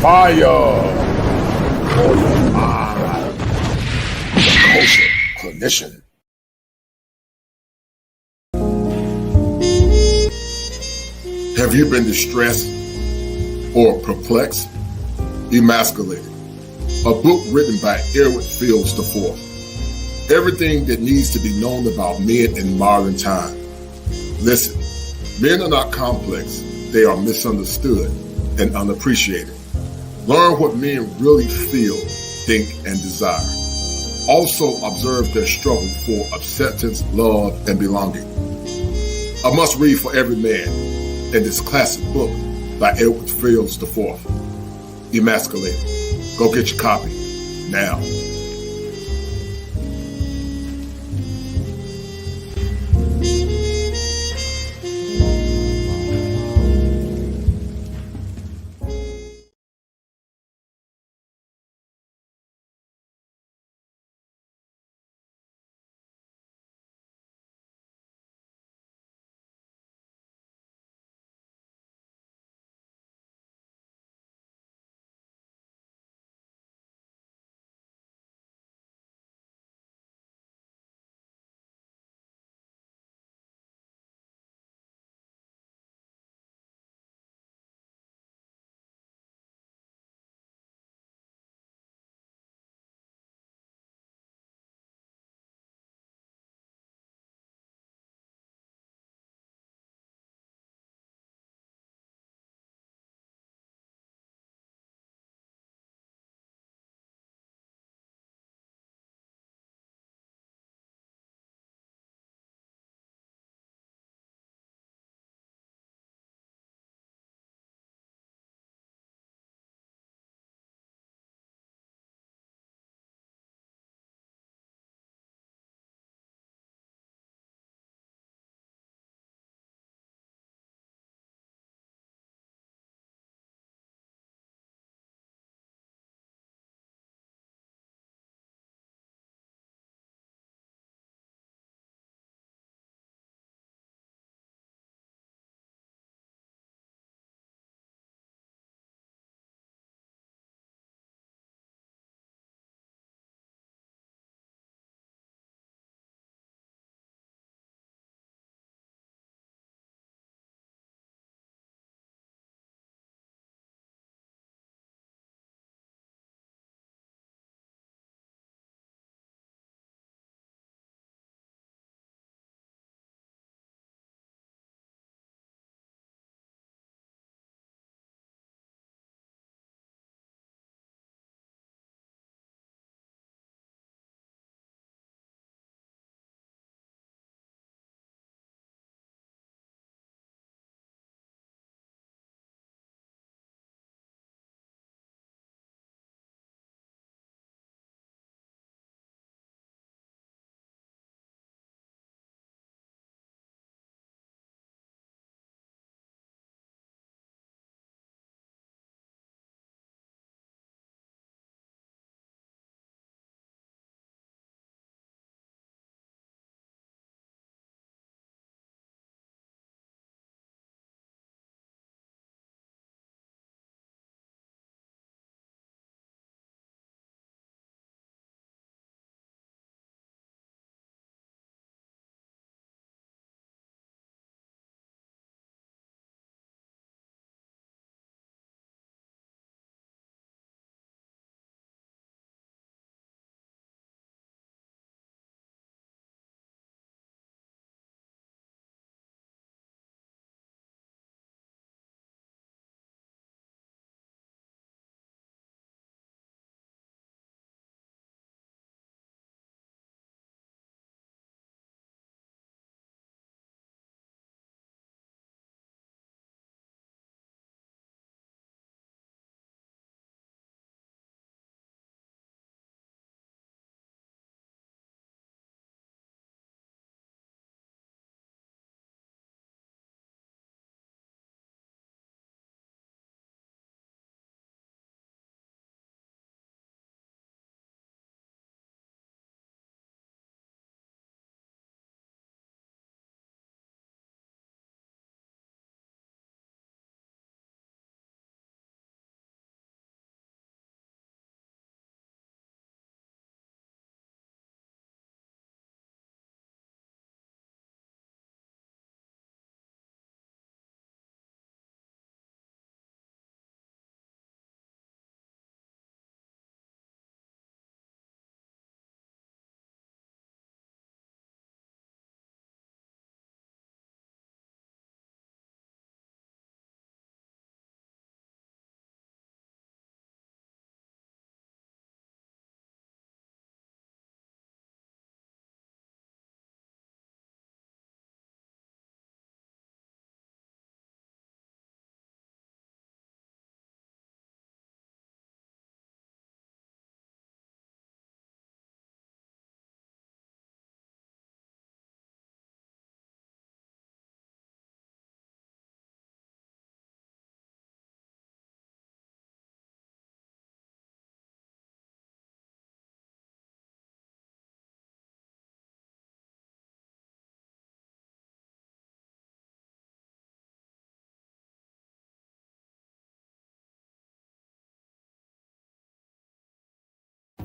Fire for your mind. The Kosher Clinician. Have you been distressed or perplexed? Emasculated. A book written by Edward Fields IV. Everything that needs to be known about men in modern time. Listen, men are not complex. They are misunderstood and unappreciated. Learn what men really feel, think, and desire. Also observe their struggle for acceptance, love, and belonging. A must-read for every man in this classic book by Edward Fields IV. Emasculated. Go get your copy now.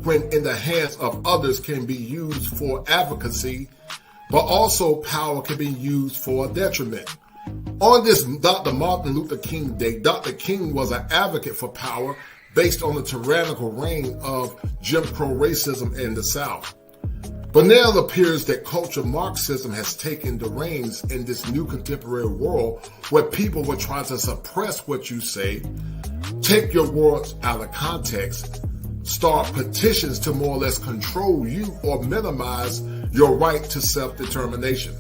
when in the hands of others can be used for advocacy, but also power can be used for detriment. On this Dr. Martin Luther King Day, Dr. King was an advocate for power based on the tyrannical reign of Jim Crow racism in the South. But now it appears that cultural Marxism has taken the reins in this new contemporary world where people will try to suppress what you say, take your words out of context, start petitions to more or less control you or minimize your right to self-determination.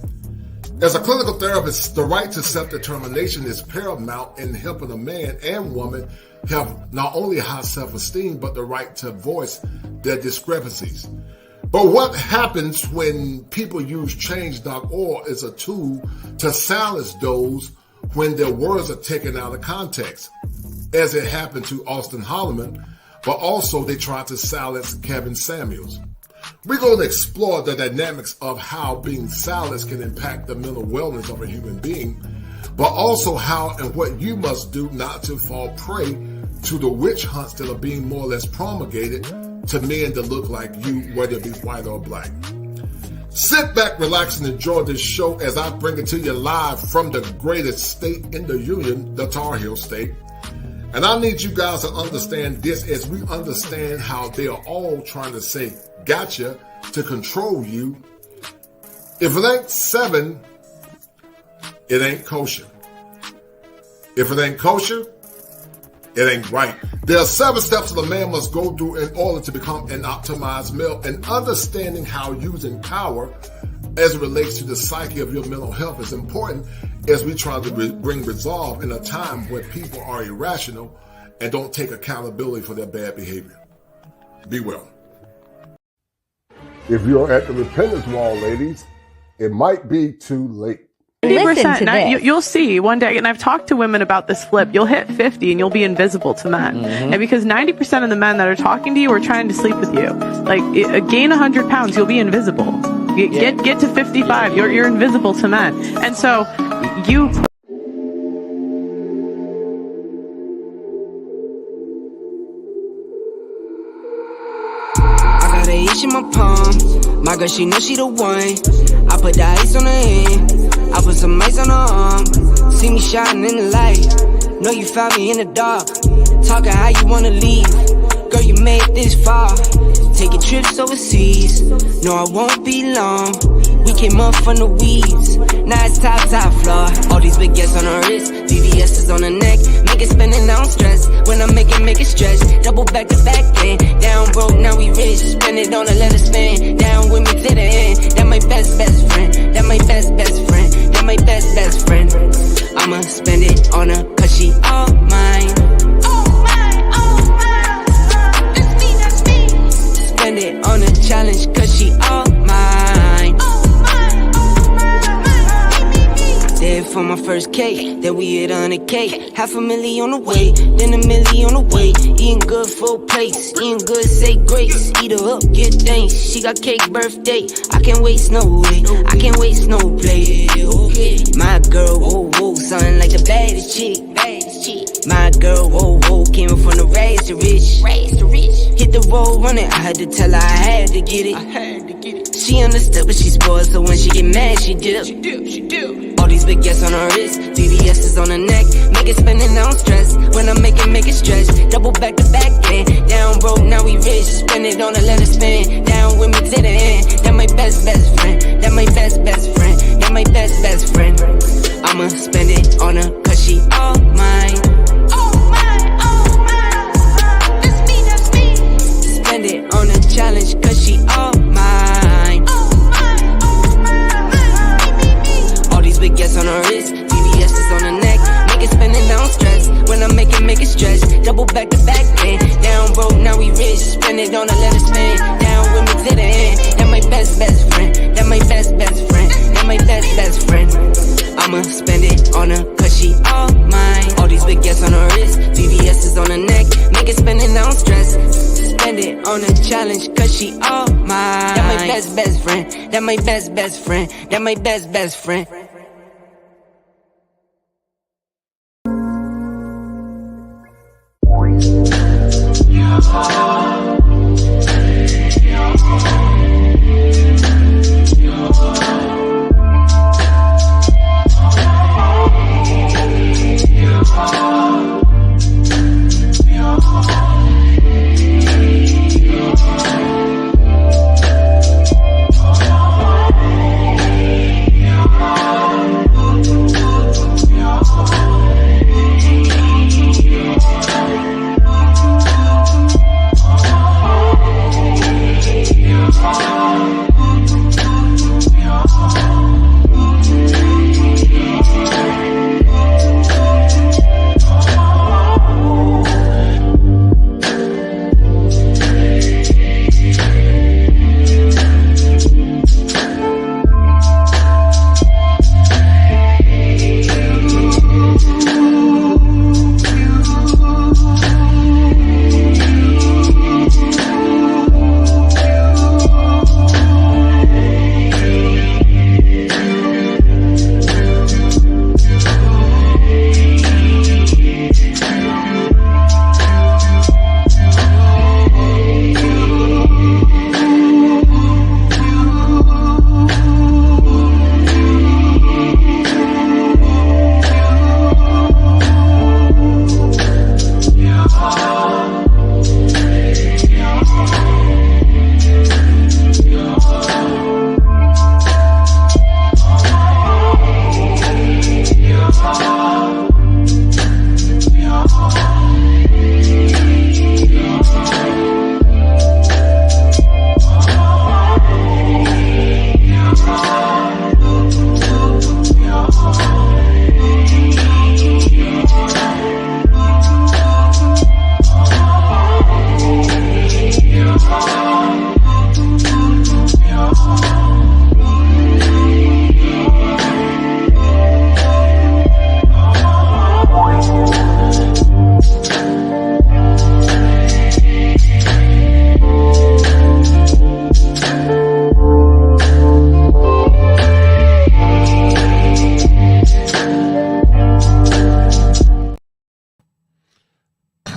As a clinical therapist, the right to self-determination is paramount in helping a man and woman have not only high self-esteem, but the right to voice their discrepancies. But what happens when people use change.org as a tool to silence those when their words are taken out of context, as it happened to Auston Hollemon, but also they tried to silence Kevin Samuels? We're going to explore the dynamics of how being silenced can impact the mental wellness of a human being, but also how and what you must do not to fall prey to the witch hunts that are being more or less promulgated to men that look like you, whether it be white or black. Sit back, relax, and enjoy this show as I bring it to you live from the greatest state in the union, the Tar Heel State. And I need you guys to understand this as we understand how they are all trying to say gotcha to control you. If it ain't 7, it ain't kosher. If it ain't kosher, it ain't right. There are 7 steps that a man must go through in order to become an optimized male, and understanding how using power as it relates to the psyche of your mental health is important as we try to bring resolve in a time where people are irrational and don't take accountability for their bad behavior. Be well. If you're at the repentance wall, ladies, it might be too late. 50%. Now, you'll see one day, and I've talked to women about this flip. You'll hit 50 and you'll be invisible to men. Mm-hmm. And because 90% of the men that are talking to you are trying to sleep with you. Like, gain 100 pounds, you'll be invisible. Get to 55, you're invisible to men. And so you... Got an itch in my palm. My girl, she know she the one. I put the ice on her hand. I put some ice on her arm. See me shining in the light. Know you found me in the dark. Talking how you wanna leave. Girl, you made this far. Taking trips overseas. No, I won't be long. We came up from the weeds. Now it's top floor. All these big yes on her wrist. VVS is on her neck. Make it spin and I don't stress. When I make it stretch. Double back to back then. Down broke, now we rich. Spend it on her, let her spin. Down with me to the end. That my best friend. That my best friend. That my best friend. I'ma spend it on her, cause she all mine. Spend it on a challenge, cause she all mine. There for my first cake, then we hit 100K. $500,000 on the way, then $1 million on the way. Eating good, full plates, eating good, say grace. Eat her up, get thanks. She got cake birthday. I can't waste no way, I can't waste no play. My girl, whoa, whoa, something like the baddest chick. My girl, whoa, whoa, came up from the rags to rich. Hit the road running, I had to tell her I had to get it. She understood, but she spoiled, so when she get mad, she dip. All these big yes on her wrist, VVS is on her neck. Make it spin and I don't stress. When I make it stretch. Double back to back then. Down broke, now we rich. Spend it on her, let her spin. Down with me to the end. That my best friend. That my best friend. That my best friend. I'ma spend it on her, cause she all mine. Spend it on a challenge, cause she all mine. All these big yes on her wrist, VVS is on her neck. Make it spin and I don't stress. When I make it stretch. Double back to back then. Down broke, now we rich. Spend it on her, let her spin. Down with me to the end. That my best friend. That my best friend. That my best friend. I'ma spend it on her, cause she all mine. All these big yes on her wrist, VVS is on her neck. Make it spin and I don't stress. Spend it on a challenge, cause she all mine. That my best friend. That my best friend. That my best friend.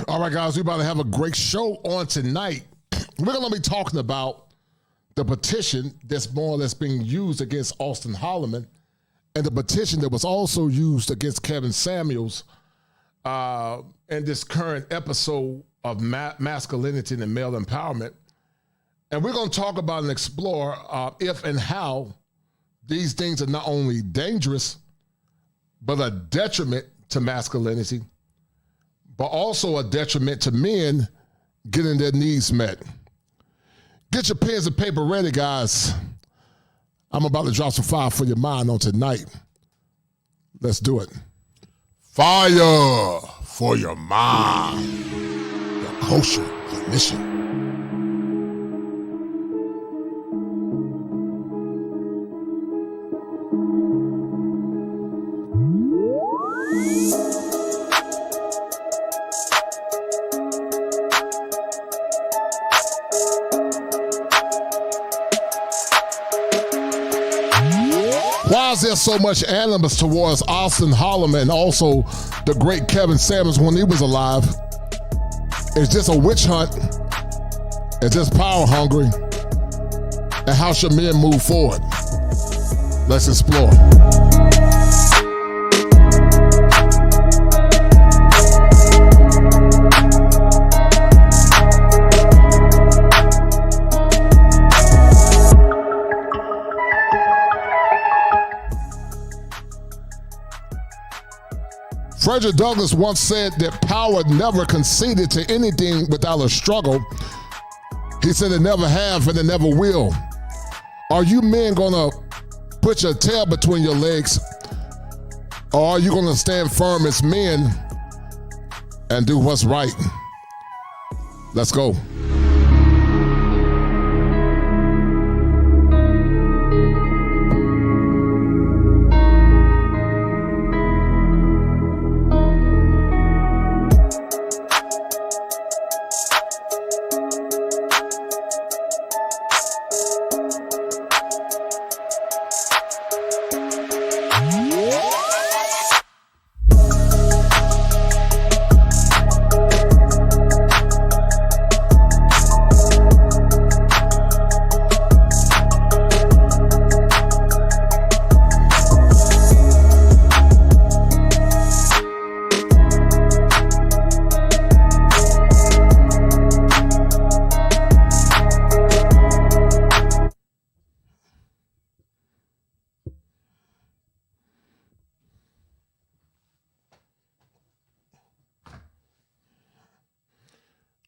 All right, guys, we're about to have a great show on tonight. We're going to be talking about the petition that's more or less being used against Auston Hollemon and the petition that was also used against Kevin Samuels in this current episode of masculinity and male empowerment. And we're going to talk about and explore if and how these things are not only dangerous, but a detriment to masculinity, but also a detriment to men getting their needs met. Get your pens and paper ready, guys. I'm about to drop some fire for your mind on tonight. Let's do it. Fire for your mind. Your culture, your mission. Why is there so much animus towards Auston Hollemon and also the great Kevin Samuels when he was alive? Is this a witch hunt? Is this power hungry? And how should men move forward? Let's explore. Frederick Douglass once said that power never conceded to anything without a struggle. He said it never have and it never will. Are you men gonna put your tail between your legs, or are you gonna stand firm as men and do what's right? Let's go.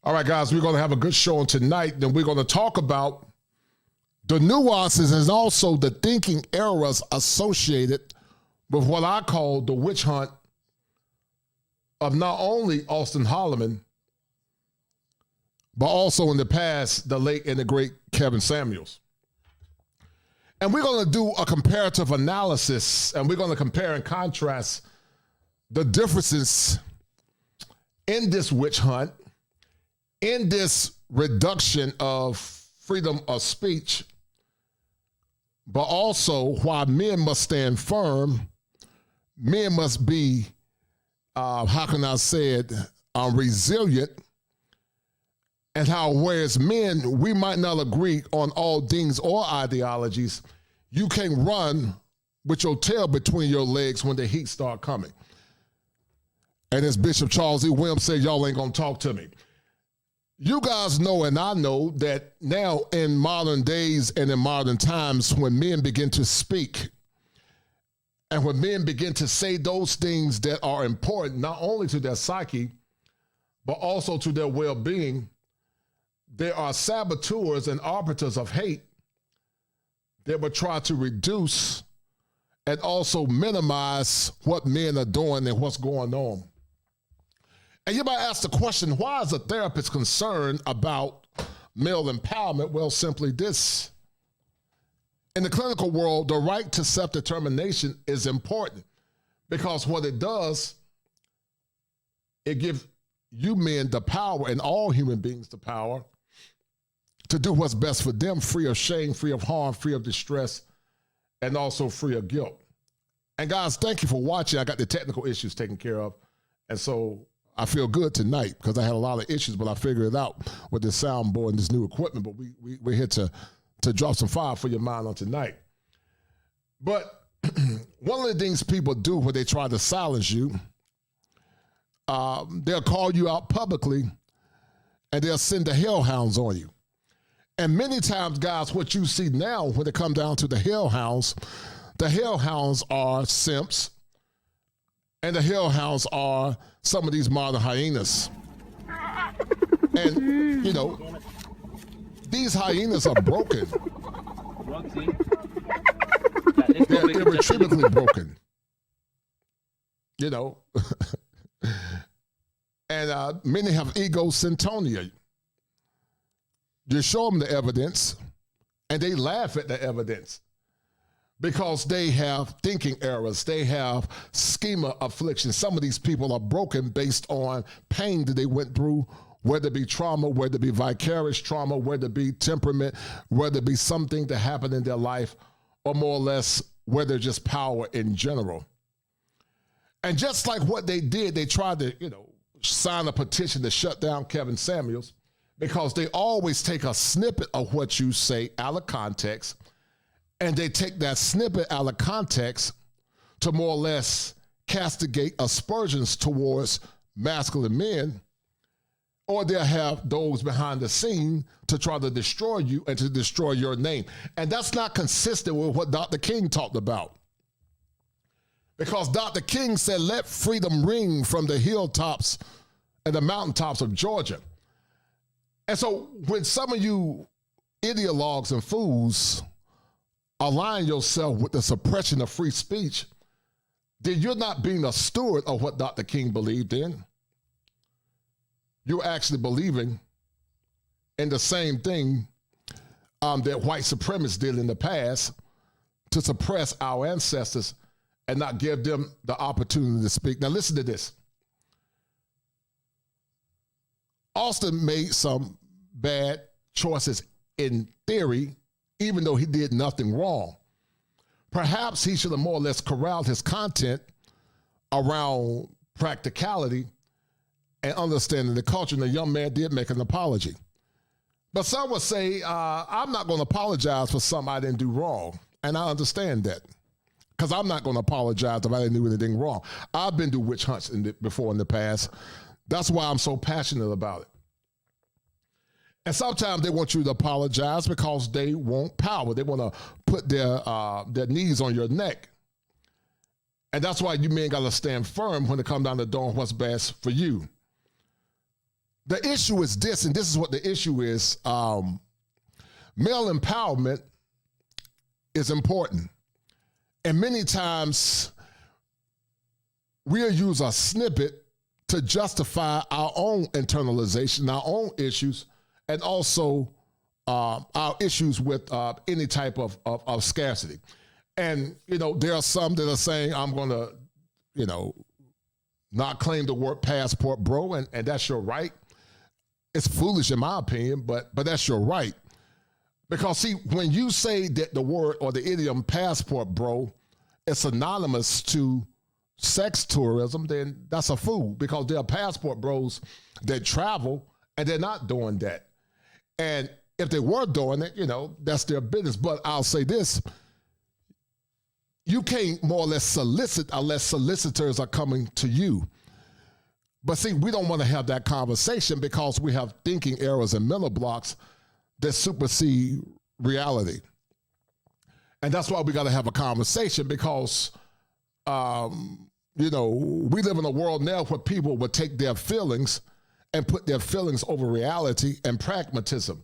All right, guys, we're going to have a good show tonight. Then we're going to talk about the nuances and also the thinking errors associated with what I call the witch hunt of not only Auston Hollemon, but also in the past, the late and the great Kevin Samuels. And we're going to do a comparative analysis, and we're going to compare and contrast the differences in this witch hunt, in this reduction of freedom of speech, but also why men must stand firm, men must be, how can I say it, resilient, and how whereas men, we might not agree on all things or ideologies, you can't run with your tail between your legs when the heat start coming. And as Bishop Charles E. Williams said, y'all ain't gonna talk to me. You guys know, and I know, that now in modern days and in modern times, when men begin to speak and when men begin to say those things that are important, not only to their psyche, but also to their well-being, there are saboteurs and arbiters of hate that will try to reduce and also minimize what men are doing and what's going on. And you might ask the question, why is a therapist concerned about male empowerment? Well, simply this. In the clinical world, the right to self-determination is important because what it does, it gives you men the power, and all human beings the power, to do what's best for them, free of shame, free of harm, free of distress, and also free of guilt. And guys, thank you for watching. I got the technical issues taken care of. And so I feel good tonight because I had a lot of issues, but I figured it out with this soundboard and this new equipment. But we're here to drop some fire for your mind on tonight. But one of the things people do when they try to silence you, they'll call you out publicly and they'll send the hellhounds on you. And many times, guys, what you see now when it comes down to the hellhounds are simps, and the hellhounds are some of these modern hyenas. And, you know, these hyenas are broken. They're irretrievably broken. You know. And many have egocentria. You show them the evidence, and they laugh at the evidence because they have thinking errors. They have schema affliction. Some of these people are broken based on pain that they went through, whether it be trauma, whether it be vicarious trauma, whether it be temperament, whether it be something that happened in their life, or more or less, whether just power in general. And just like what they did, they tried to, sign a petition to shut down Kevin Samuels, because they always take a snippet of what you say out of context, and they take that snippet out of context to more or less castigate aspersions towards masculine men, or they'll have those behind the scene to try to destroy you and to destroy your name. And that's not consistent with what Dr. King talked about. Because Dr. King said, let freedom ring from the hilltops and the mountaintops of Georgia. And so when some of you ideologues and fools align yourself with the suppression of free speech, then you're not being a steward of what Dr. King believed in. You're actually believing in the same thing that white supremacists did in the past to suppress our ancestors and not give them the opportunity to speak. Now listen to this. Auston made some bad choices in theory, even though he did nothing wrong. Perhaps he should have more or less corralled his content around practicality and understanding the culture. And the young man did make an apology. But some would say, I'm not going to apologize for something I didn't do wrong. And I understand that, because I'm not going to apologize if I didn't do anything wrong. I've been to witch hunts before in the past. That's why I'm so passionate about it. And sometimes they want you to apologize because they want power. They want to put their knees on your neck. And that's why you men got to stand firm when it comes down to doing what's best for you. The issue is this, and this is what the issue is. Male empowerment is important. And many times we'll use a snippet to justify our own internalization, our own issues, and also our issues with any type of scarcity. And, there are some that are saying, I'm going to, not claim the word passport, bro, and that's your right. It's foolish in my opinion, but that's your right. Because see, when you say that the word or the idiom passport, bro, is synonymous to sex tourism, then that's a fool, because there are passport bros that travel and they're not doing that. And if they were doing it, that's their business. But I'll say this, you can't more or less solicit unless solicitors are coming to you. But see, we don't want to have that conversation because we have thinking errors and mental blocks that supersede reality. And that's why we got to have a conversation, because, we live in a world now where people would take their feelings and put their feelings over reality and pragmatism.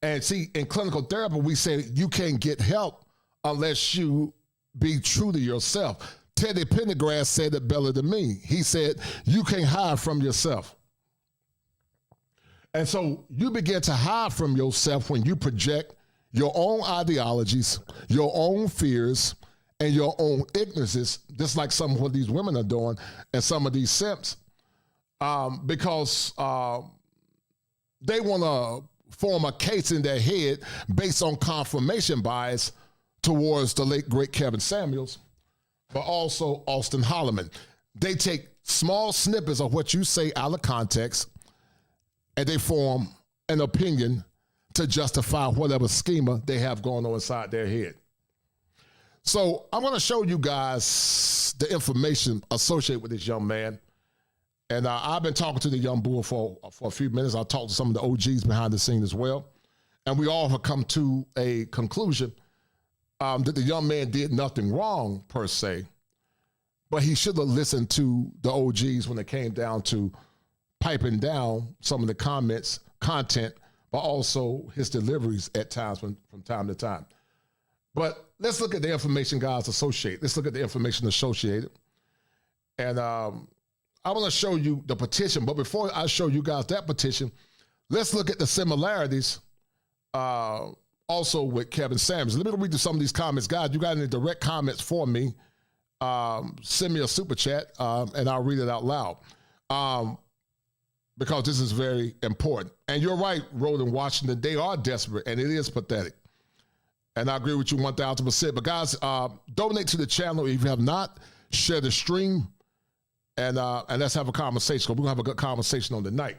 And see, in clinical therapy, we say you can't get help unless you be true to yourself. Teddy Pendergrass said it better than me. He said, you can't hide from yourself. And so you begin to hide from yourself when you project your own ideologies, your own fears, and your own ignorances, just like some of what these women are doing and some of these simps, because they want to form a case in their head based on confirmation bias towards the late, great Kevin Samuels, but also Auston Hollemon. They take small snippets of what you say out of context, and they form an opinion to justify whatever schema they have going on inside their head. So I'm going to show you guys the information associated with this young man. And I've been talking to the young bull for a few minutes. I talked to some of the OGs behind the scene as well. And we all have come to a conclusion that the young man did nothing wrong per se, but he should have listened to the OGs when it came down to piping down some of the content, but also his deliveries at times from time to time. But let's look at the information, guys, associated. Let's look at the information associated. And I want to show you the petition, but before I show you guys that petition, let's look at the similarities also with Kevin Samuels. Let me read through some of these comments. Guys, you got any direct comments for me, send me a super chat, and I'll read it out loud, because this is very important. And you're right, Roland Washington, they are desperate, and it is pathetic. And I agree with you 1,000%. But guys, donate to the channel if you have not. Share the stream. And let's have a conversation. We're going to have a good conversation on the night.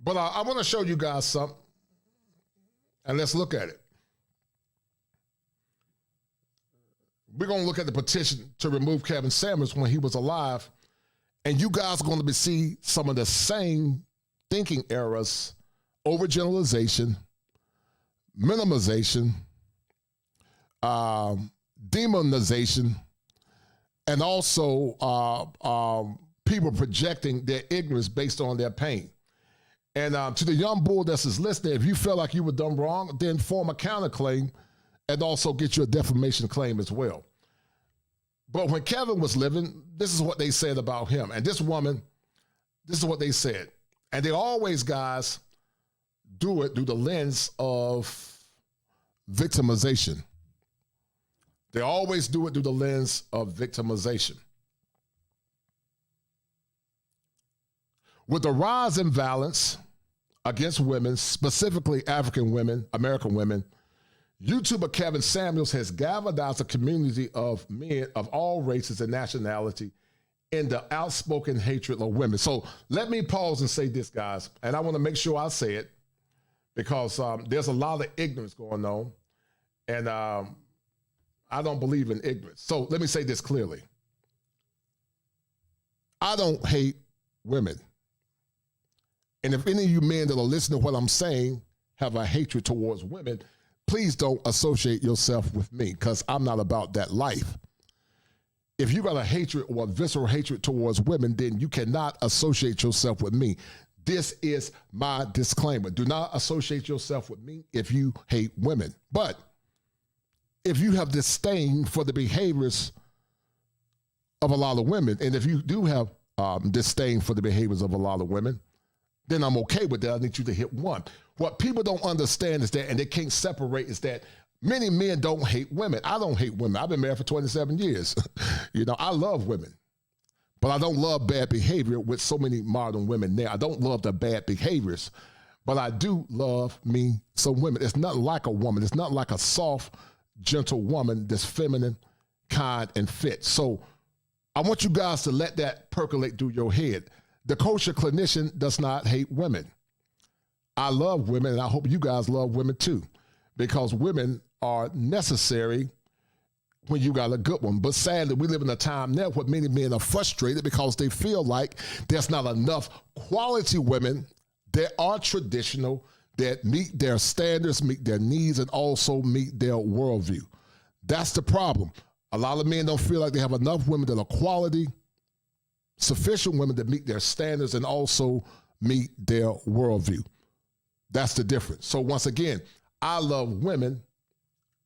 But I want to show you guys something. And let's look at it. We're going to look at the petition to remove Kevin Samuels when he was alive. And you guys are going to see some of the same thinking errors, overgeneralization, minimization, demonization, and also people projecting their ignorance based on their pain. And to the young bull that's listening, if you feel like you were done wrong, then form a counterclaim and also get you a defamation claim as well. But when Kevin was living, this is what they said about him. And this woman, this is what they said. And they always, guys, do it through the lens of victimization. They always do it through the lens of victimization. With the rise in violence against women, specifically African women, American women, YouTuber Kevin Samuels has galvanized a community of men of all races and nationality in the outspoken hatred of women. So let me pause and say this, guys, and I want to make sure I say it because there's a lot of ignorance going on, and I don't believe in ignorance. So let me say this clearly. I don't hate women. And if any of you men that are listening to what I'm saying have a hatred towards women, please don't associate yourself with me because I'm not about that life. If you got a hatred or a visceral hatred towards women, then you cannot associate yourself with me. This is my disclaimer. Do not associate yourself with me if you hate women. But if you have disdain for the behaviors of a lot of women, and if you do have disdain for the behaviors of a lot of women, then I'm okay with that. I need you to hit one. What people don't understand is that, and they can't separate, is that many men don't hate women. I don't hate women. I've been married for 27 years. You know, I love women, but I don't love bad behavior with so many modern women now. I don't love the bad behaviors, but I do love me some women. It's not like a woman. It's not like a soft, gentle woman that's feminine, kind, and fit. So I want you guys to let that percolate through your head. The kosher clinician does not hate women. I love women, and I hope you guys love women too, because women are necessary when you got a good one. But sadly, we live in a time now where many men are frustrated because they feel like there's not enough quality women that are traditional, that meet their standards, meet their needs, and also meet their worldview. That's the problem. A lot of men don't feel like they have enough women that are quality, sufficient women that meet their standards and also meet their worldview. That's the difference. So once again, I love women,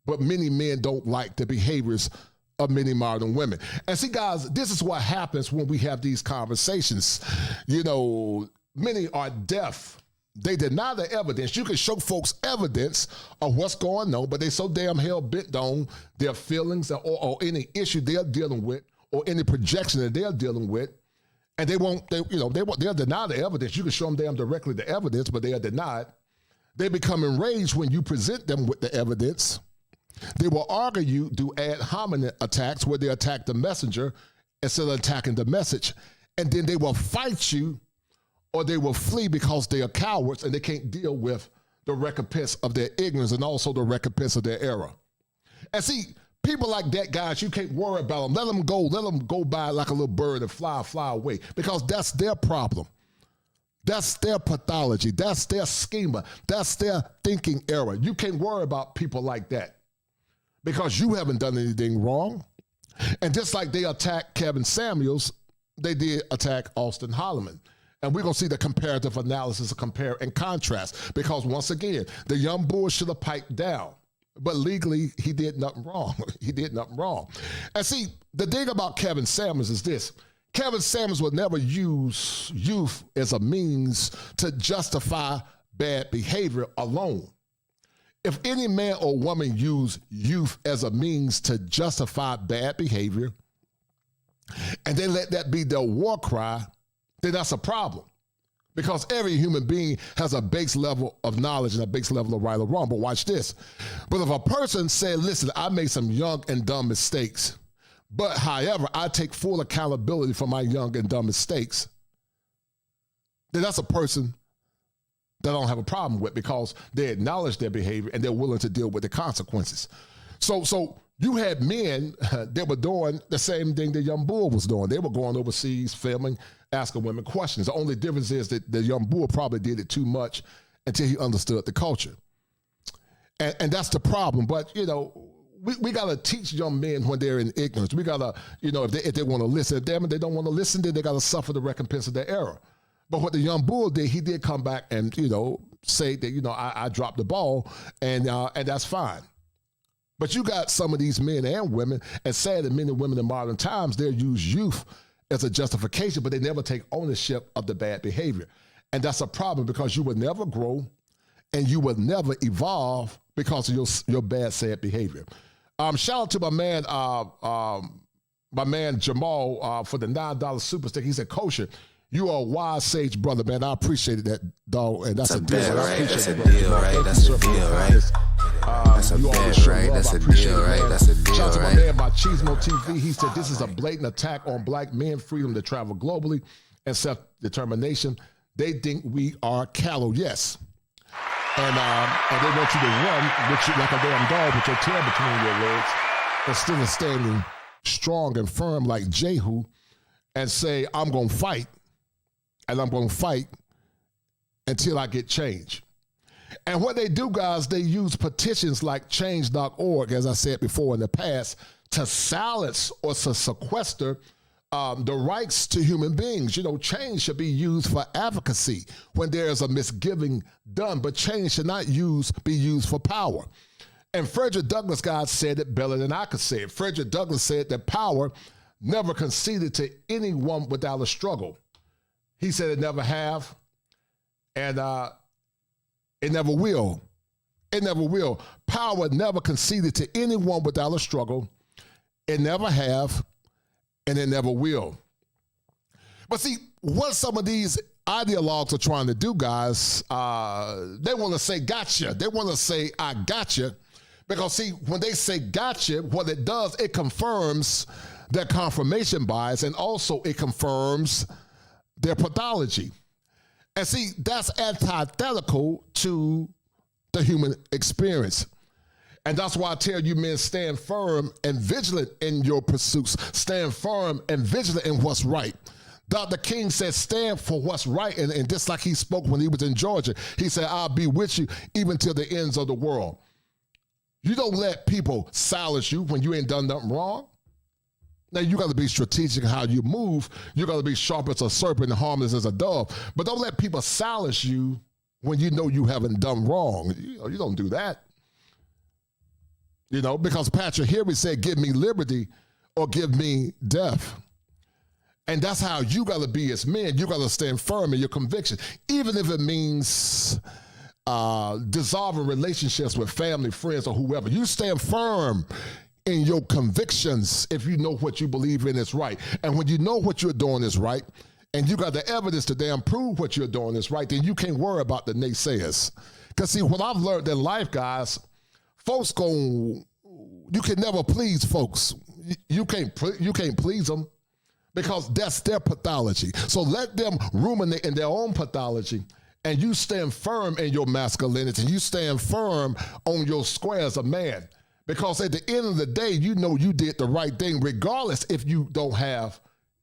but many men don't like the behaviors of many modern women. And see, guys, this is what happens when we have these conversations. You know, many are deaf. They deny the evidence. You can show folks evidence of what's going on, but they so damn hell-bent on their feelings or any issue they're dealing with or any projection that they're dealing with. And they'll deny the evidence. You can show them damn directly the evidence, but they are denied. They become enraged when you present them with the evidence. They will argue you, do ad hominem attacks where they attack the messenger instead of attacking the message. and then they will fight you or they will flee because they are cowards and they can't deal with the recompense of their ignorance and also the recompense of their error. And see, people like that, guys, you can't worry about them. Let them go by like a little bird and fly away, because that's their problem. That's their pathology. That's their schema. That's their thinking error. You can't worry about people like that because you haven't done anything wrong. And just like they attacked Kevin Samuels, they did attack Auston Hollemon. And we're going to see the comparative analysis of compare and contrast, because once again, the young bull should have piped down. But legally, he did nothing wrong. He did nothing wrong. And see, the thing about Kevin Samuels is this. Kevin Samuels would never use youth as a means to justify bad behavior alone. If any man or woman use youth as a means to justify bad behavior, and they let that be their war cry, then that's a problem. Because every human being has a base level of knowledge and a base level of right or wrong. But watch this. But if a person said, listen, I made some young and dumb mistakes, but however, I take full accountability for my young and dumb mistakes, then that's a person that I don't have a problem with, because they acknowledge their behavior and they're willing to deal with the consequences. So you had men that were doing the same thing the young bull was doing. They were going overseas, filming, asking women questions. The only difference is that the young bull probably did it too much until he understood the culture. And that's the problem. But, you know, we got to teach young men when they're in ignorance. We got to, you know, if they want to listen, damn it, they don't want to listen, then they got to suffer the recompense of their error. But what the young bull did, he did come back and, you know, say that, you know, I dropped the ball, and that's fine. But you got some of these men and women, and sad that men and women in modern times, they'll use youth as a justification, but they never take ownership of the bad behavior. And that's a problem, because you will never grow and you will never evolve because of your bad, sad behavior. Shout out to my man Jamal for the $9 super stick. He said, Kosher, you are a wise sage brother, man. I appreciated that, dog. And that's a deal, right? That's a deal, right? That's a deal, right? That's a bet, right? That's a deal, right? That's a deal, right? Shout out to my man Machismo TV. He said, this is a blatant attack on black men, freedom to travel globally, and self-determination. They think we are callow. Yes. And they want you to run with you like a damn dog with your tail between your legs, instead of standing strong and firm like Jehu and say, I'm going to fight, and I'm going to fight until I get change. And what they do, guys, they use petitions like change.org, as I said before in the past, to silence or to sequester the rights to human beings. You know, change should be used for advocacy when there is a misgiving done, but change should not be used for power. And Frederick Douglass, guys, said it better than I could say it. Frederick Douglass said that power never conceded to anyone without a struggle. He said it never have, and it never will. It never will. Power never conceded to anyone without a struggle. It never have, and it never will. But see, what some of these ideologues are trying to do, guys, they want to say gotcha. They want to say I gotcha. Because see, when they say gotcha, what it does, it confirms their confirmation bias, and also it confirms their pathology. And see, that's antithetical to the human experience. And that's why I tell you, men, stand firm and vigilant in your pursuits. Stand firm and vigilant in what's right. Dr. King said, stand for what's right. And just like he spoke when he was in Georgia, he said, I'll be with you even till the ends of the world. You don't let people silence you when you ain't done nothing wrong. Now, you got to be strategic in how you move. You got to be sharp as a serpent and harmless as a dove. But don't let people silence you when you know you haven't done wrong. You don't do that. You know, because Patrick Henry said, give me liberty or give me death. And that's how you got to be as men. You got to stand firm in your conviction, even if it means dissolving relationships with family, friends, or whoever. You stand firm in your convictions if you know what you believe in is right. And when you know what you're doing is right, and you got the evidence to damn prove what you're doing is right, then you can't worry about the naysayers. Because see, what I've learned in life, guys, you can never please folks. You can't please them, because that's their pathology. So let them ruminate in their own pathology, and you stand firm in your masculinity. You stand firm on your square as a man, because at the end of the day, you know you did the right thing, regardless if you don't have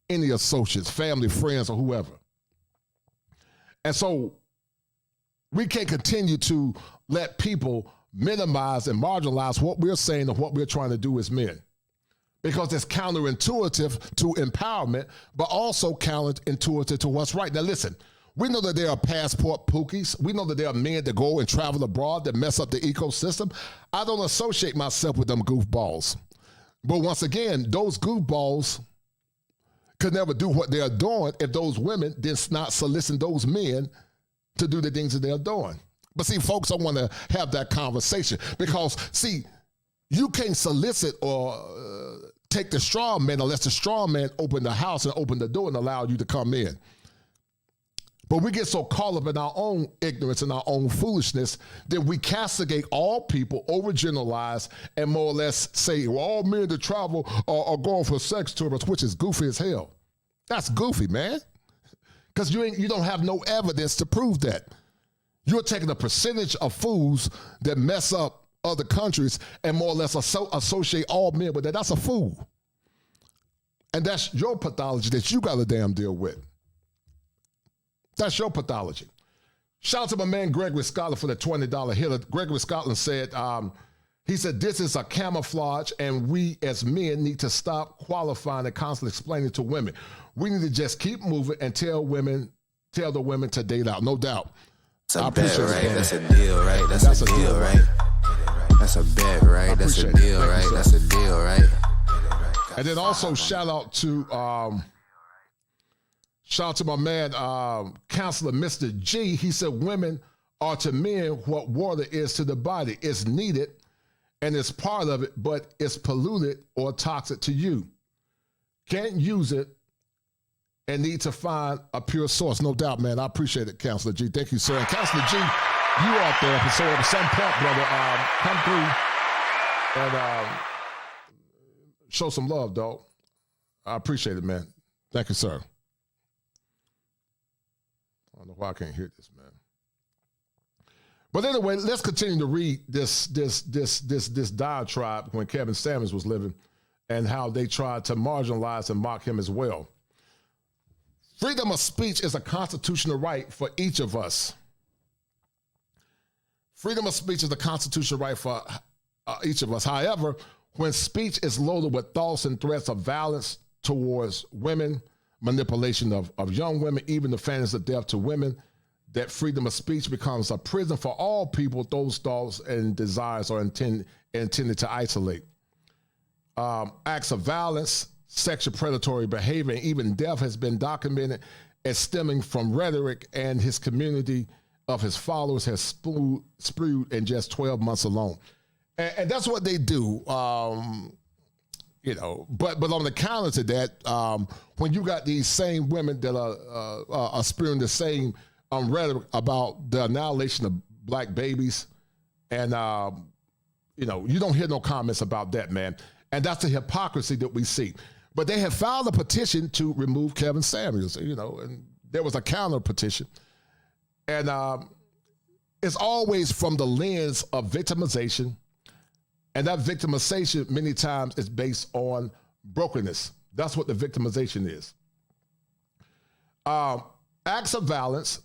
any associates, family, friends, or whoever. And so we can't continue to let people minimize and marginalize what we're saying and what we're trying to do as men, because it's counterintuitive to empowerment, but also counterintuitive to what's right. Now listen, we know that there are passport pookies. We know that there are men that go and travel abroad that mess up the ecosystem. I don't associate myself with them goofballs. But once again, those goofballs could never do what they are doing if those women did not solicit those men to do the things that they're doing. But see, folks don't want to have that conversation, because, see, you can't solicit or take the straw man unless the straw man open the house and open the door and allow you to come in. But we get so caught up in our own ignorance and our own foolishness that we castigate all people, overgeneralize, and more or less say, well, all men that travel are going for sex tours, which is goofy as hell. That's goofy, man. Because you don't have no evidence to prove that. You're taking a percentage of fools that mess up other countries and more or less associate all men with that. That's a fool. And that's your pathology that you got to damn deal with. That's your pathology. Shout out to my man Gregory Scotland for the $20 hit. Gregory Scotland said, he said, this is a camouflage, and we as men need to stop qualifying and constantly explaining to women. We need to just keep moving and tell the women to date out. No doubt. That's a bet, right? That's a deal, right? That's a deal, right? That's a bet, right? That's a deal, right? That's a deal, right? And then also shout out to my man, Counselor Mr. G. He said, women are to men what water is to the body. It's needed and it's part of it, but it's polluted or toxic to you. Can't use it and need to find a pure source. No doubt, man. I appreciate it, Counselor G. Thank you, sir. And Counselor G, you out there. So at some point, brother, come through and show some love, dog. I appreciate it, man. Thank you, sir. I don't know why I can't hear this, man. But anyway, let's continue to read this diatribe when Kevin Samuels was living and how they tried to marginalize and mock him as well. Freedom of speech is a constitutional right for each of us. Freedom of speech is a constitutional right for each of us. However, when speech is loaded with thoughts and threats of violence towards women, manipulation of young women, even the fantasies of death to women, that freedom of speech becomes a prison for all people. Those thoughts and desires are intended to isolate. Acts of violence, sexual predatory behavior, and even death has been documented as stemming from rhetoric, and his community of his followers has spewed in just 12 months alone. And that's what they do. But on the counter to that, when you got these same women that are spewing the same rhetoric about the annihilation of black babies, and you don't hear no comments about that, man. And that's the hypocrisy that we see. But they have filed a petition to remove Kevin Samuels, and there was a counter petition. And it's always from the lens of victimization. And that victimization many times is based on brokenness. That's what the victimization is. Acts of violence.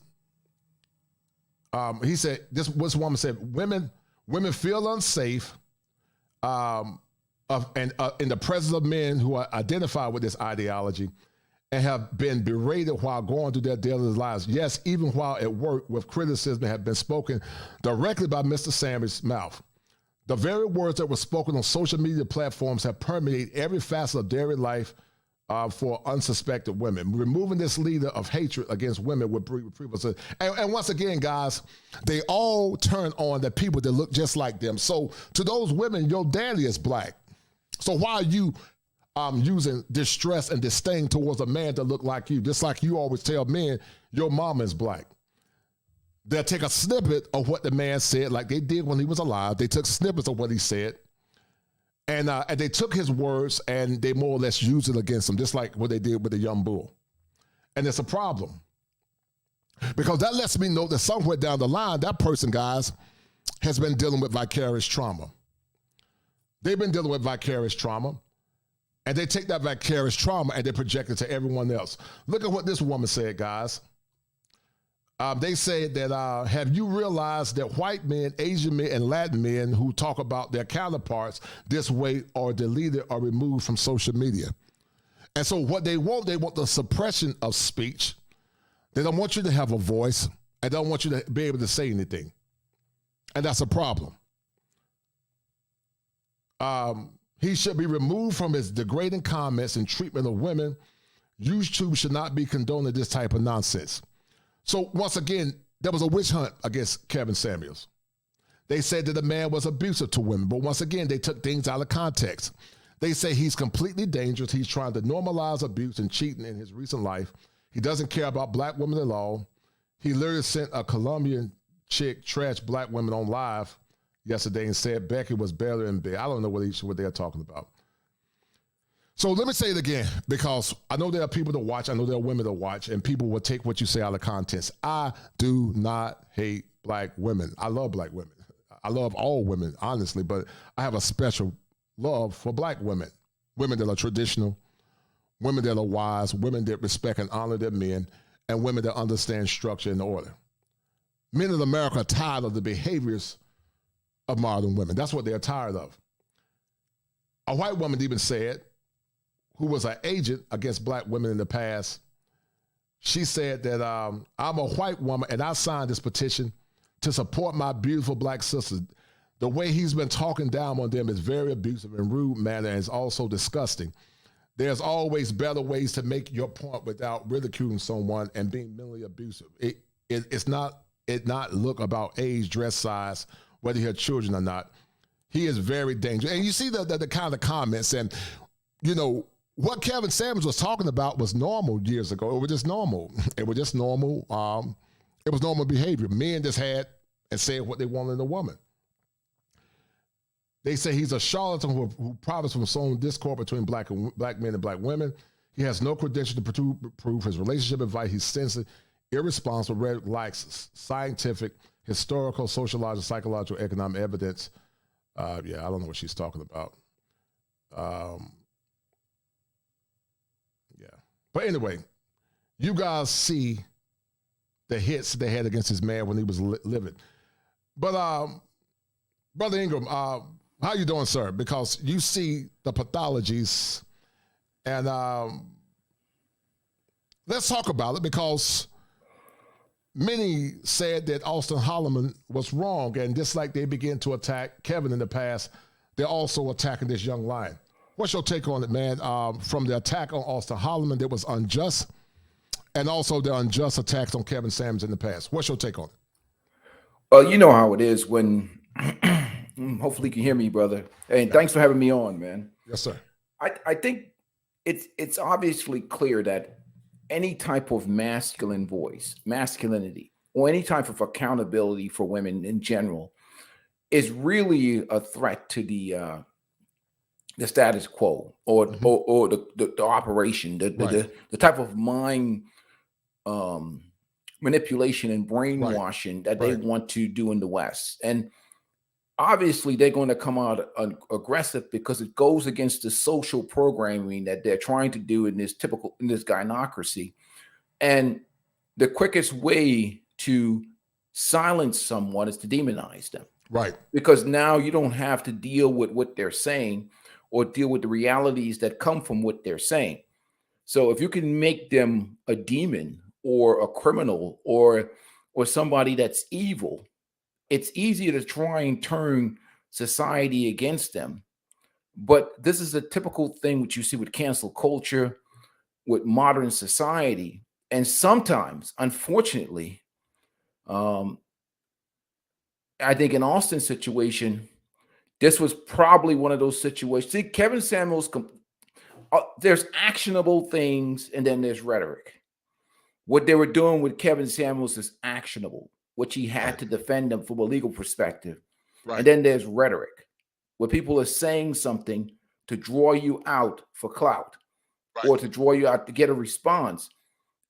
He said, this woman said, women feel unsafe in the presence of men who are identified with this ideology and have been berated while going through their daily lives. Yes, even while at work, with criticism have been spoken directly by Mr. Samuels' mouth. The very words that were spoken on social media platforms have permeated every facet of daily life for unsuspected women. Removing this leader of hatred against women would previously. And once again, guys, they all turn on the people that look just like them. So to those women, your daddy is black. So why are you using distress and disdain towards a man that look like you? Just like you always tell men, your mama is black. They'll take a snippet of what the man said, like they did when he was alive. They took snippets of what he said, And they took his words and they more or less used it against him, just like what they did with the young bull. And it's a problem. Because that lets me know that somewhere down the line, that person, guys, has been dealing with vicarious trauma. They've been dealing with vicarious trauma. And they take that vicarious trauma and they project it to everyone else. Look at what this woman said, guys. They said that, have you realized that white men, Asian men, and Latin men who talk about their counterparts this way are deleted or removed from social media? And so what they want the suppression of speech. They don't want you to have a voice. And don't want you to be able to say anything. And that's a problem. He should be removed from his degrading comments and treatment of women. YouTube should not be condoning this type of nonsense. So once again, there was a witch hunt against Kevin Samuels. They said that the man was abusive to women, but once again, they took things out of context. They say he's completely dangerous. He's trying to normalize abuse and cheating in his recent life. He doesn't care about black women at all. He literally sent a Colombian chick trash black women on live yesterday and said Becky was better in bed. I don't know what they're talking about. So let me say it again, because I know there are people to watch. I know there are women to watch, and people will take what you say out of context. I do not hate black women. I love black women. I love all women, honestly, but I have a special love for black women. Women that are traditional, women that are wise, women that respect and honor their men, and women that understand structure and order. Men in America are tired of the behaviors of modern women. That's what they're tired of. A white woman even said, who was an agent against black women in the past, she said that I'm a white woman and I signed this petition to support my beautiful black sisters. The way he's been talking down on them is very abusive and rude manner, and it's also disgusting. There's always better ways to make your point without ridiculing someone and being mentally abusive. It's not look about age, dress size, whether he had children or not. He is very dangerous. And you see the kind of comments, and you know, what Kevin Samuels was talking about was normal years ago. It was just normal. It was just normal. It was normal behavior. Men just had and said what they wanted in a woman. They say he's a charlatan who profits from sowing discord between black men and black women. He has no credential to prove his relationship advice. He's sensitive, irresponsible, lacks scientific, historical, sociological, psychological, economic evidence. I don't know what she's talking about. But anyway, you guys see the hits they had against his man when he was living. But Brother Ingram, how you doing, sir? Because you see the pathologies, and let's talk about it, because many said that Auston Hollemon was wrong, and just like they began to attack Kevin in the past, they're also attacking this young lion. What's your take on it, man? From the attack on Auston Hollemon that was unjust, and also the unjust attacks on Kevin Samuels in the past. What's your take on it? Well, you know how it is when, hopefully you can hear me, brother. And thanks for having me on, man. Yes, sir. I think it's obviously clear that any type of masculine voice, masculinity, or any type of accountability for women in general is really a threat to the status quo or the operation, the type of mind manipulation and brainwashing that they want to do in the West. And obviously they're going to come out aggressive because it goes against the social programming that they're trying to do in this gynocracy. And the quickest way to silence someone is to demonize them. Right. Because now you don't have to deal with what they're saying or deal with the realities that come from what they're saying. So if you can make them a demon or a criminal or somebody that's evil, it's easier to try and turn society against them. But this is a typical thing which you see with cancel culture, with modern society. And sometimes, unfortunately, I think in Austin's situation, this was probably one of those situations. See, Kevin Samuels, there's actionable things and then there's rhetoric. What they were doing with Kevin Samuels is actionable, which he had to defend them from a legal perspective. Right. And then there's rhetoric. where people are saying something to draw you out for clout, or to draw you out to get a response.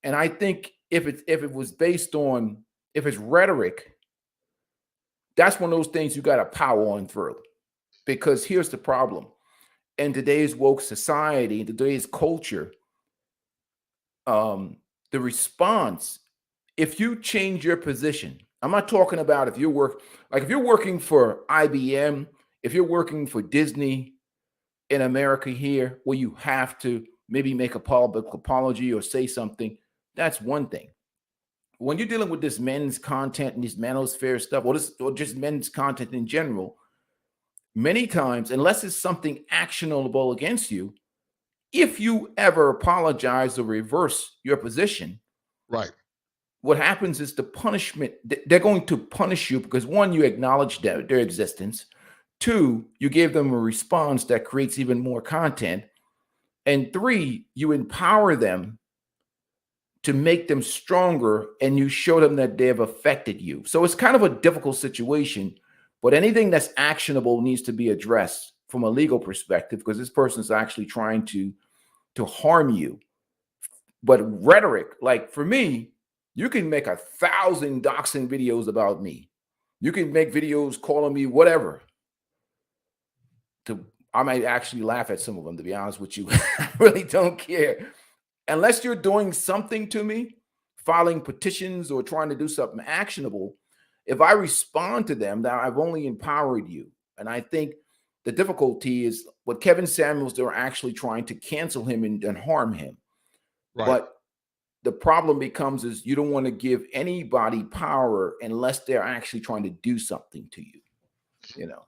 And I think if it was based on, if it's rhetoric, that's one of those things you got to power on through. Because here's the problem. In today's woke society, in today's culture, the response, if you change your position, I'm not talking about if you're working for IBM, if you're working for Disney in America here, where you have to maybe make a public apology or say something, that's one thing. When you're dealing with this men's content and this manosphere stuff, or just men's content in general, many times, unless it's something actionable against you, if you ever apologize or reverse your position, what happens is the punishment, they're going to punish you because, one, you acknowledge their existence. Two, you gave them a response that creates even more content. And three, you empower them to make them stronger, and you show them that they have affected you. So it's kind of a difficult situation, but anything that's actionable needs to be addressed from a legal perspective, because this person is actually trying to harm you. But rhetoric, like for me, you can make 1,000 doxing videos about me. You can make videos calling me whatever. I might actually laugh at some of them, to be honest with you. I really don't care. Unless you're doing something to me, filing petitions or trying to do something actionable, if I respond to them, then I've only empowered you. And I think the difficulty is with Kevin Samuels, they're actually trying to cancel him and harm him. But the problem becomes is you don't want to give anybody power unless they're actually trying to do something to you, you know.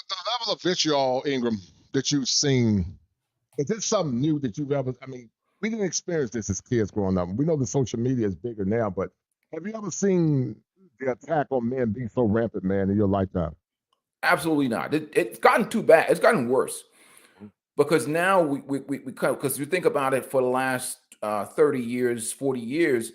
The level of vitriol, Ingram, that you've seen, is it something new that you've ever, I mean, we didn't experience this as kids growing up. We know the social media is bigger now, but have you ever seen the attack on men be so rampant, man, in your lifetime? Absolutely not. It's gotten too bad. It's gotten worse. Because now because you think about it, for the last 30 years, 40 years,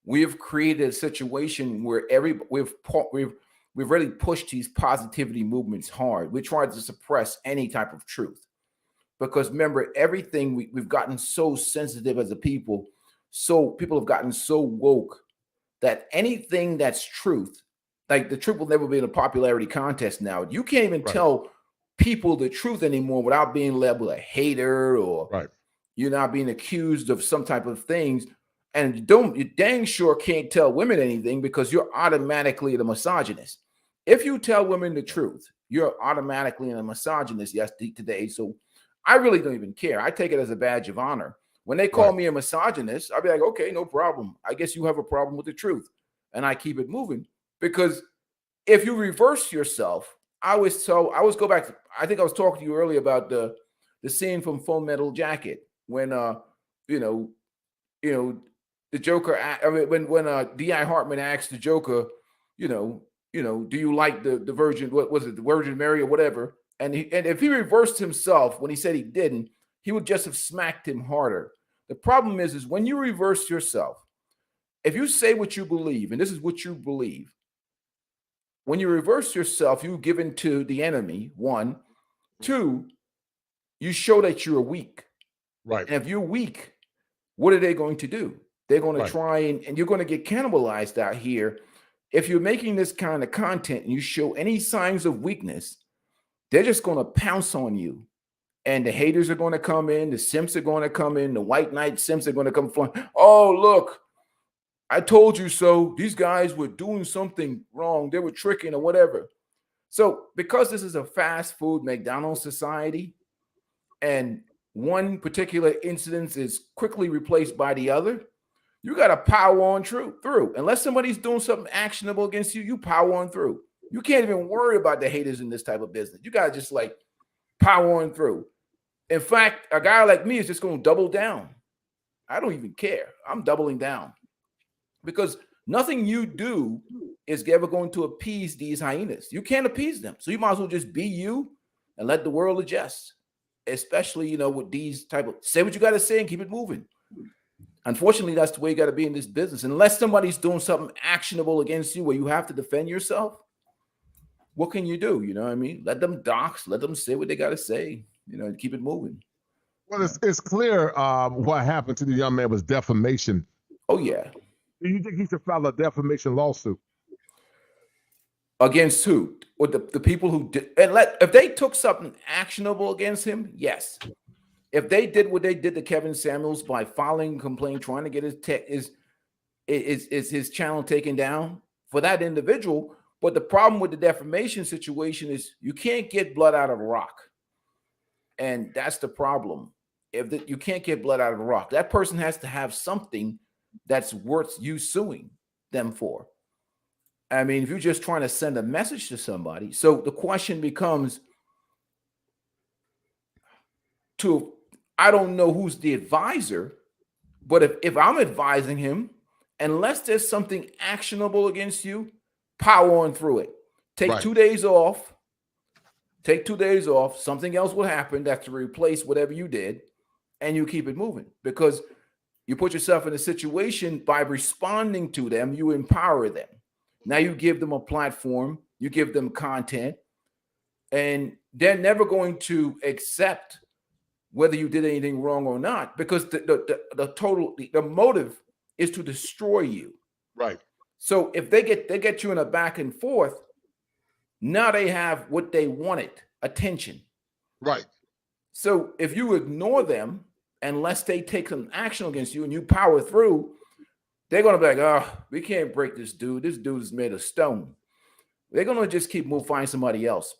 we've created a situation where we've really pushed these positivity movements hard. We tried to suppress any type of truth. Because remember, everything we've gotten so sensitive as a people, so people have gotten so woke that anything that's truth, like the truth will never be in a popularity contest now. You can't even tell people the truth anymore without being labeled a hater, or you're not being accused of some type of things. And you dang sure can't tell women anything because you're automatically the misogynist. If you tell women the truth, you're automatically a misogynist today. So I really don't even care. I take it as a badge of honor. When they call me a misogynist, I'll be like, okay, no problem. I guess you have a problem with the truth. And I keep it moving. Because if you reverse yourself, I always go back to, I think I was talking to you earlier about the scene from Full Metal Jacket when the Joker, I mean, when D.I. Hartman asked the Joker, do you like the Virgin, what was it, the Virgin Mary or whatever? And if he reversed himself when he said he didn't, he would just have smacked him harder. The problem is when you reverse yourself, if you say what you believe, and this is what you believe, when you reverse yourself, you give in to the enemy, one. Two, you show that you're weak. And if you're weak, what are they going to do? They're going to try and you're going to get cannibalized out here. If you're making this kind of content and you show any signs of weakness, they're just going to pounce on you. And the haters are going to come in. The simps are going to come in. The white knight simps are going to come flying. Oh, look, I told you so. These guys were doing something wrong. They were tricking or whatever. So because this is a fast food McDonald's society, and one particular incident is quickly replaced by the other, you got to power on through. Unless somebody's doing something actionable against you, you power on through. You can't even worry about the haters in this type of business. You got to just like power on through. In fact, a guy like me is just going to double down. I don't even care. I'm doubling down. Because nothing you do is ever going to appease these hyenas. You can't appease them. So you might as well just be you and let the world adjust. Especially, with these type of, say what you got to say and keep it moving. Unfortunately, that's the way you got to be in this business. Unless somebody's doing something actionable against you where you have to defend yourself, what can you do? You know what I mean? Let them dox, let them say what they got to say, you know, and keep it moving. Well, it's clear what happened to the young man was defamation. Oh, yeah. Do you think he should file a defamation lawsuit? Against who? Or the people who did, and if they took something actionable against him, yes. If they did what they did to Kevin Samuels by filing a complaint, trying to get his channel taken down for that individual. But the problem with the defamation situation is you can't get blood out of a rock. And that's the problem. You can't get blood out of a rock. That person has to have something that's worth you suing them for. I mean, if you're just trying to send a message to somebody. So the question becomes I don't know who's the advisor, but if I'm advising him, unless there's something actionable against you, power on through it. Take 2 days off. Take 2 days off. Something else will happen that's to replace whatever you did, and you keep it moving. Because you put yourself in a situation by responding to them, you empower them. Now you give them a platform, you give them content, and they're never going to accept whether you did anything wrong or not, because the motive is to destroy you. Right. So if they get you in a back and forth, now they have what they wanted, attention. Right. So if you ignore them, unless they take some action against you and you power through, they're going to be like, oh, we can't break this dude. This dude is made of stone. They're going to just keep moving, find somebody else.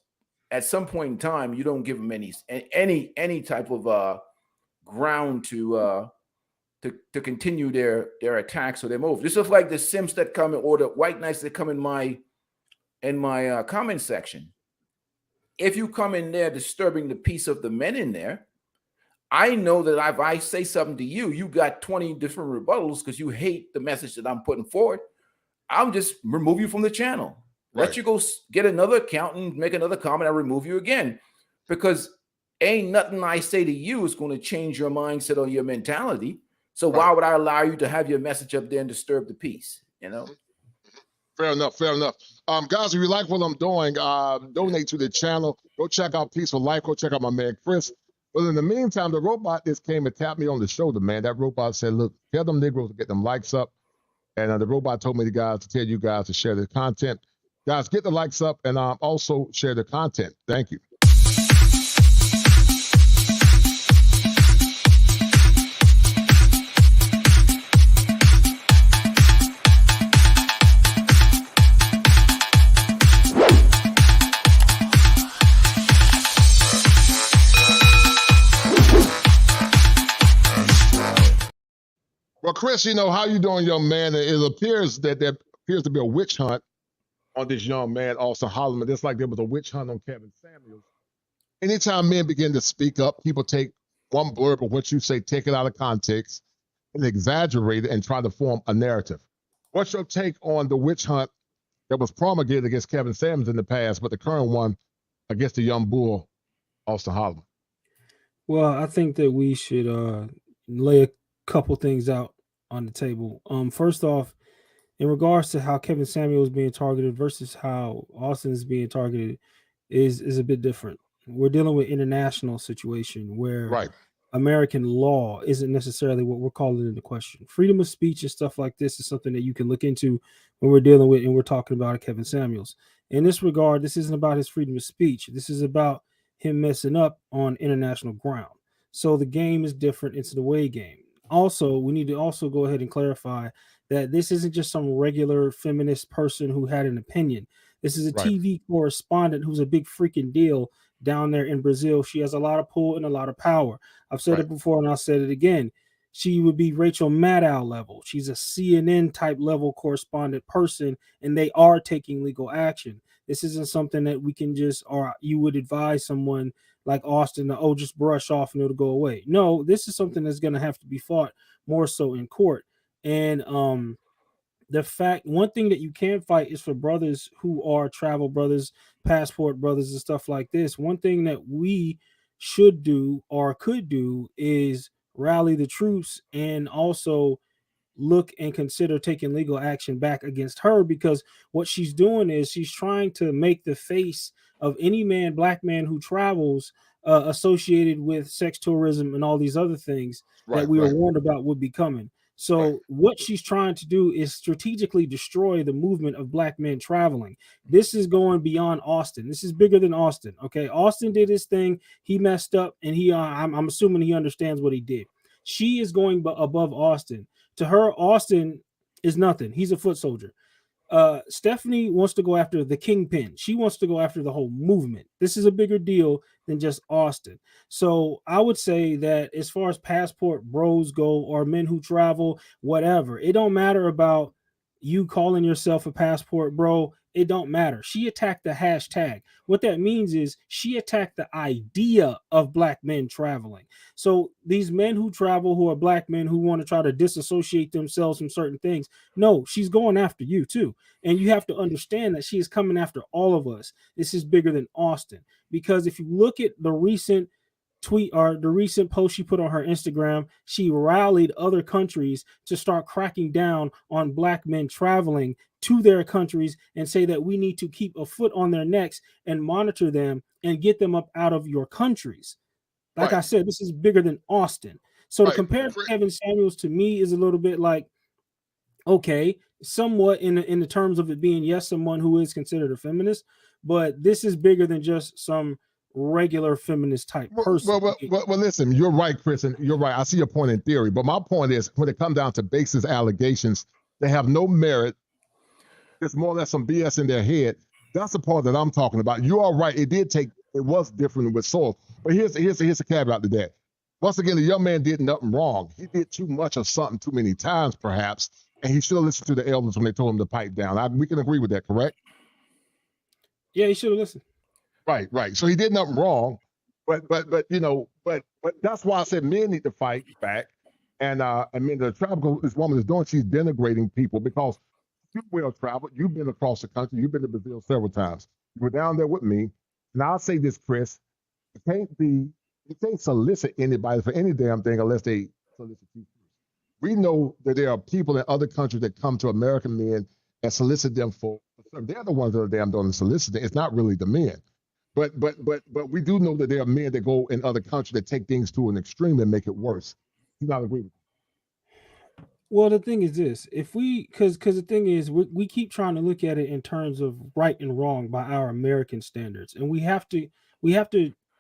At some point in time, you don't give them any type of ground to continue their attacks or their move. This is like the simps that come in, or the white knights that come in my comment section. If you come in there disturbing the peace of the men in there, I know that if I say something to you, you got 20 different rebuttals because you hate the message that I'm putting forward. I'll just remove you from the channel. Let you go get another account and make another comment. I'll remove you again, because ain't nothing I say to you is going to change your mindset or your mentality. So why would I allow you to have your message up there and disturb the peace? You know? Fair enough. Fair enough. Guys, if you like what I'm doing, donate to the channel. Go check out Peaceful Life. Go check out my man, Chris. Well, in the meantime, the robot just came and tapped me on the shoulder, man. That robot said, look, tell them Negroes to get them likes up. And the robot told me to tell you guys to share the content. Guys, get the likes up and also share the content. Thank you. Well, Chris, you know, how you doing, young man? It appears that there appears to be a witch hunt on this young man, Auston Hollemon. Just like there was a witch hunt on Kevin Samuels. Anytime men begin to speak up, people take one blurb of what you say, take it out of context, and exaggerate it and try to form a narrative. What's your take on the witch hunt that was promulgated against Kevin Samuels in the past, but the current one against the young bull, Auston Hollemon? Well, I think that we should lay a couple things out on the table. First off, in regards to how Kevin Samuels is being targeted versus how Auston is being targeted is a bit different. We're dealing with international situation where American law isn't necessarily what we're calling into question. Freedom of speech and stuff like this is something that you can look into when we're dealing with and we're talking about Kevin Samuels. In this regard, this isn't about his freedom of speech. This is about him messing up on international ground. So the game is different. It's the way game. Also, we need to also go ahead and clarify that this isn't just some regular feminist person who had an opinion. This is a TV correspondent who's a big freaking deal down there in Brazil. She has a lot of pull and a lot of power. I've said it before and I'll say it again. She would be Rachel Maddow level. She's a CNN type level correspondent person, and they are taking legal action. This isn't something that we can just, or you would advise someone like Auston to, just brush off and it'll go away. No, this is something that's going to have to be fought more so in court. And the fact, one thing that you can fight is for brothers who are travel brothers, passport brothers and stuff like this. One thing that we should do or could do is rally the troops and also look and consider taking legal action back against her, because what she's doing is she's trying to make the face of any man, black man who travels associated with sex tourism and all these other things that we were warned about would be coming. So what she's trying to do is strategically destroy the movement of black men traveling. This is going beyond Auston. This is bigger than Auston. Okay, Auston did his thing. He messed up, and I'm assuming he understands what he did. She is going above Auston. To her, Auston is nothing. He's a foot soldier. Stephanie wants to go after the kingpin. She wants to go after the whole movement. This is a bigger deal than just Auston. So I would say that as far as passport bros go, or men who travel, whatever, it don't matter about you calling yourself a passport bro. It don't matter. She attacked the hashtag. What that means is she attacked the idea of black men traveling. So these men who travel, who are black men who want to try to disassociate themselves from certain things, no, she's going after you too. And you have to understand that she is coming after all of us. This is bigger than Auston, because if you look at the recent tweet or the recent post she put on her Instagram, she rallied other countries to start cracking down on black men traveling to their countries and say that we need to keep a foot on their necks and monitor them and get them up out of your countries. Like I said, this is bigger than Auston. So to compare Kevin Samuels to me is a little bit like, okay, somewhat in the terms of it being, yes, someone who is considered a feminist, but this is bigger than just some regular feminist type person. Well, listen, you're right, Chris, and you're right. I see your point in theory, but my point is, when it comes down to basis allegations, they have no merit. There's more or less some BS in their head. That's the part that I'm talking about. You are right. It was different with Saul. But here's a caveat to that. Once again, the young man did nothing wrong. He did too much of something too many times, perhaps, and he should have listened to the elders when they told him to pipe down. We can agree with that, correct? Yeah, he should have listened. Right. So he did nothing wrong, but that's why I said men need to fight back. And I mean, the travel this woman is doing, she's denigrating people, because you've well traveled. You've been across the country. You've been to Brazil several times. You were down there with me. And I'll say this, Chris, you can't solicit anybody for any damn thing unless they solicit you. We know that there are people in other countries that come to American men and solicit them for. They're the ones that are damn doing the soliciting. It's not really the men. But we do know that there are men that go in other countries that take things to an extreme and make it worse. You not agree with that? Well, the thing is this: because the thing is, we keep trying to look at it in terms of right and wrong by our American standards, and we have to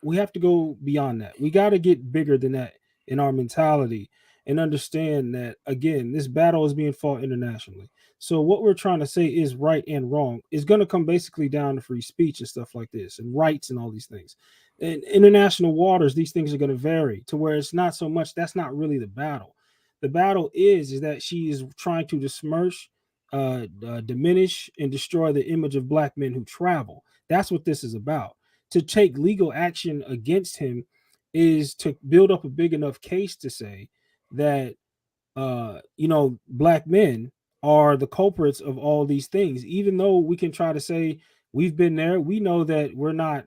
go beyond that. We got to get bigger than that in our mentality and understand that, again, this battle is being fought internationally. So what we're trying to say is right and wrong is going to come basically down to free speech and stuff like this, and rights and all these things. In international waters, these things are going to vary to where it's not so much. That's not really the battle. The battle is that she is trying to besmirch, diminish, and destroy the image of black men who travel. That's what this is about. To take legal action against him is to build up a big enough case to say that, black men are the culprits of all these things. Even though we can try to say we've been there, we know that we're not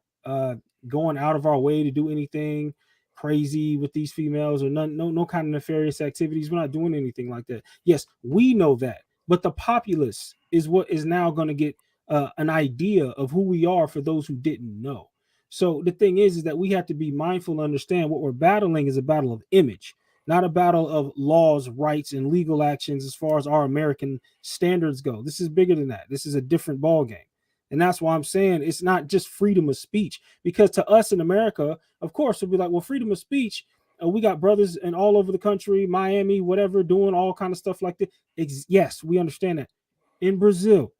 going out of our way to do anything crazy with these females or no kind of nefarious activities. We're not doing anything like that. Yes, we know that, but the populace is what is now going to get an idea of who we are for those who didn't know. So the thing is that we have to be mindful and understand what we're battling is a battle of image, not a battle of laws, rights, and legal actions as far as our American standards go. This is bigger than that. This is a different ball game. And that's why I'm saying it's not just freedom of speech, because to us in America, of course, we'll be like, well, freedom of speech. We got brothers in all over the country, Miami, whatever, doing all kind of stuff like that. Yes, we understand that. In Brazil,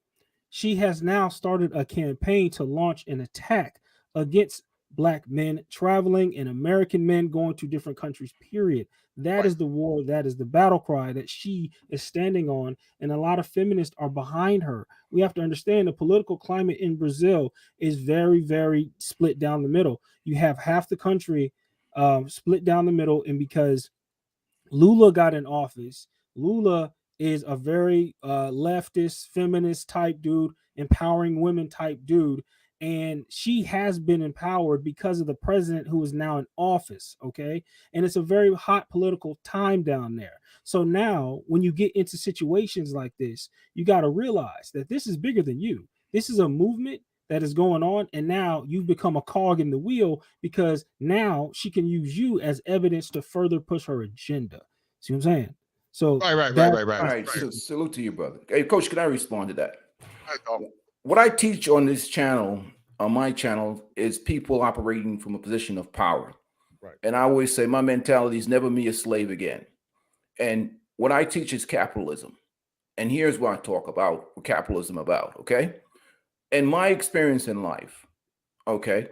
she has now started a campaign to launch an attack against black men traveling and American men going to different countries, period. That is the war. That is the battle cry that she is standing on. And a lot of feminists are behind her. We have to understand the political climate in Brazil is very, very split down the middle. You have half the country split down the middle. And because Lula got in office, Lula is a very leftist, feminist type dude, empowering women type dude. And she has been empowered because of the president who is now in office. Okay. And it's a very hot political time down there. So now when you get into situations like this, you got to realize that this is bigger than you. This is a movement that is going on, and now you've become a cog in the wheel, because now she can use you as evidence to further push her agenda. See what I'm saying? So right. All right. So, salute to you, brother. Hey, Coach, can I respond to that? What I teach on this channel, on my channel, is people operating from a position of power. Right. And I always say my mentality is never me a slave again. And what I teach is capitalism. And here's what I talk about, what capitalism about, okay? In my experience in life, okay,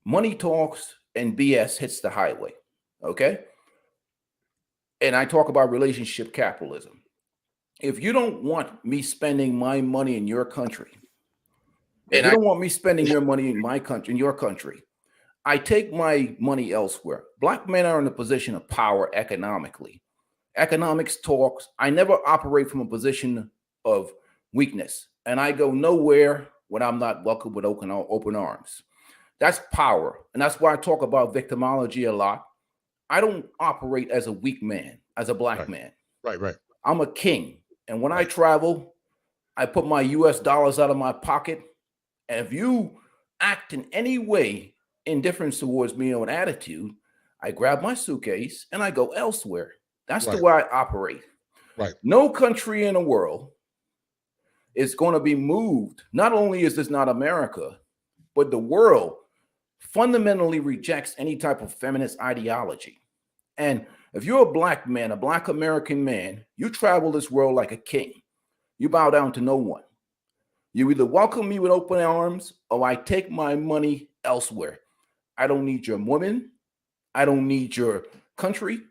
money talks and BS hits the highway, okay? And I talk about relationship capitalism. If you don't want me spending my money in your country, if you don't want me spending your money in my country, in your country, I take my money elsewhere. Black men are in a position of power economically. Economics talks. I never operate from a position of weakness, and I go nowhere when I'm not welcomed with open arms. That's power, and that's why I talk about victimology a lot. I don't operate as a weak man, as a black man. Right. I'm a king, and when I travel, I put my US dollars out of my pocket, and if you act in any way indifference towards me or an attitude, I grab my suitcase and I go elsewhere. That's the way I operate. Right. No country in the world is going to be moved. Not only is this not America, but the world fundamentally rejects any type of feminist ideology. And if you're a black man, a black American man, you travel this world like a king. You bow down to no one. You either welcome me with open arms or I take my money elsewhere. I don't need your woman. I don't need your country.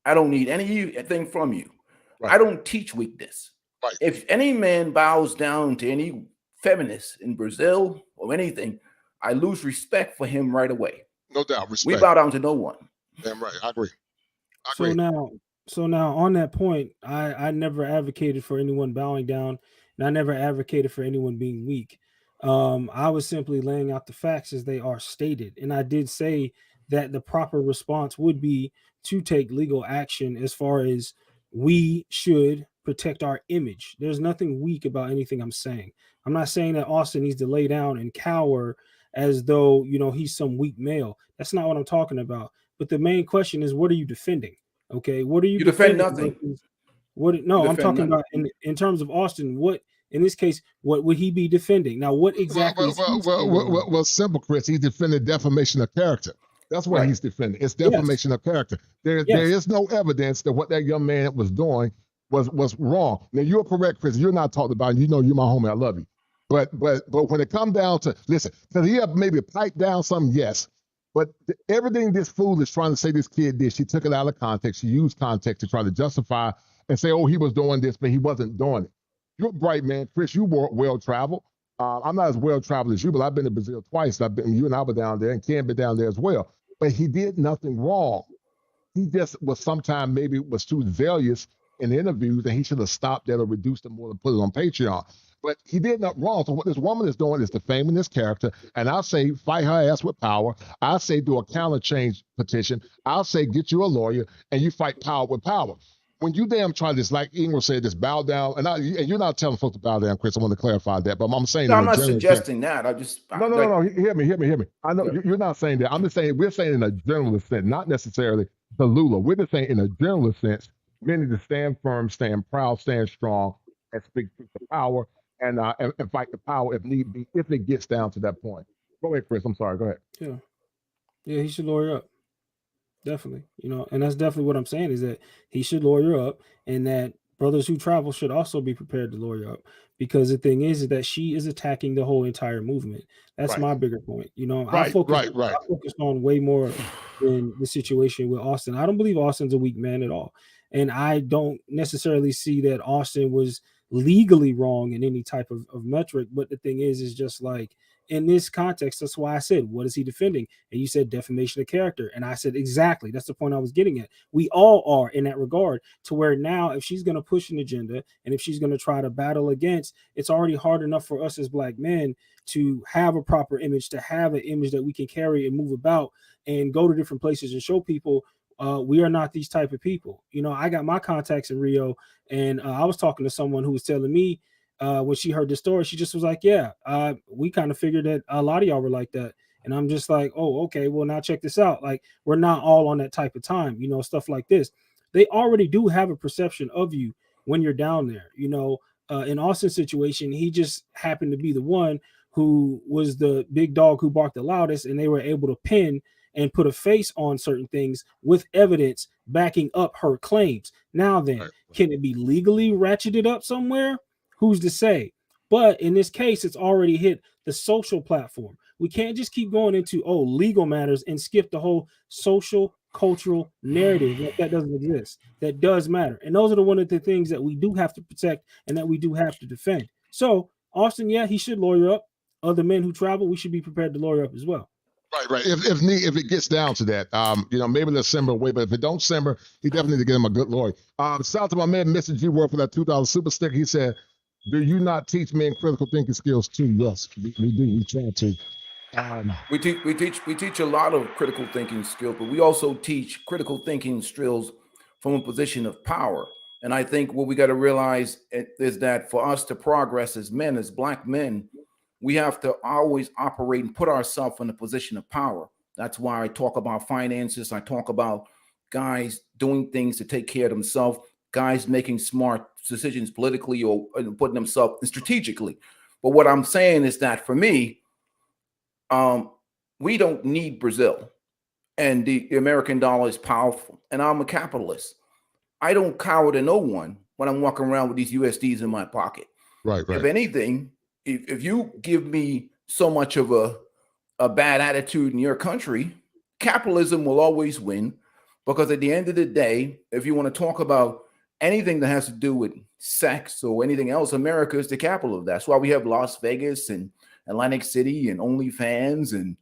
I don't need anything from you. Right. I don't teach weakness. Right. If any man bows down to any feminist in Brazil or anything, I lose respect for him right away. No doubt. Respect. We bow down to no one. Damn right. I agree. So now on that point, I never advocated for anyone bowing down, and I never advocated for anyone being weak. I was simply laying out the facts as they are stated. And I did say that the proper response would be to take legal action as far as we should protect our image. There's nothing weak about anything I'm saying. I'm not saying that Austin needs to lay down and cower as though, he's some weak male. That's not what I'm talking about. But the main question is, what are you defending? Okay. What are you defend nothing. I'm talking about in terms of Austin, what, in this case, what would he be defending? Now, what exactly? Well, simple, Chris. He defended defamation of character. That's what he's defending. It's defamation of character. There is no evidence that what that young man was doing was wrong. Now, you're correct, Chris. You're not talking about, you're my homie. I love you. But when it comes down to, listen, does he have maybe piped down something? Yes. But everything this fool is trying to say this kid did, she took it out of context. She used context to try to justify and say, oh, he was doing this, but he wasn't doing it. You're a bright man, Chris. You were well-traveled. I'm not as well-traveled as you, but I've been to Brazil twice. You and I were down there, and Ken been down there as well. But he did nothing wrong. He just was sometimes maybe was too zealous in interviews, and he should have stopped that or reduced it more and put it on Patreon. But he did nothing wrong. So what this woman is doing is defaming this character. And I'll say fight her ass with power. I'll say do a counter change petition. I'll say get you a lawyer and you fight power with power. When you damn try this, like Ingram said, this bow down, and you're not telling folks to bow down, Chris. I want to clarify that, but I'm saying. No, I'm not suggesting that. No. Hear me. I know you're not saying that. I'm just saying we're saying in a generalist sense, not necessarily the Lula. We're just saying in a generalist sense, meaning to stand firm, stand proud, stand strong, and speak truth to power, and fight the power if need be, if it gets down to that point. Go ahead, Chris. I'm sorry. Go ahead. Yeah, he should lawyer up. Definitely, and that's definitely what I'm saying is that he should lawyer up, and that brothers who travel should also be prepared to lawyer up, because the thing is that she is attacking the whole entire movement. That's my bigger point. I focus on way more than the situation with Austin. I don't believe Austin's a weak man at all, and I don't necessarily see that Austin was legally wrong in any type of metric. But the thing is just like, in this context, that's why I said, what is he defending? And you said defamation of character. And I said, exactly. That's the point I was getting at. We all are in that regard, to where now if she's going to push an agenda and if she's going to try to battle against, it's already hard enough for us as black men to have a proper image, to have an image that we can carry and move about and go to different places and show people we are not these type of people. You know, I got my contacts in Rio, and I was talking to someone who was telling me when she heard the story, she just was like, yeah, we kind of figured that a lot of y'all were like that. And I'm just like, oh, okay, well, now check this out. Like, we're not all on that type of time, you know, stuff like this. They already do have a perception of you when you're down there. You know, in Austin's situation, he just happened to be the one who was the big dog who barked the loudest, and they were able to pin and put a face on certain things with evidence backing up her claims. Now then, can it be legally ratcheted up somewhere? Who's to say? But in this case, it's already hit the social platform. We can't just keep going into legal matters and skip the whole social cultural narrative. That doesn't exist. That does matter. And those are one of the things that we do have to protect and that we do have to defend. So Austin, yeah, he should lawyer up. Other men who travel, we should be prepared to lawyer up as well. Right. If it gets down to that, you know, maybe they'll simmer away, but if it don't simmer, he definitely need to get him a good lawyer. Shout out to my man, Mr. G, work for that $2 super sticker. He said, "Do you not teach men critical thinking skills too?" Yes, we do. We try to. We teach a lot of critical thinking skills, but we also teach critical thinking skills from a position of power. And I think what we got to realize is that for us to progress as men, as Black men, we have to always operate and put ourselves in a position of power. That's why I talk about finances. I talk about guys doing things to take care of themselves, guys making smart decisions politically or putting themselves strategically. But what I'm saying is that for me, we don't need Brazil, and the American dollar is powerful, and I'm a capitalist. I don't cower to no one when I'm walking around with these USDs in my pocket. Right. If anything, if you give me so much of a bad attitude in your country, capitalism will always win, because at the end of the day, if you want to talk about anything that has to do with sex or anything else, America is the capital of that. That's why we have Las Vegas and Atlantic City and OnlyFans and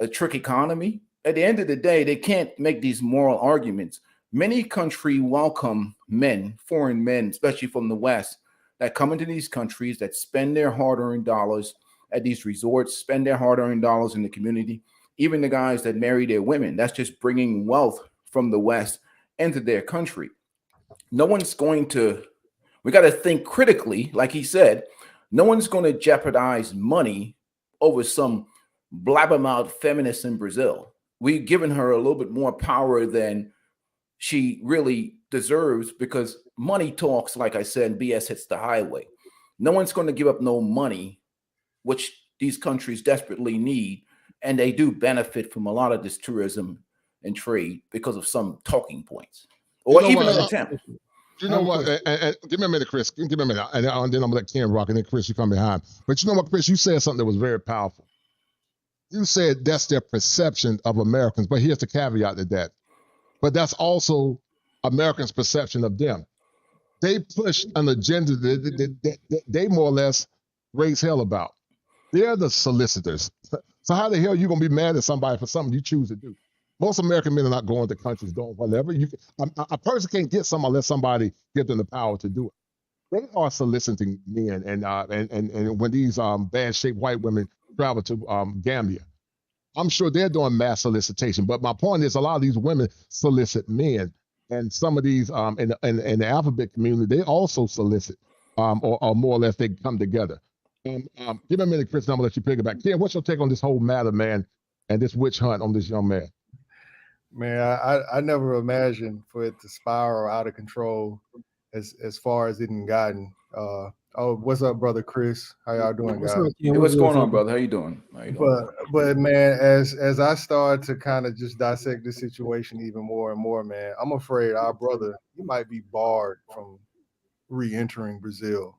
a trick economy. At the end of the day, they can't make these moral arguments. Many countries welcome men, foreign men, especially from the West, that come into these countries, that spend their hard-earned dollars at these resorts, spend their hard-earned dollars in the community. Even the guys that marry their women, that's just bringing wealth from the West into their country. No one's going to, we got to think critically, like he said, no one's going to jeopardize money over some blabbermouth feminist in Brazil. We've given her a little bit more power than she really deserves, because money talks, like I said, BS hits the highway. No one's going to give up no money, which these countries desperately need. And they do benefit from a lot of this tourism and trade because of some talking points, or even an attempt. You know what? Give me a minute, Chris. Give me a minute. And then I'm going to let Ken rock, and then Chris, you come behind. But you know what, Chris? You said something that was very powerful. You said that's their perception of Americans. But here's the caveat to that. But that's also Americans' perception of them. They push an agenda that they more or less raise hell about. They're the solicitors. So how the hell are you going to be mad at somebody for something you choose to do? Most American men are not going to countries doing whatever. A person can't get something unless somebody gives them the power to do it. They are soliciting men, and when these bad shaped white women travel to Gambia, I'm sure they're doing mass solicitation. But my point is, a lot of these women solicit men, and some of these in the alphabet community, they also solicit, or more or less they come together. Give me a minute, Chris, and I'm gonna let you pick it back. Ken, what's your take on this whole matter, man, and this witch hunt on this young man? Man, I never imagined for it to spiral out of control as far as it had gotten. What's up, brother Chris? How y'all doing, guys? What's going on, brother? How you doing? But man, as I start to kind of just dissect this situation even more and more, man, I'm afraid our brother, he might be barred from re-entering Brazil.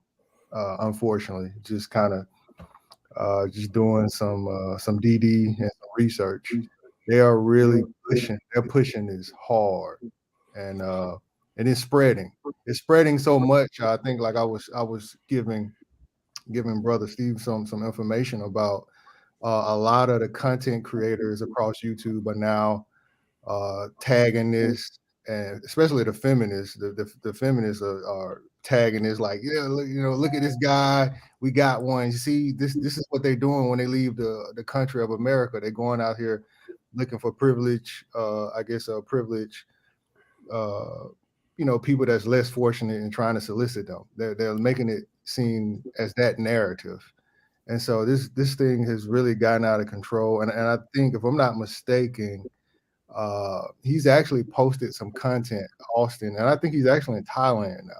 Unfortunately, just kind of just doing some DD and some research. They are really pushing. They're pushing this hard, and it's spreading. It's spreading so much. I think, like I was giving Brother Steve some information about a lot of the content creators across YouTube are now tagging this, and especially the feminists. The feminists are tagging this, like, yeah, look at this guy. We got one. You see, this is what they're doing when they leave the country of America. They're going out here looking for privilege, I guess a privilege people that's less fortunate and trying to solicit them. They're making it seem as that narrative. And so this thing has really gotten out of control. And I think, if I'm not mistaken, he's actually posted some content, Austin, and I think he's actually in Thailand now.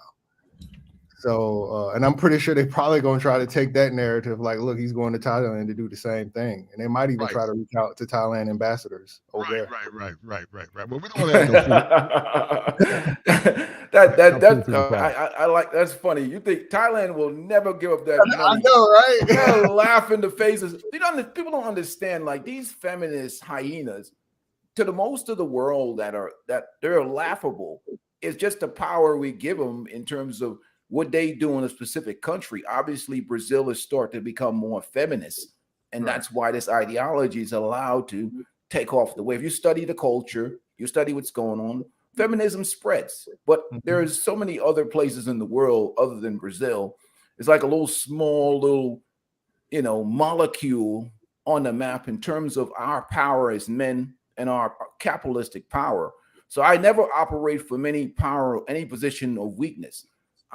So, and I'm pretty sure they're probably going to try to take that narrative, like, look, he's going to Thailand to do the same thing. And they might even try to reach out to Thailand ambassadors over there. Right. Well, we don't want to I like, that's funny. You think Thailand will never give up that money? I know, right? They'll laugh in the faces. People don't understand, like, these feminist hyenas, to the most of the world, that they're laughable. It's just the power we give them in terms of what they do in a specific country. Obviously, Brazil is starting to become more feminist, and that's why this ideology is allowed to take off the way. If you study the culture, you study what's going on, feminism spreads. But there's so many other places in the world other than Brazil. It's like a small molecule on the map in terms of our power as men and our capitalistic power. So I never operate from any power, any position of weakness.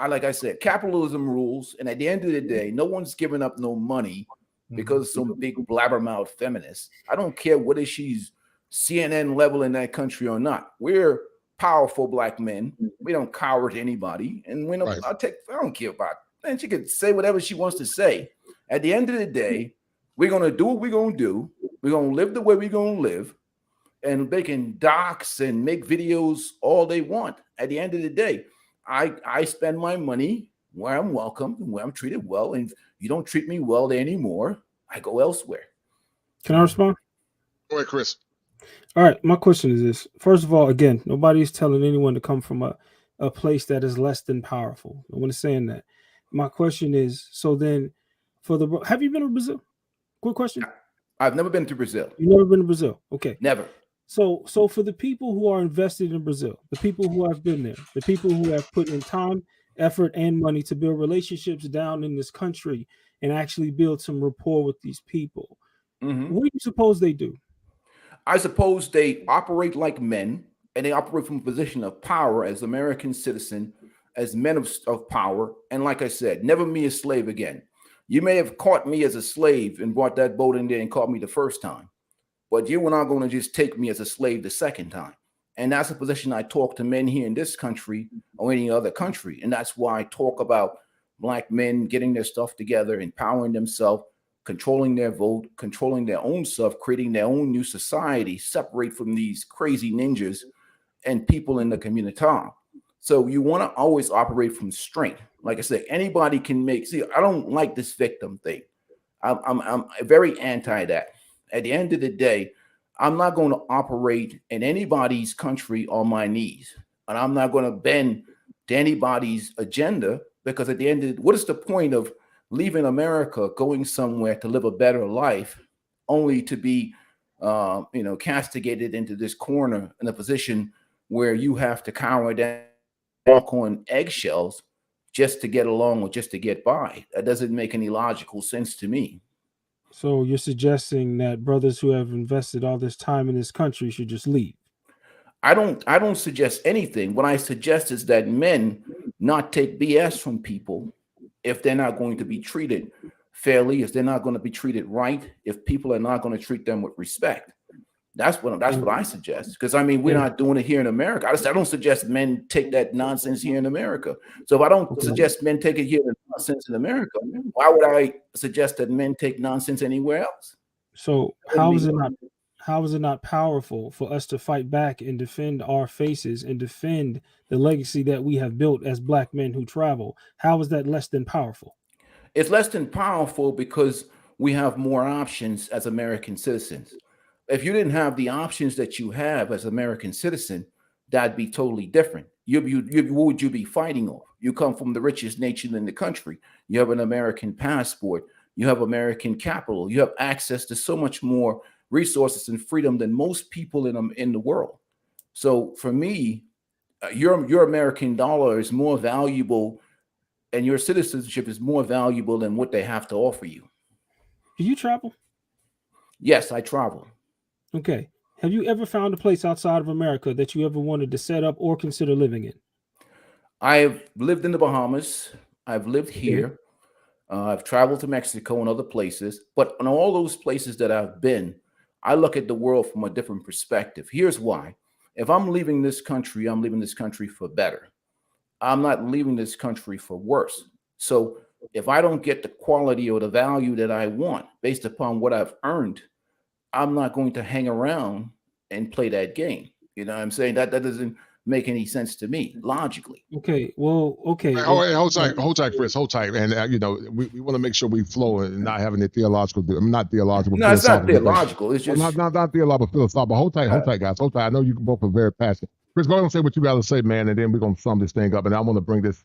Like I said, capitalism rules, and at the end of the day, no one's giving up no money because of some big blabbermouth feminist. I don't care whether she's CNN level in that country or not. We're powerful black men. We don't cower to anybody, and I don't care about it. And she can say whatever she wants to say. At the end of the day, we're gonna do what we're gonna do. We're gonna live the way we're gonna live, and they can dox and make videos all they want. At the end of the day, I spend my money where I'm welcome and where I'm treated well. And if you don't treat me well there anymore, I go elsewhere. Can I respond? Go ahead, Chris. All right. My question is this. First of all, again, nobody's telling anyone to come from a place that is less than powerful. No one is saying that. My question is, so then have you been to Brazil? Quick question. I've never been to Brazil. You've never been to Brazil? Okay. Never. So for the people who are invested in Brazil, the people who have been there, the people who have put in time, effort, and money to build relationships down in this country and actually build some rapport with these people, what do you suppose they do? I suppose they operate like men, and they operate from a position of power as American citizen, as men of power. And like I said, never me a slave again. You may have caught me as a slave and brought that boat in there and caught me the first time, but you were not going to just take me as a slave the second time. And that's a position I talk to men here in this country or any other country. And that's why I talk about black men getting their stuff together, empowering themselves, controlling their vote, controlling their own stuff, creating their own new society, separate from these crazy ninjas and people in the community. So you want to always operate from strength. Like I said, anybody can I don't like this victim thing. I'm very anti that. At the end of the day, I'm not going to operate in anybody's country on my knees. And I'm not going to bend to anybody's agenda, because at the end of what is the point of leaving America, going somewhere to live a better life, only to be, castigated into this corner in a position where you have to cower down, walk on eggshells just to get along or just to get by? That doesn't make any logical sense to me. So you're suggesting that brothers who have invested all this time in this country should just leave? I don't suggest anything. What I suggest is that men not take BS from people if they're not going to be treated fairly, if they're not going to be treated right, if people are not going to treat them with respect. That's what I suggest. Because we're not doing it here in America. I don't suggest men take that nonsense here in America. So if I don't suggest men take it here in nonsense in America, why would I suggest that men take nonsense anywhere else? So how is it not powerful for us to fight back and defend our faces and defend the legacy that we have built as black men who travel? How is that less than powerful? It's less than powerful because we have more options as American citizens. If you didn't have the options that you have as American citizen, that'd be totally different. What would you be fighting over? You come from the richest nation in the country. You have an American passport. You have American capital. You have access to so much more resources and freedom than most people in the world. So for me, your American dollar is more valuable, and your citizenship is more valuable than what they have to offer you. Do you travel? Yes, I travel. Okay. Have you ever found a place outside of America that you ever wanted to set up or consider living in? I've lived in the Bahamas. I've lived here. I've traveled to Mexico and other places. But in all those places that I've been, I look at the world from a different perspective. Here's why. If I'm leaving this country, I'm leaving this country for better. I'm not leaving this country for worse. So if I don't get the quality or the value that I want based upon what I've earned, I'm not going to hang around and play that game. You know what I'm saying? That doesn't make any sense to me logically. Okay. Well, okay. Hold tight, Chris. Hold tight. And we want to make sure we flow and not having a theological. Not theological. No, it's not theological. It's just not theological, philosophical. Hold tight, guys. Hold tight. I know you both are very passionate. Chris, go ahead and say what you got to say, man, and then we're gonna sum this thing up. And I want to bring this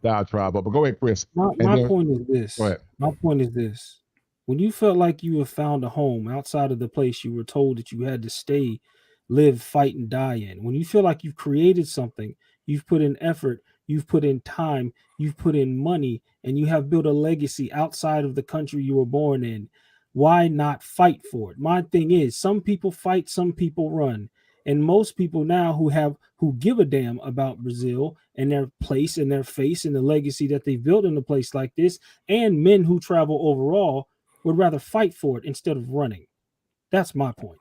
diatribe up. But go ahead, Chris. My point is this. Go ahead. My point is this. When you felt like you have found a home outside of the place you were told that you had to stay, live, fight, and die in, when you feel like you've created something, you've put in effort, you've put in time, you've put in money, and you have built a legacy outside of the country you were born in, why not fight for it? My thing is, some people fight, some people run. And most people now who give a damn about Brazil and their place and their face and the legacy that they built in a place like this, and men who travel overall, would rather fight for it instead of running. That's my point.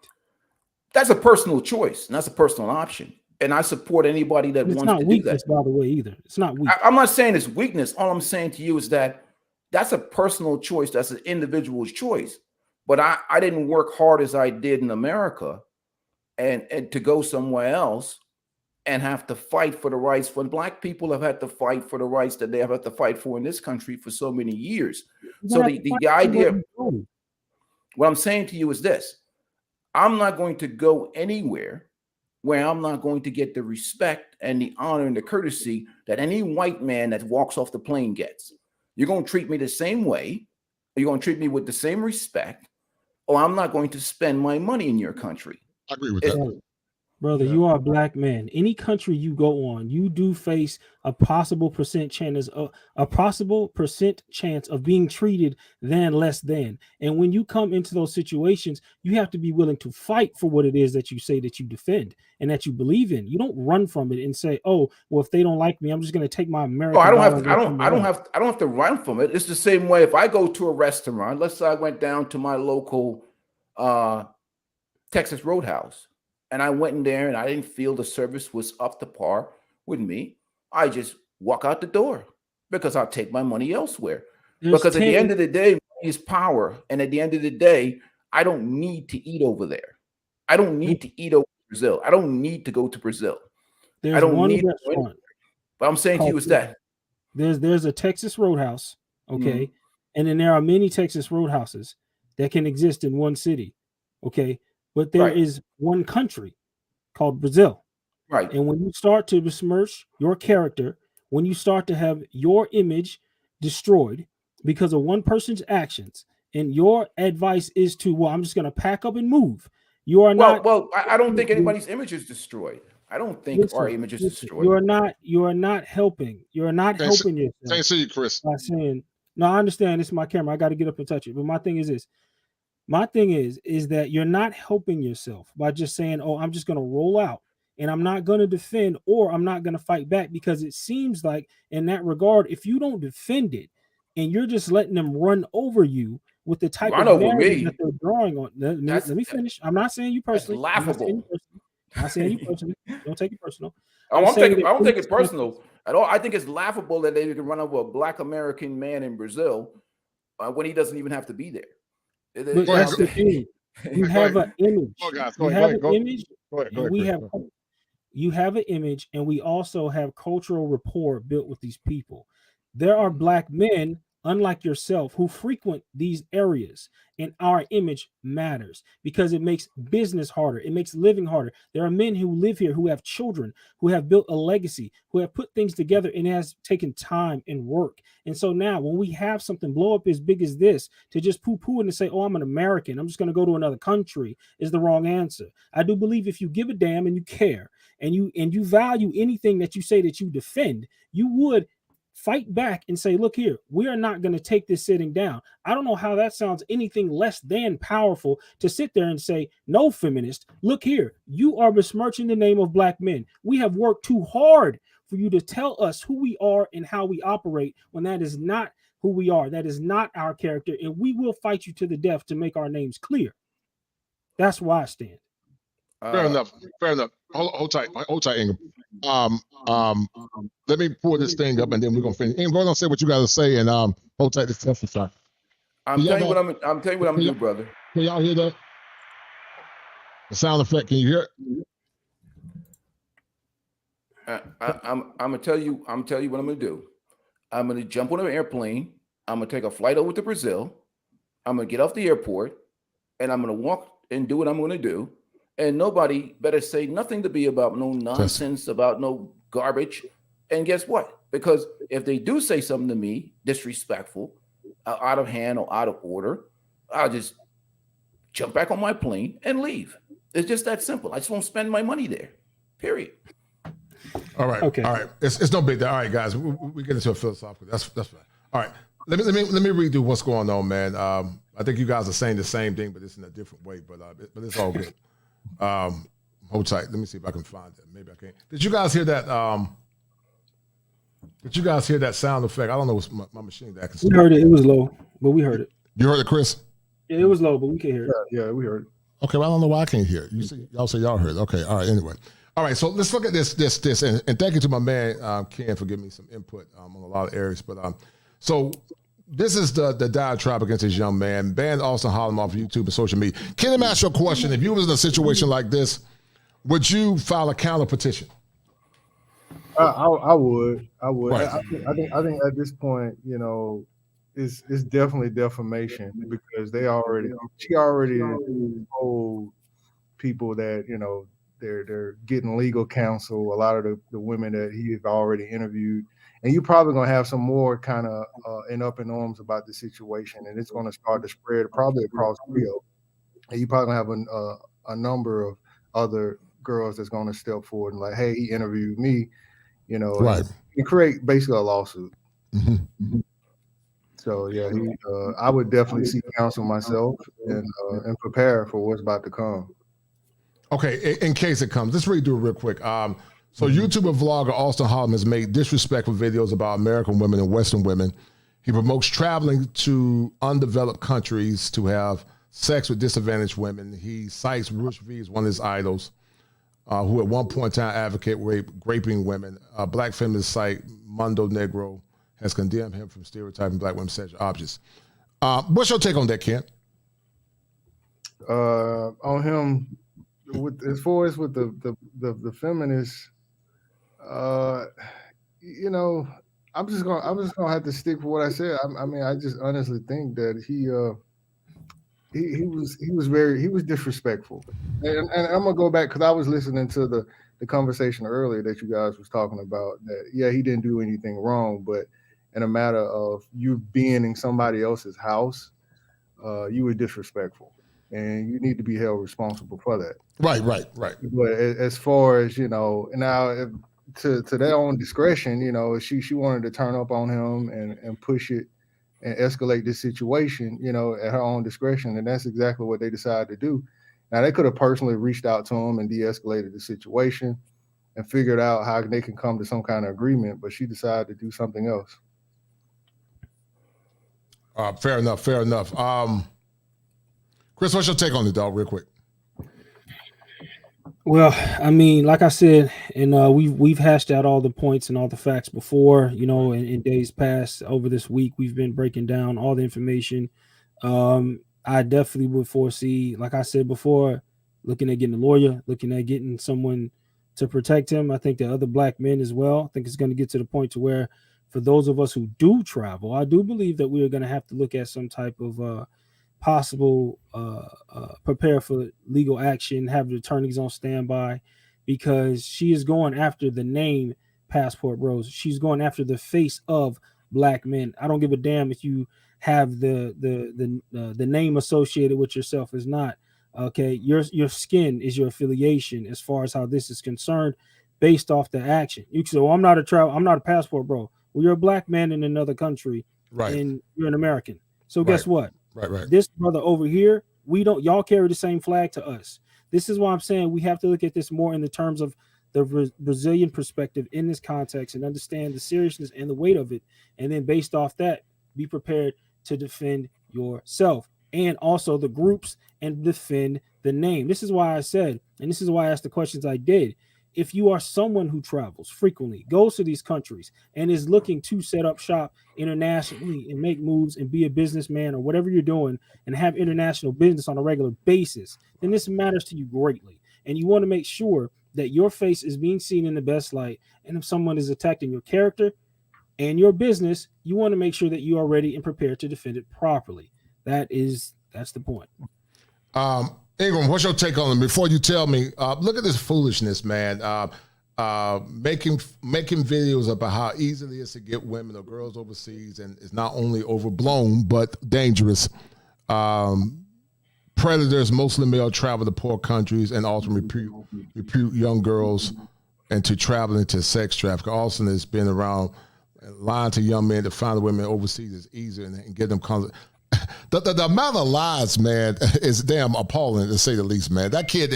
That's a personal choice, and that's a personal option. And I support anybody that wants to do that. It's not weakness, by the way, either. It's not weak. I'm not saying it's weakness. All I'm saying to you is that that's a personal choice. That's an individual's choice. But I didn't work hard as I did in America and to go somewhere else and have to fight for the rights. When Black people have had to fight for the rights that they have had to fight for in this country for so many years. So the idea, what I'm saying to you is this: I'm not going to go anywhere where I'm not going to get the respect and the honor and the courtesy that any white man that walks off the plane gets. You're going to treat me the same way. You're going to treat me with the same respect, or I'm not going to spend my money in your country. I agree with that. Brother, you are a Black man. Any country you go on, you do face a possible percent chance of being treated than less than. And when you come into those situations, you have to be willing to fight for what it is that you say that you defend and that you believe in. You don't run from it and say, "Oh, well, if they don't like me, I'm just going to take my American." I don't have to run from it. It's the same way if I go to a restaurant. Let's say I went down to my local Texas Roadhouse. And I went in there and I didn't feel the service was up to par with me. I just walk out the door because I'll take my money elsewhere. Because at the end of the day, money is power. And at the end of the day, I don't need to eat over there. I don't need to eat over Brazil. I don't need to go to Brazil. I don't need to go. But I'm saying to you is that there's a Texas Roadhouse, okay? And then there are many Texas Roadhouses that can exist in one city, okay? But there is one country called Brazil. Right. And when you start to besmirch your character, when you start to have your image destroyed because of one person's actions, and your advice is to, well, I'm just going to pack up and move. You are not. Well, I don't think anybody's image is destroyed. I don't think our image is destroyed. You are not helping. You are not helping yourself. Thanks to you, Chris. By saying, no, I understand. This is my camera. I got to get up and touch it. But my thing is this. My thing is that you're not helping yourself by just saying, "Oh, I'm just going to roll out and I'm not going to defend or I'm not going to fight back," because it seems like in that regard, if you don't defend it and you're just letting them run over you with the type of narrative that they're drawing on. Let me finish. I'm not saying you personally. That's laughable. I'm not saying you personally. Don't take it personal. I don't take it personal at all. I think it's laughable that they can run over a Black American man in Brazil when he doesn't even have to be there. But that's the thing. You have an image. You have an image, and we also have cultural rapport built with these people. There are Black men, unlike yourself, who frequent these areas, and our image matters because it makes business harder. It makes living harder. There are men who live here, who have children, who have built a legacy, who have put things together, and it has taken time and work. And so now when we have something blow up as big as this, to just poo-poo and to say, "Oh, I'm an American, I'm just going to go to another country," is the wrong answer. I do believe if you give a damn and you care and you value anything that you say that you defend, you would fight back and say, look here, we are not going to take this sitting down. I don't know how that sounds anything less than powerful to sit there and say, no, feminist, look here, you are besmirching the name of black men. We have worked too hard for you to tell us who we are and how we operate when that is not who we are. That is not our character. And we will fight you to the death to make our names clear. That's where I stand. Fair enough. Fair enough. Hold tight, Ingram. Let me pull this thing up, and then we're gonna finish. Ingram, go ahead and say what you got to say, and hold tight. This session start. I'm telling you what I'm telling you what I'm gonna do, brother. Can y'all hear that? The sound effect. Can you hear it? I'm gonna tell you what I'm gonna do. I'm gonna jump on an airplane. I'm gonna take a flight over to Brazil. I'm gonna get off the airport, and I'm gonna walk and do what I'm gonna do. And nobody better say nothing to me about no nonsense, about no garbage. And guess what? Because if they do say something to me, disrespectful, out of hand or out of order, I'll just jump back on my plane and leave. It's just that simple. I just won't spend my money there. Period. All right. Okay. All right. It's no big deal. All right, guys. We get into a philosophical. That's fine. All right. Let me redo what's going on, man. I think you guys are saying the same thing, but it's in a different way. But it's all good. Hold tight. Let me see if I can find it. Maybe I can't. Did you guys hear that? Did you guys hear that sound effect? I don't know what's my machine that. We heard it. It was low, but we heard it. You heard it, Chris? Yeah, it was low, but we can hear it. Yeah, we heard it. Okay, well, I don't know why I can't hear it. Y'all say y'all heard it. Okay, all right. Anyway, all right. So let's look at this, and thank you to my man Ken for giving me some input on a lot of areas. But so. This is the diatribe against this young man. Ban Auston Hollemon off YouTube and social media. Can I ask you a question? If you was in a situation like this, would you file a counter petition? I would. Right. I think at this point, it's definitely defamation because she already told people that they're getting legal counsel. A lot of the women that he has already interviewed. And you're probably going to have some more kind of up in arms about the situation, and it's going to start to spread probably across Rio. And you're probably going to have a number of other girls that's going to step forward and like, hey, he interviewed me, right, and create basically a lawsuit. Mm-hmm. So yeah, I would definitely seek counsel myself and prepare for what's about to come. Okay, in case it comes, let's really do it real quick. So YouTuber vlogger Auston Hollemon has made disrespectful videos about American women and Western women. He promotes traveling to undeveloped countries to have sex with disadvantaged women. He cites Rush V as one of his idols, who at one point in time advocated raping women. Black feminist site Mundo Negro has condemned him from stereotyping black women's sexual objects. What's your take on that, Kent? On him, as far as with the feminists. I'm just gonna have to stick with what I said. I mean, I just honestly think that he was disrespectful, and I'm gonna go back because I was listening to the conversation earlier that you guys was talking about. That yeah, he didn't do anything wrong, but in a matter of you being in somebody else's house, you were disrespectful, and you need to be held responsible for that. Right. But as far as now. To their own discretion, she wanted to turn up on him and push it and escalate this situation, at her own discretion. And that's exactly what they decided to do. Now, they could have personally reached out to him and de-escalated the situation and figured out how they can come to some kind of agreement, but she decided to do something else. Fair enough. Chris, what's your take on it, dog, real quick? Well, I mean, like I said, and we've hashed out all the points and all the facts before, in days past. Over this week, we've been breaking down all the information. I definitely would foresee, like I said before, looking at getting a lawyer, looking at getting someone to protect him. I think the other black men as well. I think it's going to get to the point to where for those of us who do travel, I do believe that we are going to have to look at some type of possible prepare for legal action, have the attorneys on standby, because she is going after the name Passport Rose. She's going after the face of black men. I don't give a damn if you have the name associated with yourself is not. Okay, your skin is your affiliation as far as how this is concerned, based off the action. You say, "Well, I'm not a passport bro." Well, you're a black man in another country, right, and you're an American. So guess what? Right. This brother over here, y'all carry the same flag to us. This is why I'm saying we have to look at this more in the terms of the Brazilian perspective in this context and understand the seriousness and the weight of it. And then based off that, be prepared to defend yourself and also the groups and defend the name. This is why I said, and this is why I asked the questions I did. If you are someone who travels frequently, goes to these countries, and is looking to set up shop internationally and make moves and be a businessman or whatever you're doing and have international business on a regular basis, then this matters to you greatly. And you want to make sure that your face is being seen in the best light. And if someone is attacking your character and your business, you want to make sure that you are ready and prepared to defend it properly. That's the point. Ingram, what's your take on it? Before you tell me, look at this foolishness, man. Making videos about how easy it is to get women or girls overseas, and it's not only overblown but dangerous. Predators, mostly male, travel to poor countries and often recruit young girls into traveling into sex trafficking. Auston has been around lying to young men to find women overseas is easier and get them. The amount of lies, man, is damn appalling to say the least, man. That kid,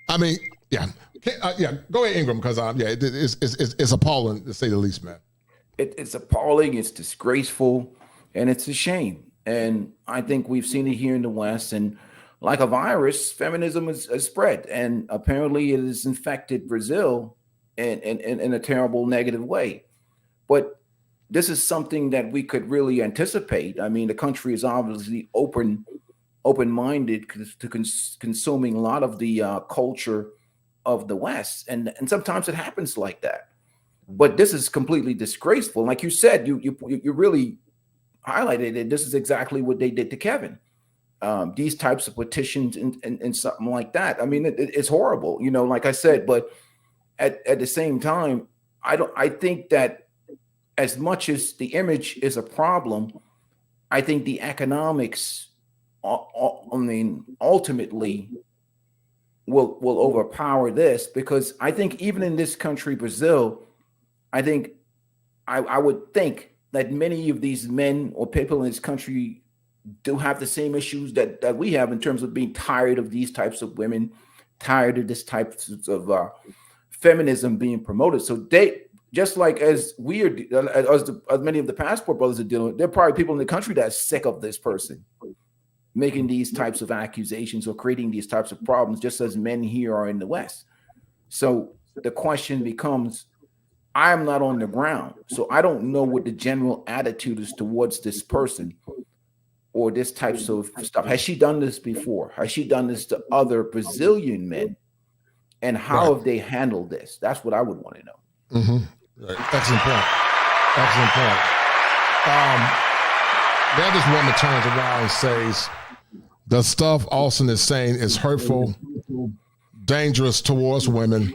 go ahead, Ingram, because it's appalling to say the least, man. It's appalling, it's disgraceful, and it's a shame. And I think we've seen it here in the West, and like a virus, feminism has spread, and apparently it has infected Brazil in a terrible negative way. But this is something that we could really anticipate. I mean, the country is obviously open-minded to consuming a lot of the culture of the West, and sometimes it happens like that. But this is completely disgraceful. Like you said, you really highlighted it. This is exactly what they did to Kevin. These types of petitions and something like that. I mean, it's horrible, like I said. But at the same time, I think that as much as the image is a problem, I think the economics, ultimately will overpower this, because I think even in this country, Brazil, I think I would think that many of these men or people in this country do have the same issues that we have in terms of being tired of these types of women, tired of this type of feminism being promoted. So they, just like as many of the passport brothers are dealing with, there are probably people in the country that are sick of this person making these types of accusations or creating these types of problems, just as men here are in the West. So the question becomes, I'm not on the ground, so I don't know what the general attitude is towards this person or this types of stuff. Has she done this before? Has she done this to other Brazilian men? And how have they handled this? That's what I would want to know. Mm-hmm. Right. Excellent point. Then this woman turns around and says, the stuff Auston is saying is hurtful, dangerous towards women.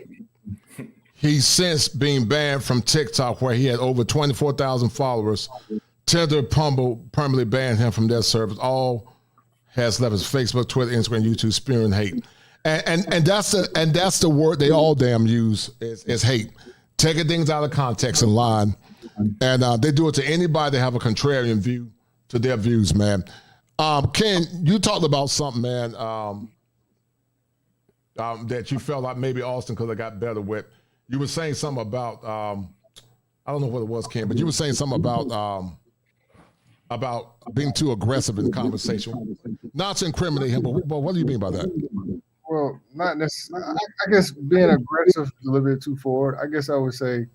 He's since being banned from TikTok, where he had over 24,000 followers. Tether permanently banned him from their service. All has left his Facebook, Twitter, Instagram, YouTube, spewing hate. And that's the word they all damn use is hate. Taking things out of context and lying. And they do it to anybody that have a contrarian view to their views, man. Ken, you talked about something, man, that you felt like maybe Auston could have got better with. You were saying something about, I don't know what it was, Ken, but you were saying something about being too aggressive in the conversation. Not to incriminate him, but what do you mean by that? Well, not necessarily. I guess being aggressive is a little bit too forward. I guess I would say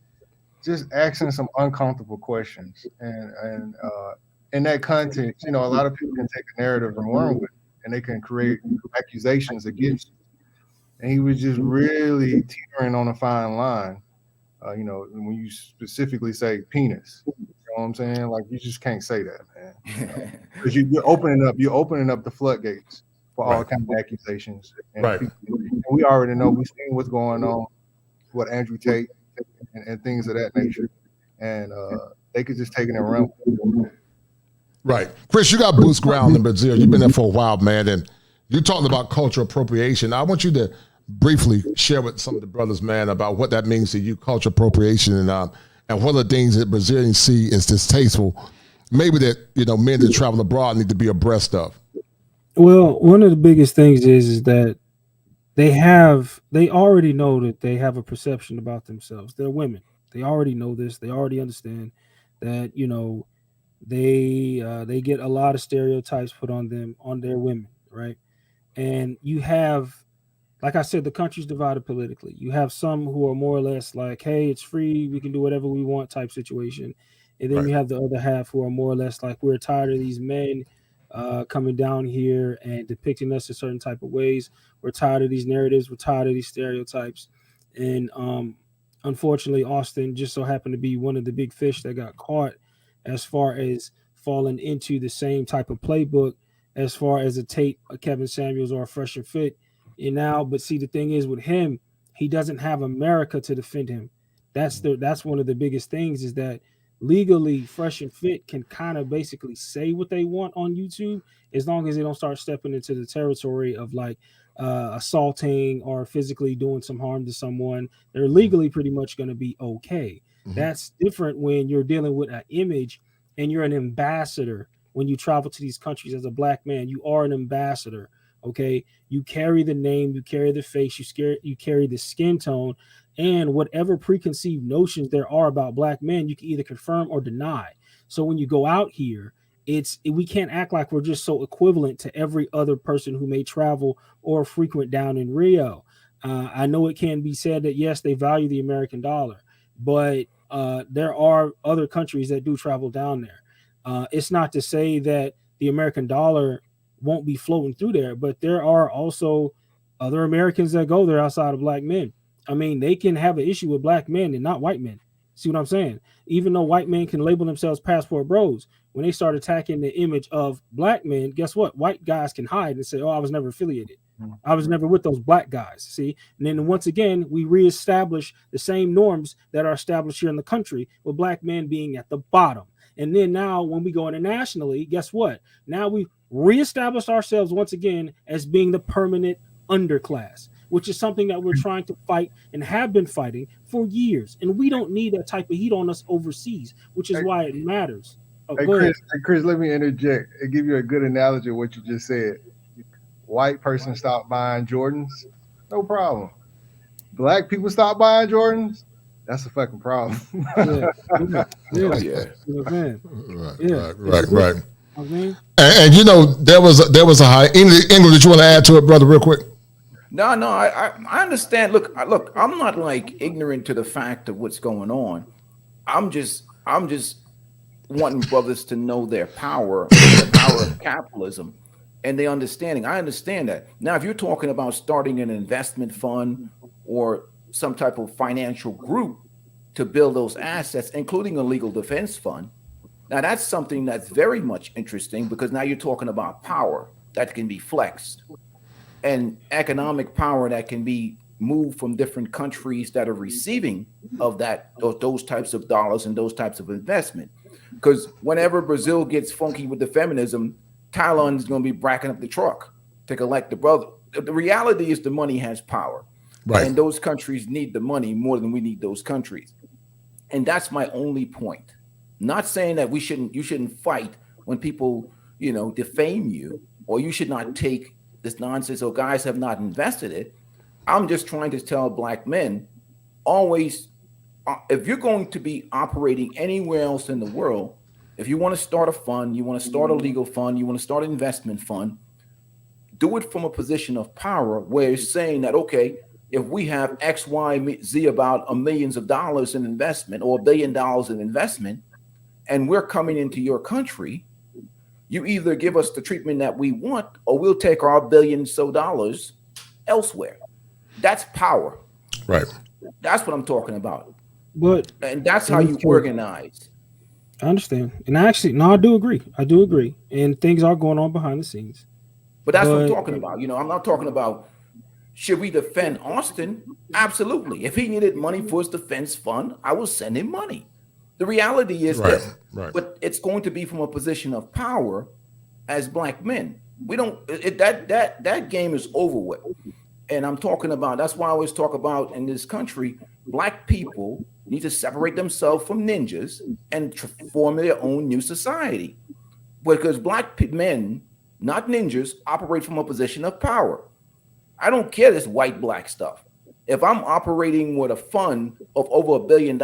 just asking some uncomfortable questions. And in that context, a lot of people can take a narrative and run with it, and they can create accusations against you. And he was just really teetering on a fine line, when you specifically say penis. You know what I'm saying? Like, you just can't say that, man. Because you're opening up the floodgates for all kinds of accusations. And right. We already know, we've seen what's going on with Andrew Tate and things of that nature. And they could just take it and run with it. Right. Chris, you got boots ground in Brazil. You've been there for a while, man. And you talked about cultural appropriation. I want you to briefly share with some of the brothers, man, about what that means to you, cultural appropriation, and and one of the things that Brazilians see is distasteful, maybe that, men that travel abroad need to be abreast of? Well, one of the biggest things is that they already know that they have a perception about themselves. They're women. They already know this. They already understand that, they get a lot of stereotypes put on them, on their women, right? And you have, like I said, the country's divided politically. You have some who are more or less like, hey, it's free, we can do whatever we want type situation. And then you have the other half who are more or less like, we're tired of these men coming down here and depicting us in certain type of ways. We're tired of these narratives. We're tired of these stereotypes. And unfortunately, Austin just so happened to be one of the big fish that got caught as far as falling into the same type of playbook as far as a Tate, a Kevin Samuels, or a Fresh and Fit. And now, but see, the thing is with him, he doesn't have America to defend him. That's one of the biggest things, is that legally Fresh and Fit can kind of basically say what they want on YouTube, as long as they don't start stepping into the territory of like assaulting or physically doing some harm to someone. They're legally pretty much going to be okay. That's different when you're dealing with an image and you're an ambassador. When you travel to these countries as a black man, you are an ambassador. Okay, you carry the name, you carry the face, you carry the skin tone, and whatever preconceived notions there are about black men, you can either confirm or deny. So when you go out here, we can't act like we're just so equivalent to every other person who may travel or frequent down in Rio. I know it can be said that yes, they value the American dollar, but there are other countries that do travel down there. It's not to say that the American dollar won't be floating through there, but there are also other Americans that go there outside of black men. I mean, they can have an issue with black men and not white men. See what I'm saying? Even though white men can label themselves passport bros, when they start attacking the image of black men, guess what? White guys can hide and say, oh, I was never affiliated. I was never with those black guys. See? And then once again, we reestablish the same norms that are established here in the country, with black men being at the bottom. And then now when we go internationally, guess what? Now we reestablish ourselves once again as being the permanent underclass, which is something that we're trying to fight and have been fighting for years. And we don't need that type of heat on us overseas, which is why it matters. Chris, let me interject and give you a good analogy of what you just said. White person stopped buying Jordans, no problem. Black people stop buying Jordans, that's a fucking problem. Right. Okay. And there was a high English. Did you want to add to it, brother, real quick? No, I understand. Look, I'm not like ignorant to the fact of what's going on. I'm just wanting brothers to know their power, the power of capitalism, and their understanding. I understand that. Now, if you're talking about starting an investment fund or some type of financial group to build those assets, including a legal defense fund, now that's something that's very much interesting, because now you're talking about power that can be flexed and economic power that can be moved from different countries that are receiving of those types of dollars and those types of investment. Because whenever Brazil gets funky with the feminism, Thailand is going to be bracking up the truck to collect the brother. The reality is the money has power. Right. And those countries need the money more than we need those countries. And that's my only point. Not saying that you shouldn't fight when people, defame you, or you should not take this nonsense, or guys have not invested it. I'm just trying to tell black men, always, if you're going to be operating anywhere else in the world, if you want to start a fund, you want to start a legal fund, you want to start an investment fund, do it from a position of power, where it's saying that, okay, if we have X, Y, Z about millions of dollars in investment, or $1 billion in investment, and we're coming into your country, you either give us the treatment that we want, or we'll take our $1 billion elsewhere. That's power. Right. That's what I'm talking about. And that's how you organize. I understand. And I do agree. And things are going on behind the scenes. But that's what I'm talking about. I'm not talking about, should we defend Austin? Absolutely. If he needed money for his defense fund, I will send him money. The reality is this, but it's going to be from a position of power as black men. We don't, that game is over with. And I'm talking about, that's why I always talk about in this country, black people need to separate themselves from ninjas and form their own new society. Because black men, not ninjas, operate from a position of power. I don't care this white-black stuff. If I'm operating with a fund of over $1 billion,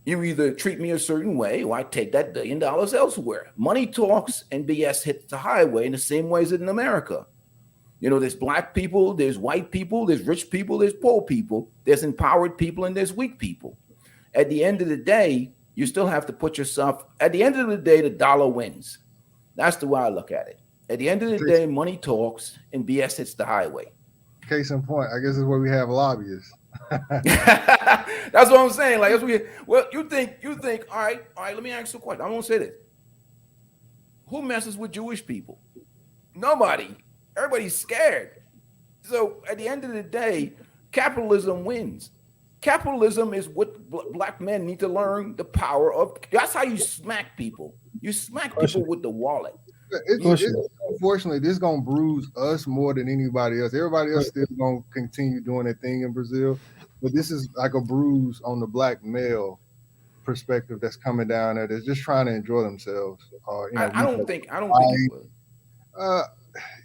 you either treat me a certain way or I take that $1 billion elsewhere. Money talks and BS hits the highway in the same way as in America. You know, there's black people, there's white people, there's rich people, there's poor people, there's empowered people, and there's weak people. At the end of the day, you still have to put yourself, at the end of the day, the dollar wins. That's the way I look at it. At the end of the day, money talks and BS hits the highway. Case in point, I guess is where we have lobbyists. That's what I'm saying. Like, you think, all right, let me ask you a question. I'm gonna say this. Who messes with Jewish people? Nobody. Everybody's scared. So at the end of the day, capitalism wins. Capitalism is what black men need to learn the power of. That's how you smack people. You smack people with the wallet. Unfortunately, this is gonna bruise us more than anybody else. Everybody else still gonna continue doing their thing in Brazil, but this is like a bruise on the black male perspective that's coming down there. That's just trying to enjoy themselves. I don't think it will.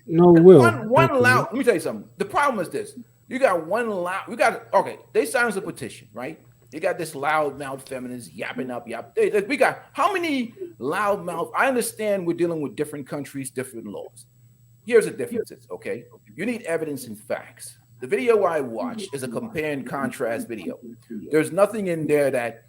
No, it will. One loud. Let me tell you something. The problem is this: you got one loud. Okay. They signed a petition, right? You got this loudmouth feminists yapping up, we got how many loudmouth? I understand we're dealing with different countries, different laws. Here's the differences, okay? You need evidence and facts. The video I watched is a compare and contrast video. There's nothing in there that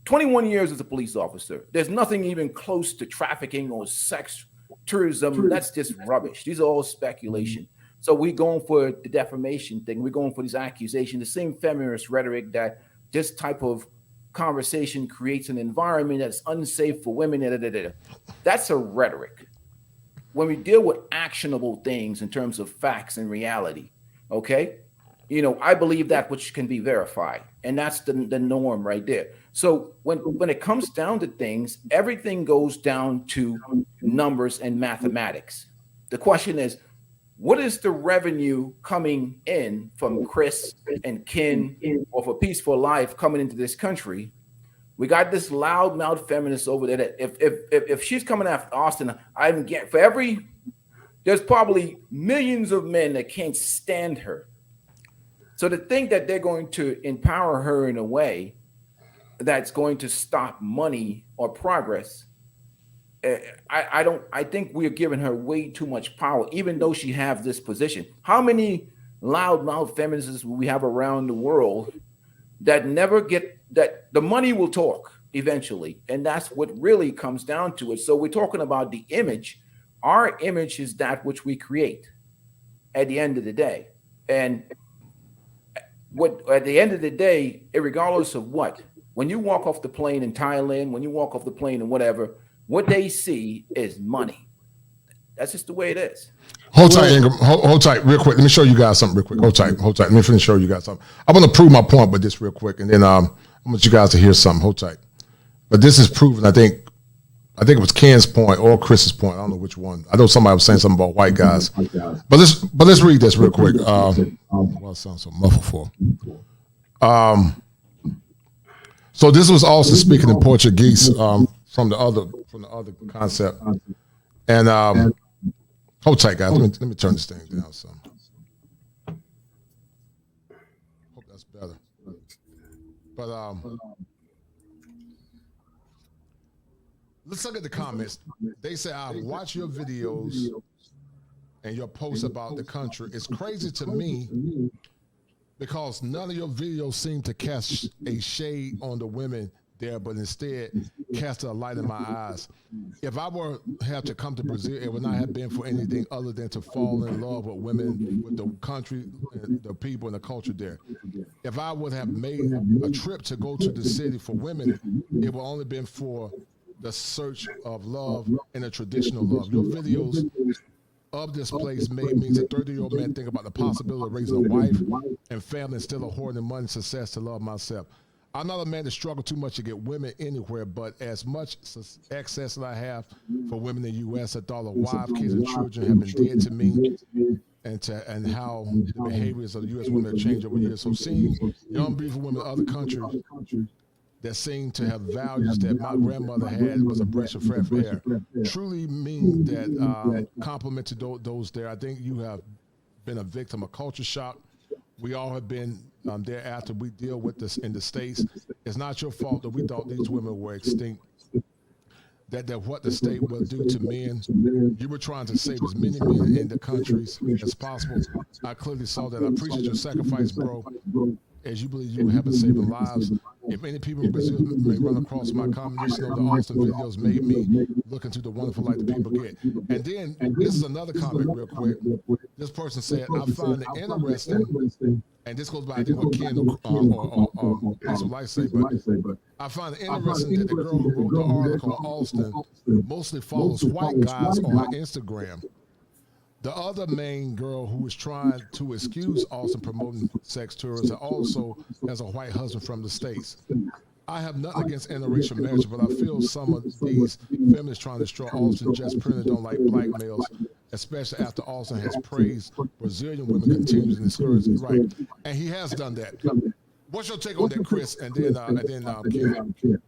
21 years as a police officer. There's nothing even close to trafficking or sex tourism. That's just rubbish. These are all speculation. So we're going for the defamation thing. We're going for these accusations, the same feminist rhetoric that this type of conversation creates an environment that's unsafe for women. That's a rhetoric. When we deal with actionable things in terms of facts and reality, okay? You know, I believe that which can be verified, and that's the norm right there. So when it comes down to things, everything goes down to numbers and mathematics. The question is, what is the revenue coming in from Chris and Ken or for Peaceful Life coming into this country? We got this loudmouth feminist over there that if she's coming after Austin, there's probably millions of men that can't stand her. So to think that they're going to empower her in a way that's going to stop money or progress, I think we're giving her way too much power, even though she has this position. How many loudmouth feminists we have around the world that never get that? The money will talk eventually, and that's what really comes down to it. So we're talking about the image. Our image is that which we create at the end of the day. And what at the end of the day, regardless of what, when you walk off the plane in Thailand, when you walk off the plane and whatever, what they see is money. That's just the way it is. Hold tight, Ingram. Hold tight real quick. Let me show you guys something real quick. Hold tight. Let me finish showing you guys something. I want to prove my point with this real quick, and then I want you guys to hear something. Hold tight. But this is proven, I think it was Ken's point or Chris's point. I don't know which one. I know somebody was saying something about white guys. But let's read this real quick. What it sounds so muffled for. So this was also speaking in Portuguese from the other concept. And hold tight, guys. Let me turn this thing down some. Hope that's better. But let's look at the comments. They say, I've watched your videos and your posts about the country. It's crazy to me because none of your videos seem to cast a shade on the women there, but instead cast a light in my eyes. If I were have to come to Brazil, it would not have been for anything other than to fall in love with women, with the country, the people, and the culture there. If I would have made a trip to go to the city for women, it would only been for the search of love and a traditional love. Your videos of this place made me, as a 30-year-old man, think about the possibility of raising a wife and family instead of hoarding money and success to love myself. I'm not a man that struggle too much to get women anywhere, but as much access as I have for women in the U.S., a thought of wives, kids, and children have been dead to me. and how the behaviors of the U.S. women have changed over years. So seeing young, beautiful women in other countries that seem to have values that my grandmother had was a breath of fresh air truly mean that compliment to those there. I think you have been a victim of culture shock. We all have been thereafter. We deal with this in the States. It's not your fault that we thought these women were extinct. That what the state will do to men. You were trying to save as many men in the countries as possible. I clearly saw that. I appreciate your sacrifice, bro, as you believe you have been saving lives. If any people in Brazil may run across my comment, just know the Auston videos made me look into the wonderful life that people get. And then, this is another comment real quick. This person said, I find it interesting, and this goes by, I think, what Ken or Pastor Light say, but I find it interesting that the girl who wrote the article on Auston mostly follows white guys on her Instagram. The other main girl who is trying to excuse Auston promoting sex tours also has a white husband from the States. I have nothing against interracial marriage, but I feel some of these feminists trying to destroy Auston just printed don't like black males, especially after Auston has praised Brazilian women continues and discourages. Right. And he has done that. What's your take on that, Chris? And then Ken.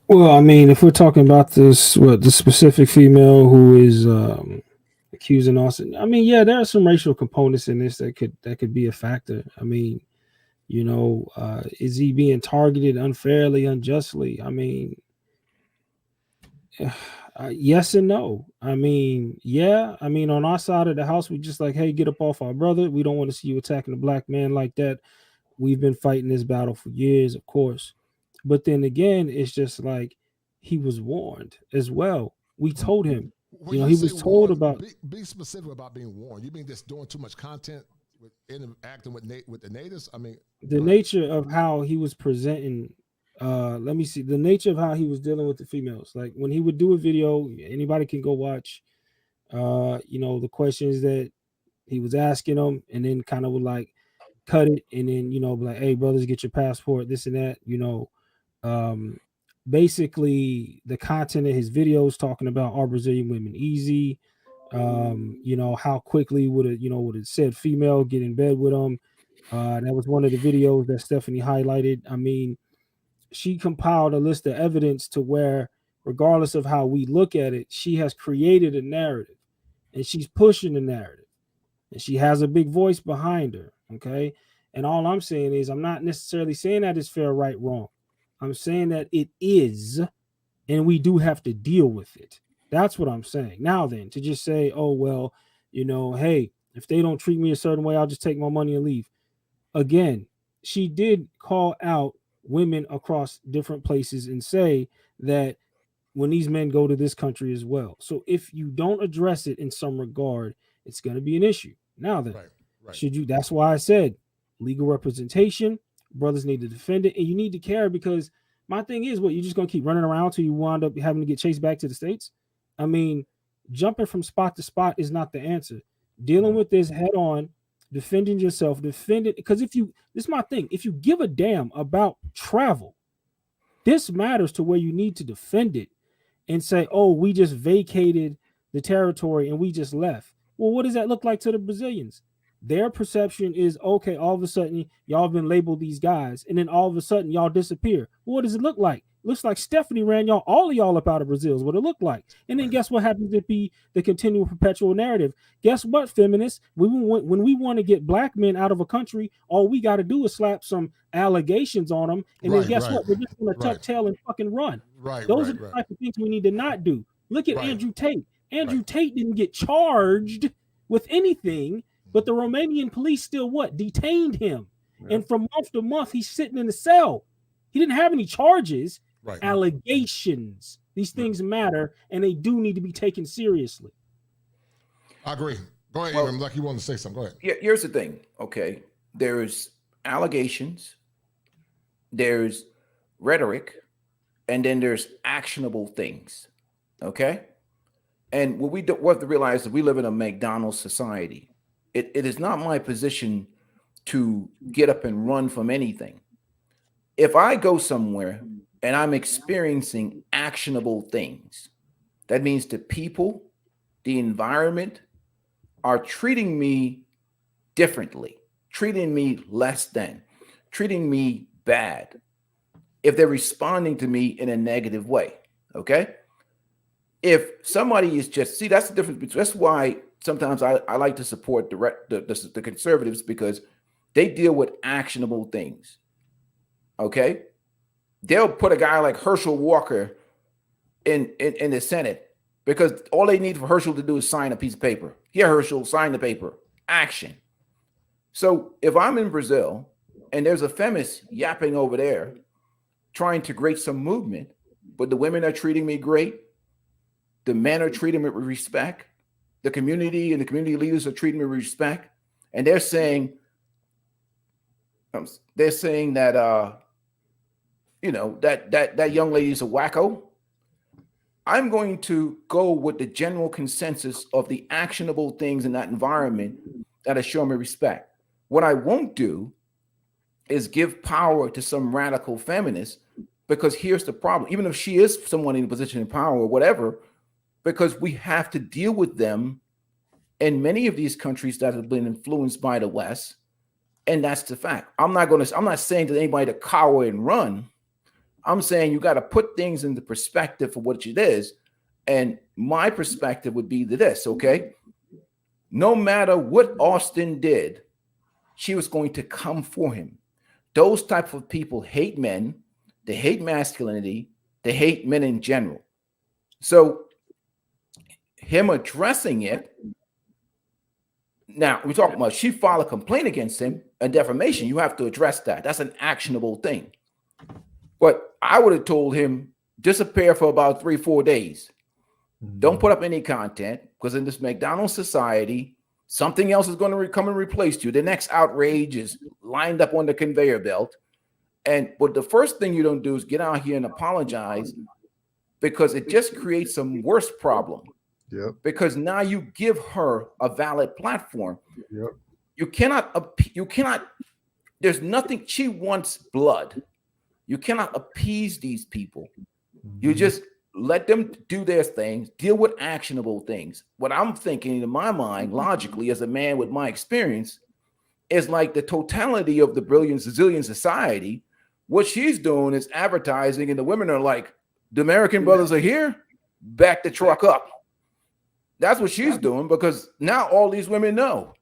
Well, I mean, if we're talking about the specific female who is accusing Auston, I mean, yeah, there are some racial components in this that could be a factor. I mean, you know, is he being targeted unfairly, unjustly? I mean, yes and no. I mean, yeah. I mean, on our side of the house, we just like, hey, get up off our brother. We don't want to see you attacking a black man like that. We've been fighting this battle for years, of course. But then again, it's just like he was warned as well. We told him, when you know, he was told warned, about. Be specific about being warned. You mean just doing too much content with interacting with the natives? I mean, the nature of how he was presenting. Let me see the nature of how he was dealing with the females. Like when he would do a video, anybody can go watch. You know, the questions that he was asking them, and then kind of would like cut it, and then you know, like, hey, brothers, get your passport, this and that. You know. Basically the content of his videos talking about are Brazilian women easy, you know, how quickly would a said female get in bed with him. That was one of the videos that Stephanie highlighted. I mean, she compiled a list of evidence to where regardless of how we look at it, she has created a narrative and she's pushing the narrative and she has a big voice behind her. Okay. And all I'm saying is I'm not necessarily saying that it's fair, right, wrong. I'm saying that it is, and we do have to deal with it. That's what I'm saying. Now then, to just say, oh, well, you know, hey, if they don't treat me a certain way, I'll just take my money and leave. Again, she did call out women across different places and say that when these men go to this country as well. So if you don't address it in some regard, it's going to be an issue. Now then, should you, that's why I said legal representation. Brothers need to defend it, and you need to care, because my thing is, what, you're just gonna keep running around till you wind up having to get chased back to the States? I mean, jumping from spot to spot is not the answer. Dealing with this head on, defending yourself, because this is my thing. If you give a damn about travel, this matters to where you need to defend it and say, oh, we just vacated the territory and we just left. Well, what does that look like to the Brazilians? Their perception is, okay, all of a sudden y'all have been labeled these guys, and then all of a sudden y'all disappear. Well, what does it look like? It looks like Stephanie ran all of y'all up out of Brazil is what it looked like. And then guess what happens to be the continual perpetual narrative? Guess what, feminists? When we want to get black men out of a country, all we got to do is slap some allegations on them, and then guess what? We're just going to tuck tail and fucking run. Those are the type of things we need to not do. Look at Andrew Tate. Andrew Tate didn't get charged with anything. But the Romanian police still detained him. Yeah. And from month to month, he's sitting in the cell. He didn't have any charges, allegations. These things matter, and they do need to be taken seriously. I agree. Go ahead, Abram, like you wanted to say something. Go ahead. Yeah, here's the thing. Okay. There's allegations, there's rhetoric, and then there's actionable things. Okay. And what we have to realize is we live in a McDonald's society. It is not my position to get up and run from anything. If I go somewhere and I'm experiencing actionable things, that means the people, the environment, are treating me differently, treating me less than, treating me bad, if they're responding to me in a negative way, okay? If somebody is just, see, that's the difference. That's why sometimes I like to support the conservatives, because they deal with actionable things, okay? They'll put a guy like Herschel Walker in the Senate because all they need for Herschel to do is sign a piece of paper. Here, Herschel, sign the paper. Action. So if I'm in Brazil and there's a feminist yapping over there trying to create some movement, but the women are treating me great, the men are treating me with respect, the community and the community leaders are treating me with respect, and they're saying that that young lady is a wacko, I'm going to go with the general consensus of the actionable things in that environment that are showing me respect. What I won't do is give power to some radical feminist, because here's the problem. Even if she is someone in a position of power or whatever, because we have to deal with them in many of these countries that have been influenced by the West. And that's the fact. I'm not saying to anybody to cower and run. I'm saying you got to put things into perspective for what it is. And my perspective would be this, okay? No matter what Auston did, she was going to come for him. Those type of people hate men. They hate masculinity. They hate men in general. So him addressing it, now we're talking about she filed a complaint against him, a defamation. You have to address that. That's an actionable thing. But I would have told him, disappear for about 3-4 days. Don't put up any content, because in this McDonald's society, something else is going to come and replace you. The next outrage is lined up on the conveyor belt. But the first thing you don't do is get out here and apologize, because it just creates some worse problem. Yep. Because now you give her a valid platform. Yep. You cannot, there's nothing, she wants blood. You cannot appease these people. You just let them do their things, deal with actionable things. What I'm thinking in my mind, logically, as a man with my experience, is like the totality of the brilliant Sicilian society. What she's doing is advertising, and the women are like, the American brothers are here, back the truck up. That's what she's doing, because now all these women know.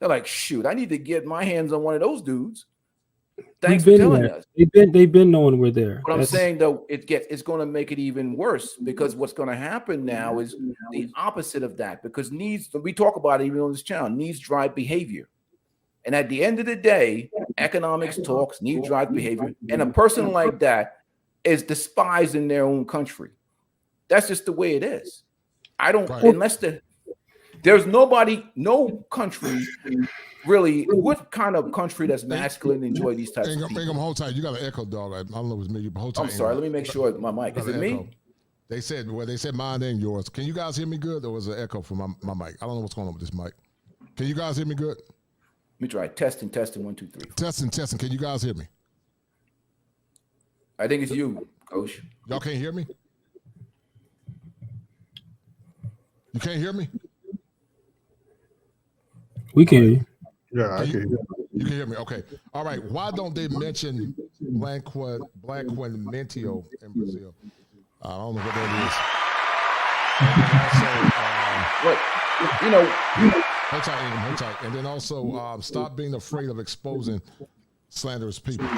They're like, shoot, I need to get my hands on one of those dudes. Thanks for telling us. They've been knowing we're there. But I'm saying, though, it's going to make it even worse, because what's going to happen now is the opposite of that. Because needs, we talk about it even on this channel, needs drive behavior. And at the end of the day, economics talks, needs drive behavior. And a person like that is despised in their own country. That's just the way it is. I don't, unless there's nobody, no country really, what kind of country that's masculine enjoy these types of people? Hold tight. You got an echo, dog. I don't know if it's me. Hold tight. I'm sorry. Let me make sure my mic. Is it me? They said mine and yours. Can you guys hear me good? Or was an echo from my mic? I don't know what's going on with this mic. Can you guys hear me good? Let me try. Testing. 1, 2, 3. Testing. Can you guys hear me? I think it's you, Coach. Y'all can't hear me? You can't hear me? We can hear you. Yeah, I can hear you. You can hear me? Okay. All right. Why don't they mention Blanquintio in Brazil? I don't know what that is. Hold tight. And then also stop being afraid of exposing slanderous people. What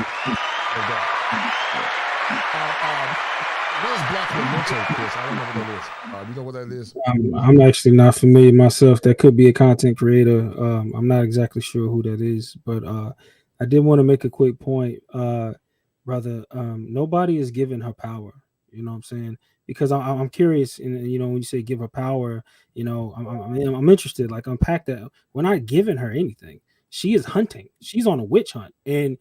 is Blanquintio, Chris? I don't know what that is. You know what that is? I'm actually not familiar myself. That could be a content creator. I'm not exactly sure who that is, but I did want to make a quick point, brother. Nobody is giving her power. You know what I'm saying? Because I'm curious, and when you say give her power, I'm interested. Like, unpack that. We're not giving her anything. She is hunting. She's on a witch hunt, and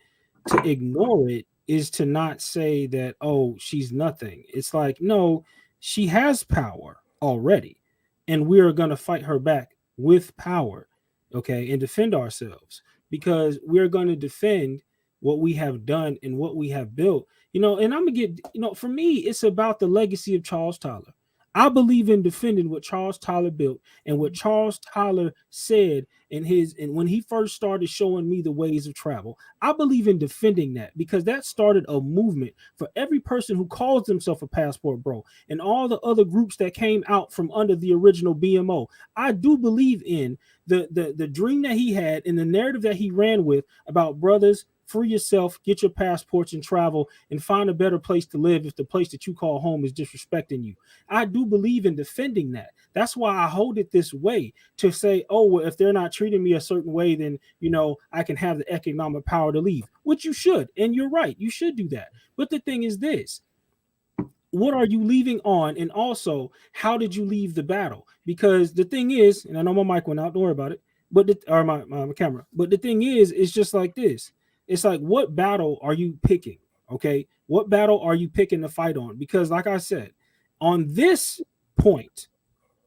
to ignore it is to not say that, oh, she's nothing. It's like, no, she has power already, and we are going to fight her back with power, okay, and defend ourselves, because we're going to defend what we have done and what we have built. And I'm going to get, for me, it's about the legacy of Charles Tyler. I believe in defending what Charles Tyler built and what Charles Tyler said and when he first started showing me the ways of travel. I believe in defending that because that started a movement for every person who calls himself a passport bro and all the other groups that came out from under the original BMO. I do believe in the dream that he had and the narrative that he ran with about brothers, free yourself, get your passports and travel and find a better place to live if the place that you call home is disrespecting you. I do believe in defending that. That's why I hold it this way to say, oh, well, if they're not treating me a certain way, then, I can have the economic power to leave, which you should. And you're right. You should do that. But the thing is this. What are you leaving on? And also, how did you leave the battle? Because the thing is, and I know my mic went out, don't worry about it, but my camera. But the thing is, it's just like this. It's like, what battle are you picking? Okay. What battle are you picking to fight on? Because like I said, on this point,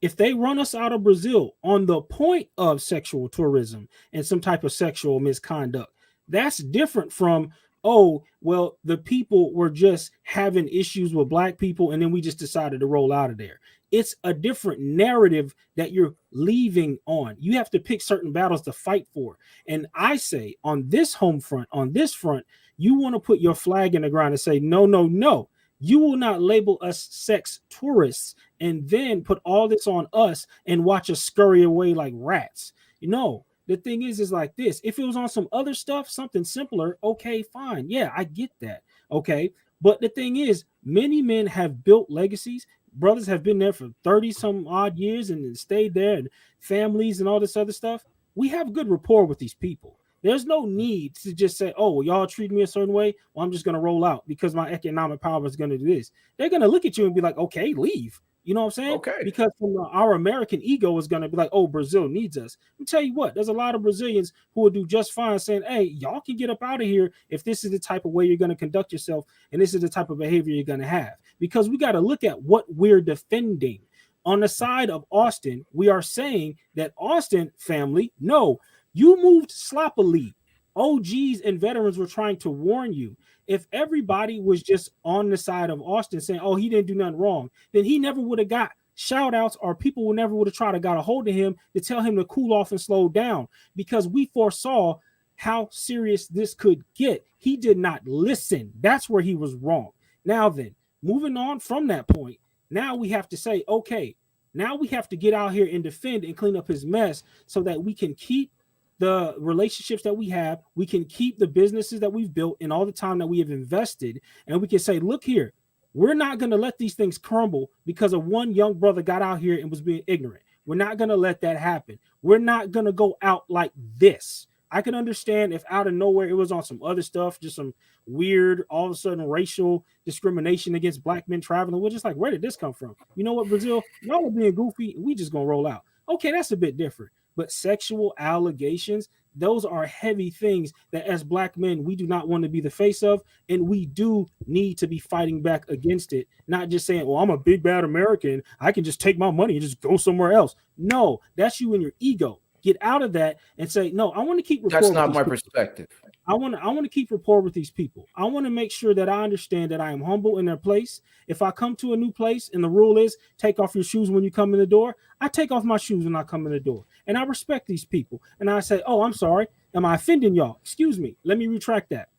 if they run us out of Brazil on the point of sexual tourism and some type of sexual misconduct, that's different from, oh, well, the people were just having issues with black people and then we just decided to roll out of there. It's a different narrative that you're leaving on. You have to pick certain battles to fight for. And I say on this home front, on this front, you want to put your flag in the ground and say, no, no, no. You will not label us sex tourists and then put all this on us and watch us scurry away like rats. The thing is like this. If it was on some other stuff, something simpler, okay, fine. Yeah, I get that. Okay. But the thing is, many men have built legacies. Brothers have been there for 30 some odd years and stayed there, and families and all this other stuff. We have good rapport with these people. There's no need to just say, oh, well, y'all treat me a certain way. Well, I'm just going to roll out because my economic power is going to do this. They're going to look at you and be like, okay, leave. You know what I'm saying? Okay. Because our American ego is going to be like, oh, Brazil needs us. Let me tell you what, there's a lot of Brazilians who will do just fine saying, hey, y'all can get up out of here if this is the type of way you're going to conduct yourself and this is the type of behavior you're going to have. Because we got to look at what we're defending. On the side of Auston, we are saying that Auston family, no, you moved sloppily. OGs and veterans were trying to warn you. If everybody was just on the side of Auston saying, oh, he didn't do nothing wrong, then he never would have got shout outs or people would never would have tried to got a hold of him to tell him to cool off and slow down because we foresaw how serious this could get. He did not listen. That's where he was wrong. Now then, moving on from that point, now we have to say, okay, now we have to get out here and defend and clean up his mess so that we can keep the relationships that we have, we can keep the businesses that we've built and all the time that we have invested, and we can say, look here, we're not going to let these things crumble because of one young brother got out here and was being ignorant. We're not going to let that happen. We're not going to go out like this. I can understand if out of nowhere it was on some other stuff, just some weird, all of a sudden racial discrimination against black men traveling. We're just like, where did this come from? You know what, Brazil? Y'all are being goofy. We just going to roll out. Okay, that's a bit different. But sexual allegations, those are heavy things that as black men, we do not want to be the face of. And we do need to be fighting back against it. Not just saying, well, I'm a big, bad American. I can just take my money and just go somewhere else. No, that's you and your ego. Get out of that and say, no, I want to keep rapport. That's not my perspective. I want to keep rapport with these people. I want to make sure that I understand that I am humble in their place. If I come to a new place and the rule is take off your shoes when you come in the door, I take off my shoes when I come in the door. And I respect these people. And I say, oh, I'm sorry. Am I offending y'all? Excuse me. Let me retract that.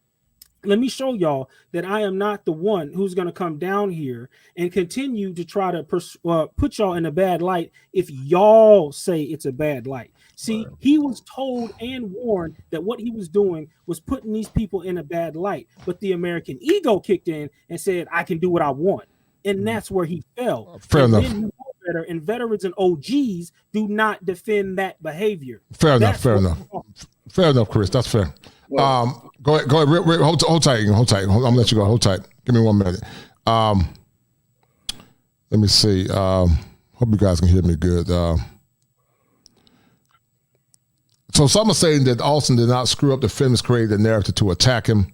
Let me show y'all that I am not the one who's going to come down here and continue to try to put y'all in a bad light if y'all say it's a bad light. See, he was told and warned that what he was doing was putting these people in a bad light. But the American ego kicked in and said, I can do what I want. And that's where he fell. Fair enough. Better, and veterans and OGs do not defend that behavior. Fair enough, Chris. That's fair. Well, go ahead. Hold tight. I'm gonna let you go. Hold tight. Give me 1 minute. Let me see. Hope you guys can hear me good. So some are saying that Auston did not screw up the feminists created the narrative to attack him.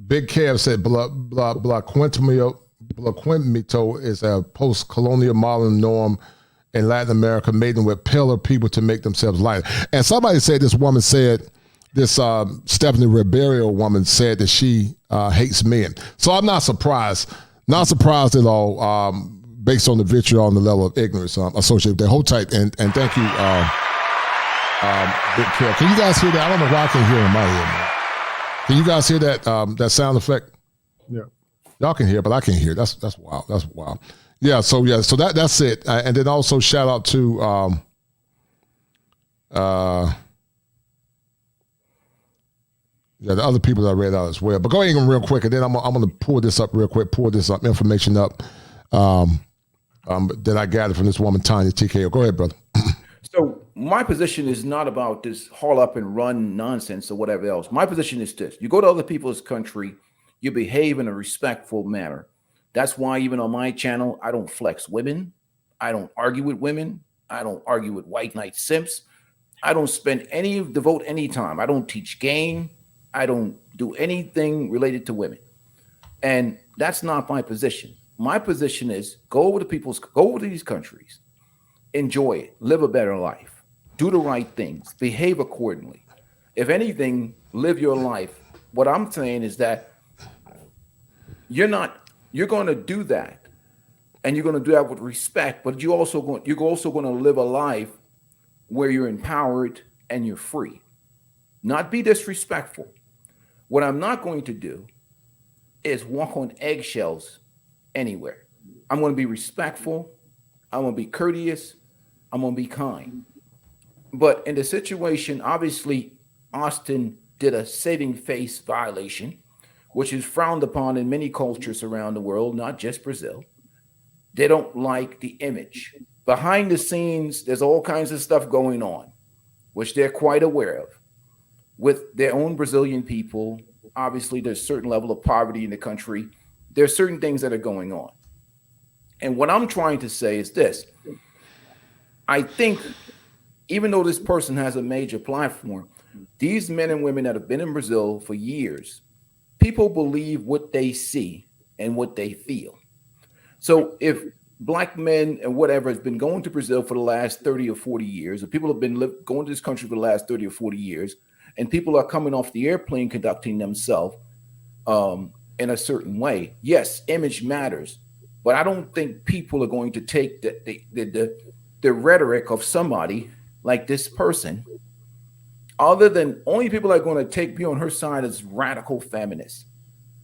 Big Kev said Blaquentimito is a post-colonial modern norm in Latin America, mating with paler people to make themselves lighter. And somebody said this Stephanie Ribeiro woman said that she hates men. So I'm not surprised Not surprised at all, based on the vitriol and the level of ignorance associated with that. Hold tight, and thank you, Big Kev. Can you guys hear that? I don't know why I can't hear it in my ear, man. Can you guys hear that that sound effect? Yeah. Y'all can hear, but I can't hear. That's wild. That's wild. Yeah. So that's it. And then also shout out to the other people that I read out as well. But go ahead real quick, and then I'm gonna pull this up real quick. Pull this up, information up that I gathered from this woman, Tanya TKO. Go ahead, brother. So my position is not about this haul up and run nonsense or whatever else. My position is this: you go to other people's country, you behave in a respectful manner. That's why even on my channel, I don't flex women. I don't argue with women. I don't argue with white knight simps. I don't devote any time. I don't teach game. I don't do anything related to women. And that's not my position. My position is go over to these countries, enjoy it, live a better life, do the right things, behave accordingly. If anything, live your life. What I'm saying is that you're going to do that, and you're going to do that with respect, but you're also going to live a life where you're empowered and you're free. Not be disrespectful. What I'm not going to do is walk on eggshells anywhere. I'm going to be respectful. I'm going to be courteous. I'm going to be kind. But in the situation, obviously, Auston did a saving face violation, which is frowned upon in many cultures around the world, not just Brazil. They don't like the image. Behind the scenes, there's all kinds of stuff going on, which they're quite aware of. With their own Brazilian people, obviously there's a certain level of poverty in the country. There's certain things that are going on. And what I'm trying to say is this. I think even though this person has a major platform, these men and women that have been in Brazil for years, people believe what they see and what they feel. So if Black men and whatever has been going to Brazil for the last 30 or 40 years, or people have been going to this country for the last 30 or 40 years, and people are coming off the airplane conducting themselves in a certain way. Yes, image matters, but I don't think people are going to take the rhetoric of somebody like this person, other than only people that are going to be on her side as radical feminists,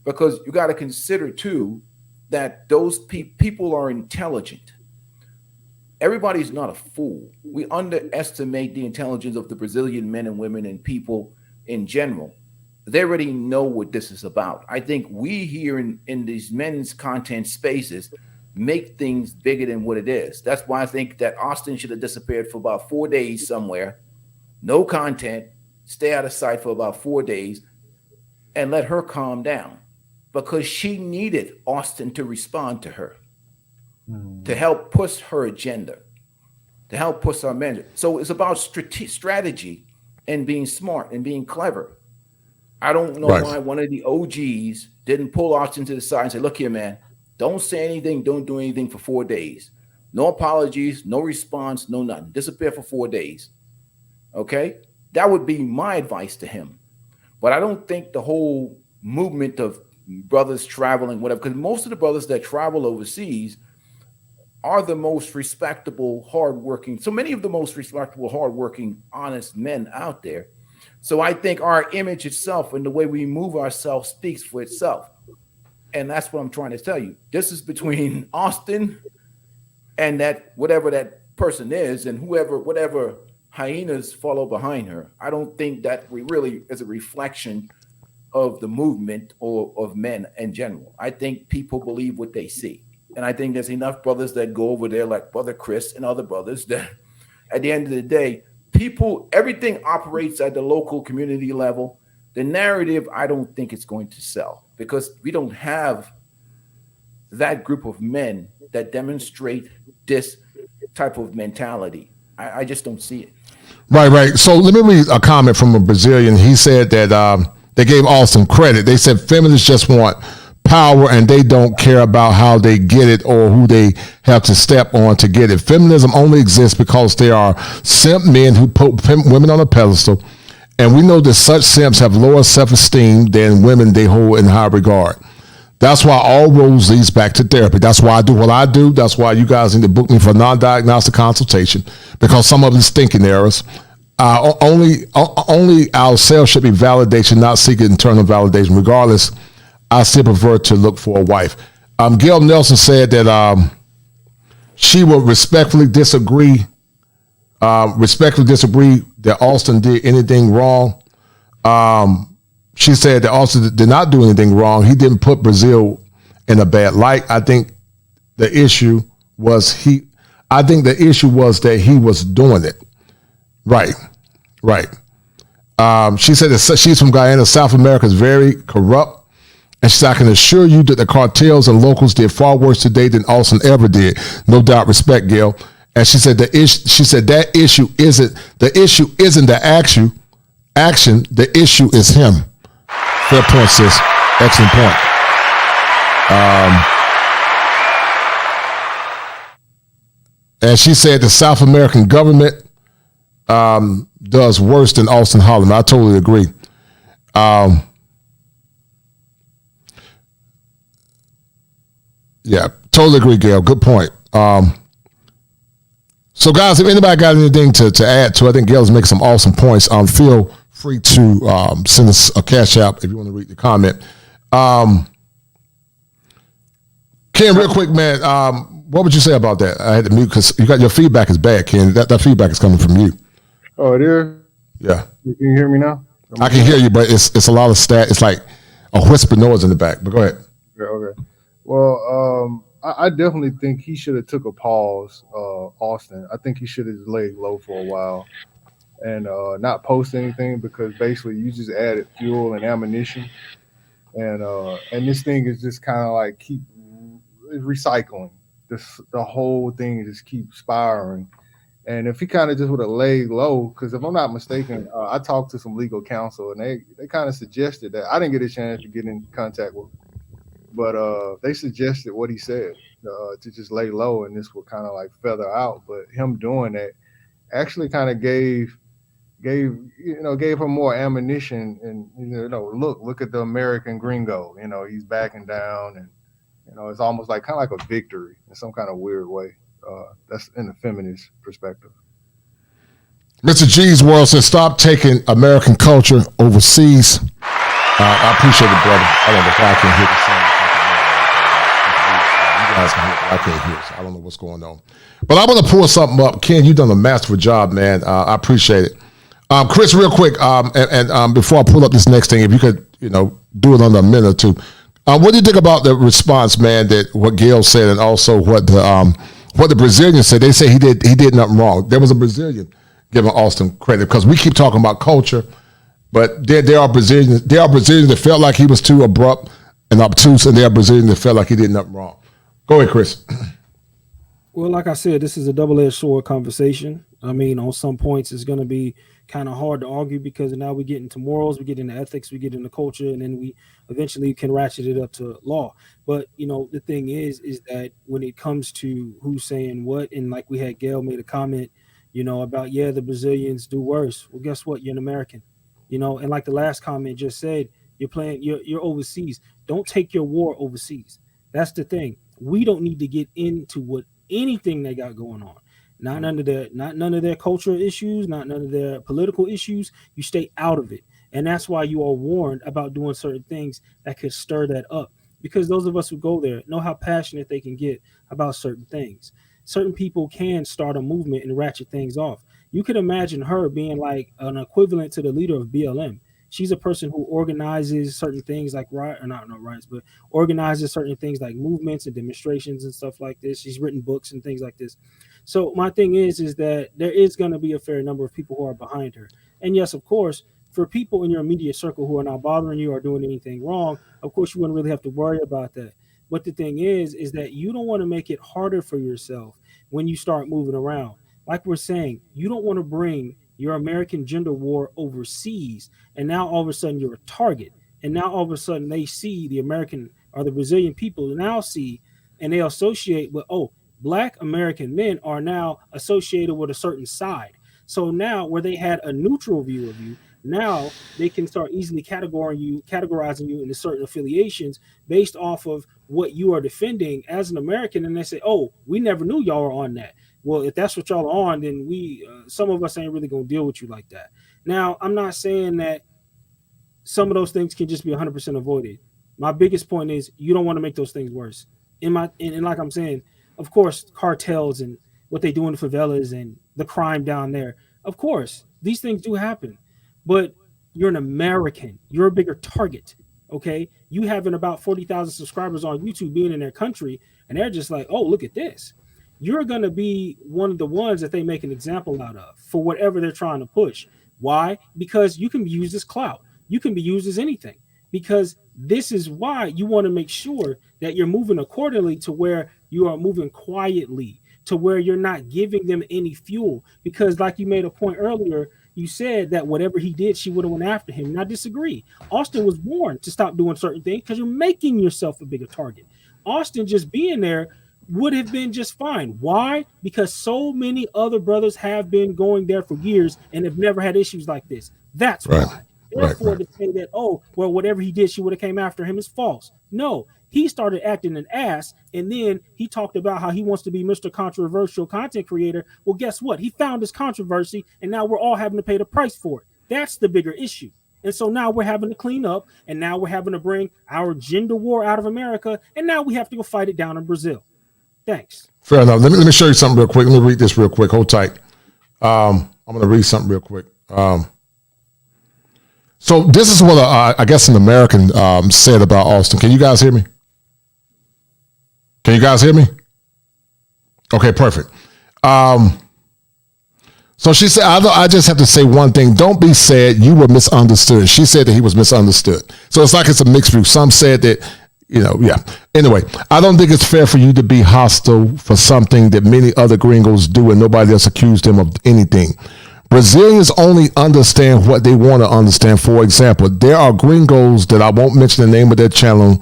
because you got to consider too that those people are intelligent. Everybody's not a fool. We underestimate the intelligence of the Brazilian men and women and people in general. They already know what this is about. I think we here in these men's content spaces make things bigger than what it is. That's why I think that Auston should have disappeared for about 4 days somewhere. No content, stay out of sight for about 4 days, and let her calm down, because she needed Auston to respond to her. To help push her agenda, to help push our agenda. So it's about strategy and being smart and being clever. I don't know why one of the OGs didn't pull Auston to the side and say, look here, man, don't say anything, don't do anything for 4 days. No apologies, no response, no nothing. Disappear for 4 days. Okay? That would be my advice to him. But I don't think the whole movement of brothers traveling, whatever, because most of the brothers that travel overseas are the most respectable, hardworking. So many of the most respectable, hardworking, honest men out there. So I think our image itself and the way we move ourselves speaks for itself. And that's what I'm trying to tell you. This is between Auston and that whatever that person is, and whatever hyenas follow behind her. I don't think that really is a reflection of the movement or of men in general. I think people believe what they see. And I think there's enough brothers that go over there, like Brother Chris and other brothers, that at the end of the day, everything operates at the local community level. The narrative, I don't think it's going to sell, because we don't have that group of men that demonstrate this type of mentality. I just don't see it. Right. So let me read a comment from a Brazilian. He said that they gave Auston credit. They said feminists just want power and they don't care about how they get it or who they have to step on to get it. Feminism only exists because there are simp men who put women on a pedestal, and we know that such simps have lower self-esteem than women they hold in high regard. That's why all roads leads back to therapy. That's why I do what I do. That's why you guys need to book me for non-diagnostic consultation, because some of these thinking errors. Only our self should be validation, not seeking internal validation. Regardless, I still prefer to look for a wife. Gail Nelson said that she would respectfully disagree that Auston did anything wrong. She said that Auston did not do anything wrong. He didn't put Brazil in a bad light. I think the issue was that he was doing it. Right. She said that she's from Guyana. South America is very corrupt. And she said, I can assure you that the cartels and locals did far worse today than Auston ever did. No doubt. Respect, Gail. And she said that issue isn't the action. The issue is him. Fair point, sis. Excellent point. And she said the South American government does worse than Auston Hollemon. I totally agree. Yeah, totally agree, Gail. Good point. So, guys, if anybody got anything to add to, I think Gail's making some awesome points. Feel free to send us a cash app if you want to read the comment. Ken, real quick, man, what would you say about that? I had to mute because your feedback is bad, Ken. That feedback is coming from you. Oh, it is? Yeah. Can you hear me now? I can hear you, but it's a lot of stat. It's like a whisper noise in the back. But go ahead. Okay. Well, I definitely think he should have took a pause, Auston. I think he should have laid low for a while and not post anything, because basically you just added fuel and ammunition, and this thing is just kind of like keep recycling. The whole thing just keeps spiraling. And if he kind of just would have laid low, because if I'm not mistaken, I talked to some legal counsel and they kind of suggested that. I didn't get a chance to get in contact with him, but they suggested what he said, to just lay low, and this would kind of like feather out. But him doing that actually kind of gave her more ammunition, and look at the American gringo, he's backing down, and it's almost like kind of like a victory in some kind of weird way. That's in the feminist perspective. Mr. G's World says, stop taking American culture overseas. I appreciate it, brother. I don't know if I can hear the same. You guys can hear it, but I can't hear it, so I don't know what's going on. But I want to pull something up. Ken, you've done a masterful job, man. I appreciate it. Chris, real quick, and before I pull up this next thing, if you could, do it under a minute or two. What do you think about the response, man, that what Gail said, and also what the Brazilians said? They say he did nothing wrong. There was a Brazilian giving Auston credit, because we keep talking about culture, but there are Brazilians that felt like he was too abrupt and obtuse, and there are Brazilians that felt like he did nothing wrong. Go ahead, Chris. Well, like I said, this is a double-edged sword conversation. I mean, on some points, it's going to be kind of hard to argue, because now we get into morals, we get into ethics, we get into culture, and then we eventually can ratchet it up to law. But, the thing is that when it comes to who's saying what, and like we had Gail made a comment, about, the Brazilians do worse. Well, guess what? You're an American, and like the last comment just said, you're overseas. Don't take your war overseas. That's the thing. We don't need to get into anything they got going on. Not none of their cultural issues, not none of their political issues. You stay out of it. And that's why you are warned about doing certain things that could stir that up. Because those of us who go there know how passionate they can get about certain things. Certain people can start a movement and ratchet things off. You could imagine her being like an equivalent to the leader of BLM. She's a person who organizes certain things like organizes certain things like movements and demonstrations and stuff like this. She's written books and things like this. So my thing is that there is going to be a fair number of people who are behind her. And yes, of course, for people in your immediate circle who are not bothering you or doing anything wrong, of course, you wouldn't really have to worry about that. But the thing is that you don't want to make it harder for yourself when you start moving around. Like we're saying, you don't want to bring your American gender war overseas, and now all of a sudden you're a target. And now all of a sudden they see the American or the Brazilian people now see, and they associate with, Black American men are now associated with a certain side. So now where they had a neutral view of you, Now they can start easily categorizing you into certain affiliations based off of what you are defending as an American, and they say, "Oh, we never knew y'all were on that." Well, if that's what y'all are on, then some of us ain't really gonna deal with you like that. Now, I'm not saying that some of those things can just be 100% avoided. My biggest point is you don't want to make those things worse. And like I'm saying, of course, cartels and what they do in the favelas and the crime down there, of course, these things do happen. But you're an American. You're a bigger target. Okay, you having about 40,000 subscribers on YouTube, being in their country, and they're just like, oh, look at this. You're going to be one of the ones that they make an example out of for whatever they're trying to push. Why? Because you can be used as clout. You can be used as anything, because this is why you want to make sure that you're moving accordingly to where you are moving quietly, to where you're not giving them any fuel. Because like you made a point earlier, you said that whatever he did, she would have went after him. And I disagree. Auston was warned to stop doing certain things because you're making yourself a bigger target. Auston just being there would have been just fine. Why? Because so many other brothers have been going there for years and have never had issues like this. That's why. Therefore, to say that, oh, well, whatever he did, she would have came after him is false. No, he started acting an ass, and then he talked about how he wants to be Mr. Controversial content creator. Well, guess what? He found his controversy, and now we're all having to pay the price for it. That's the bigger issue. And so now we're having to clean up, and now we're having to bring our gender war out of America, and now we have to go fight it down in Brazil. Thanks. Fair enough. Let me show you something real quick. Let me read this real quick. Hold tight. I'm going to read something real quick. So this is what I guess an American said about Auston. Can you guys hear me? Can you guys hear me? Okay, perfect. So she said, I just have to say one thing. Don't be sad. You were misunderstood. She said that he was misunderstood. So it's like it's a mixed view. Some said that, yeah. Anyway, I don't think it's fair for you to be hostile for something that many other gringos do and nobody else accused them of anything. Brazilians only understand what they want to understand. For example, there are gringos that I won't mention the name of their channel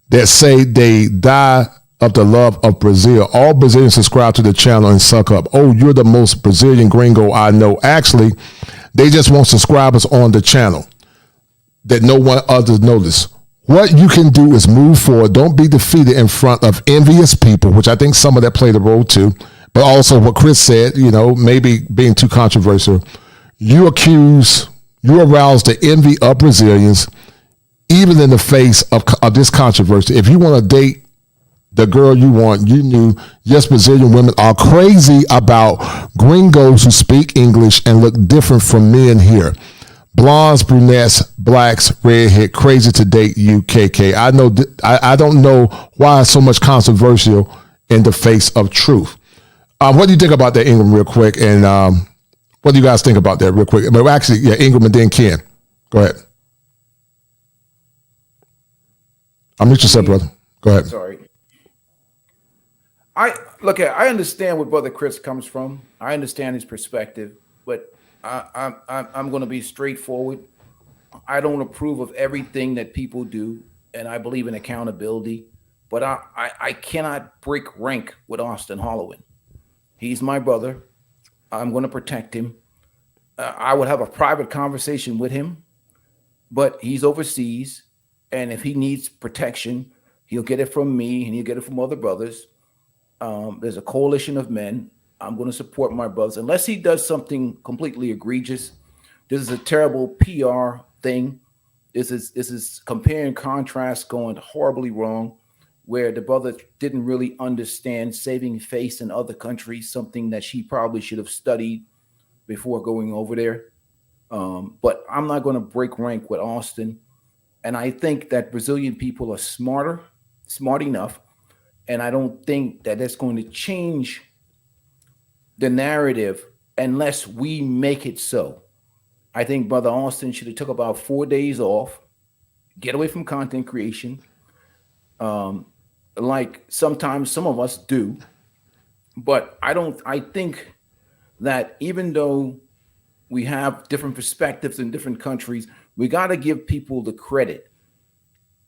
that say they die of the love of Brazil. All Brazilians subscribe to the channel and suck up. Oh, you're the most Brazilian gringo I know. Actually, they just want subscribers on the channel that no one others notice. What you can do is move forward. Don't be defeated in front of envious people, which I think some of that played a role too. But also what Chris said, maybe being too controversial. You arouse the envy of Brazilians, even in the face of this controversy. If you want to date the girl you want, you knew, yes, Brazilian women are crazy about gringos who speak English and look different from men here. Blondes, brunettes, blacks, redhead, crazy to date you, KK. I don't know why it's so much controversial in the face of truth. What do you think about that, Ingram, real quick? And what do you guys think about that, real quick? But actually, yeah, Ingram and then Ken. Go ahead. Unmute yourself, brother. Go ahead. Sorry. I understand where Brother Chris comes from. I understand his perspective, but I'm going to be straightforward. I don't approve of everything that people do, and I believe in accountability. But I cannot break rank with Auston Hollemon. He's my brother. I'm going to protect him. I would have a private conversation with him, but he's overseas, and if he needs protection, he'll get it from me, and he'll get it from other brothers. There's a coalition of men. I'm going to support my brothers unless he does something completely egregious. This is a terrible PR thing. This is compare and contrast going horribly wrong, where the brother didn't really understand saving face in other countries, something that she probably should have studied before going over there. But I'm not going to break rank with Auston. And I think that Brazilian people are smart enough. And I don't think that that's going to change the narrative unless we make it so. I think Brother Auston should have took about 4 days off, get away from content creation, like sometimes some of us do. But I think that even though we have different perspectives in different countries, we got to give people the credit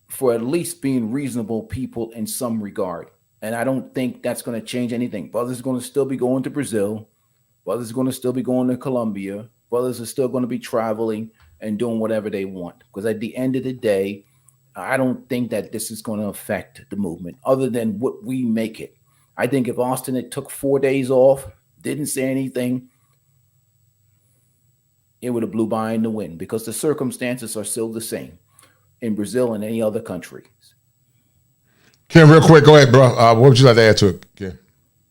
for at least being reasonable people in some regard. And I don't think that's going to change anything. Brothers are going to still be going to Brazil. Brothers are going to still be going to Colombia. Brothers are still going to be traveling. and doing whatever they want. Because at the end of the day, I don't think that this is going to affect the movement other than what we make it. I think if Austin had took 4 days off, didn't say anything, it would have blew by in the wind, because the circumstances are still the same in Brazil and any other country. Ken, real quick, go ahead, bro. What would you like to add to it, Ken?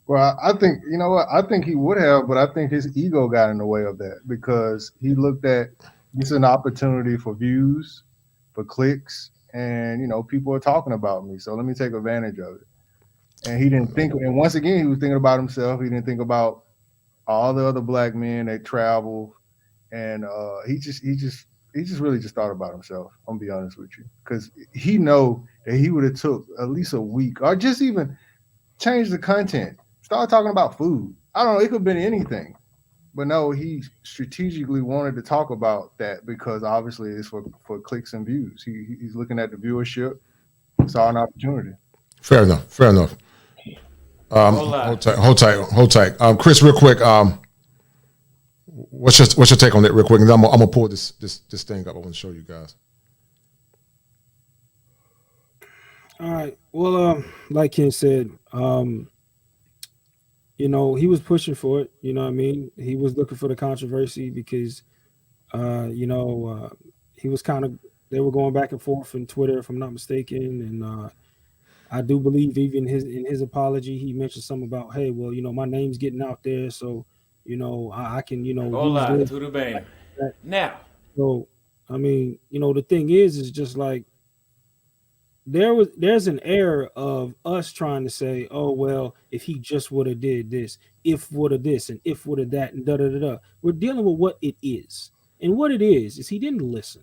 Well, I think, you know what? I think he would have, but I think his ego got in the way of that, because he looked at this as an opportunity for views, for clicks, and, you know, people are talking about me, so let me take advantage of it. And he didn't think, and once again, he was thinking about himself. He didn't think about all the other black men that travel, and he just really just thought about himself. I'm gonna be honest with you, because he know that he would have took at least a week, or just even change the content, start talking about food. I don't know, it could have been anything, but no, he strategically wanted to talk about that because obviously it's for clicks and views. He's looking at the viewership, saw an opportunity. Fair enough. Hold tight. Chris, real quick. What's your take on that, real quick? And I'm gonna pull this thing up. I want to show you guys. All right. Well, like Ken said, you know, he was pushing for it. You know what I mean? He was looking for the controversy because, you know, he was they were going back and forth on Twitter, if I'm not mistaken. And I do believe even in his apology, he mentioned something about, hey, well, you know, my name's getting out there, so, you know, I can, you know. Hola, tudo bem. Now. So, I mean, you know, the thing is just like, there's an error of us trying to say, oh, well, if he just would have did this, if would have this, and if would have that, and da-da-da-da. We're dealing with what it is. And what it is he didn't listen.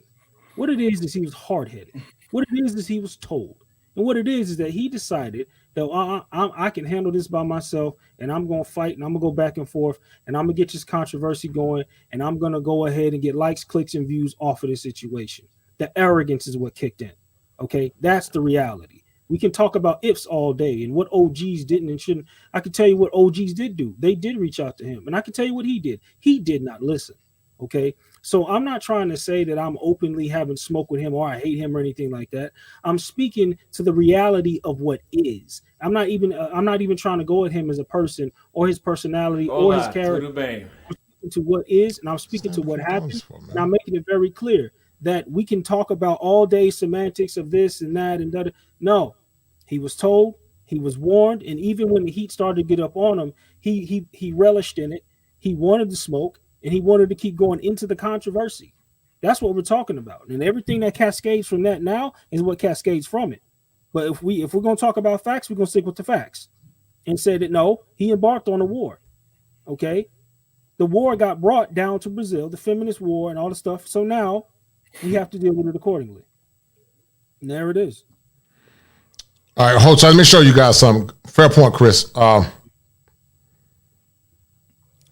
What it is he was hard-headed. What it is he was told. And what it is that he decided that I can handle this by myself, and I'm going to fight, and I'm going to go back and forth, and I'm going to get this controversy going, and I'm going to go ahead and get likes, clicks, and views off of this situation. The arrogance is what kicked in. Okay, that's the reality. We can talk about ifs all day and what OGs didn't and shouldn't. I can tell you what OGs did do. They did reach out to him, and I can tell you what he did. He did not listen. Okay, so I'm not trying to say that I'm openly having smoke with him or I hate him or anything like that. I'm speaking to the reality of what is. I'm not even trying to go at him as a person or his personality or his character. I'm speaking to what is, and I'm speaking to what happened, and I'm making it very clear that we can talk about all day semantics of this and that and that. No, he was told, he was warned, and even when the heat started to get up on him, he relished in it. He wanted to smoke, and he wanted to keep going into the controversy. That's what we're talking about, and everything that cascades from that now is what cascades from it. But if we're going to talk about facts, we're going to stick with the facts and say that no, he embarked on a war. Okay, the war got brought down to Brazil, the feminist war and all the stuff. So now we have to deal with it accordingly. And there it is. All right, hold tight. Let me show you guys something. Fair point, Chris. Let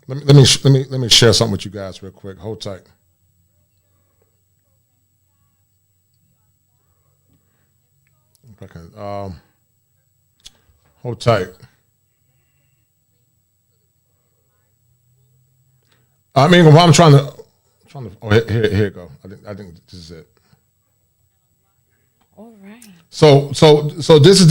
me share something with you guys real quick. Hold tight. Okay. Hold tight. I mean, I'm trying to. Oh, here you go. I think this is it. All right. So this is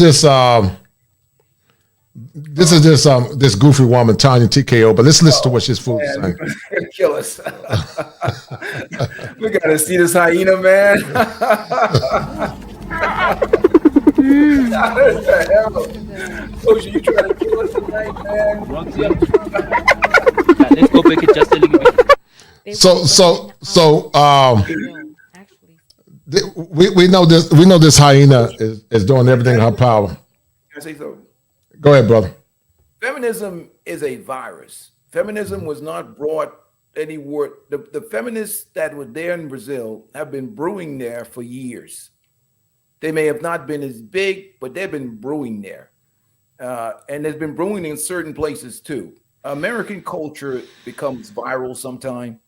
this goofy woman, Tanya TKO. But let's listen to what she's fool saying. Kill us. We gotta see this hyena, man. What the hell? Coach, you trying to kill us tonight, man? Let's go back it just a little bit. We know this hyena is doing everything in her power. Can I say so? Go ahead, brother. Feminism is a virus. Feminism was not brought anywhere. The feminists that were there in Brazil have been brewing there for years. They may have not been as big, but they've been brewing there. And they've been brewing in certain places too. American culture becomes viral sometime,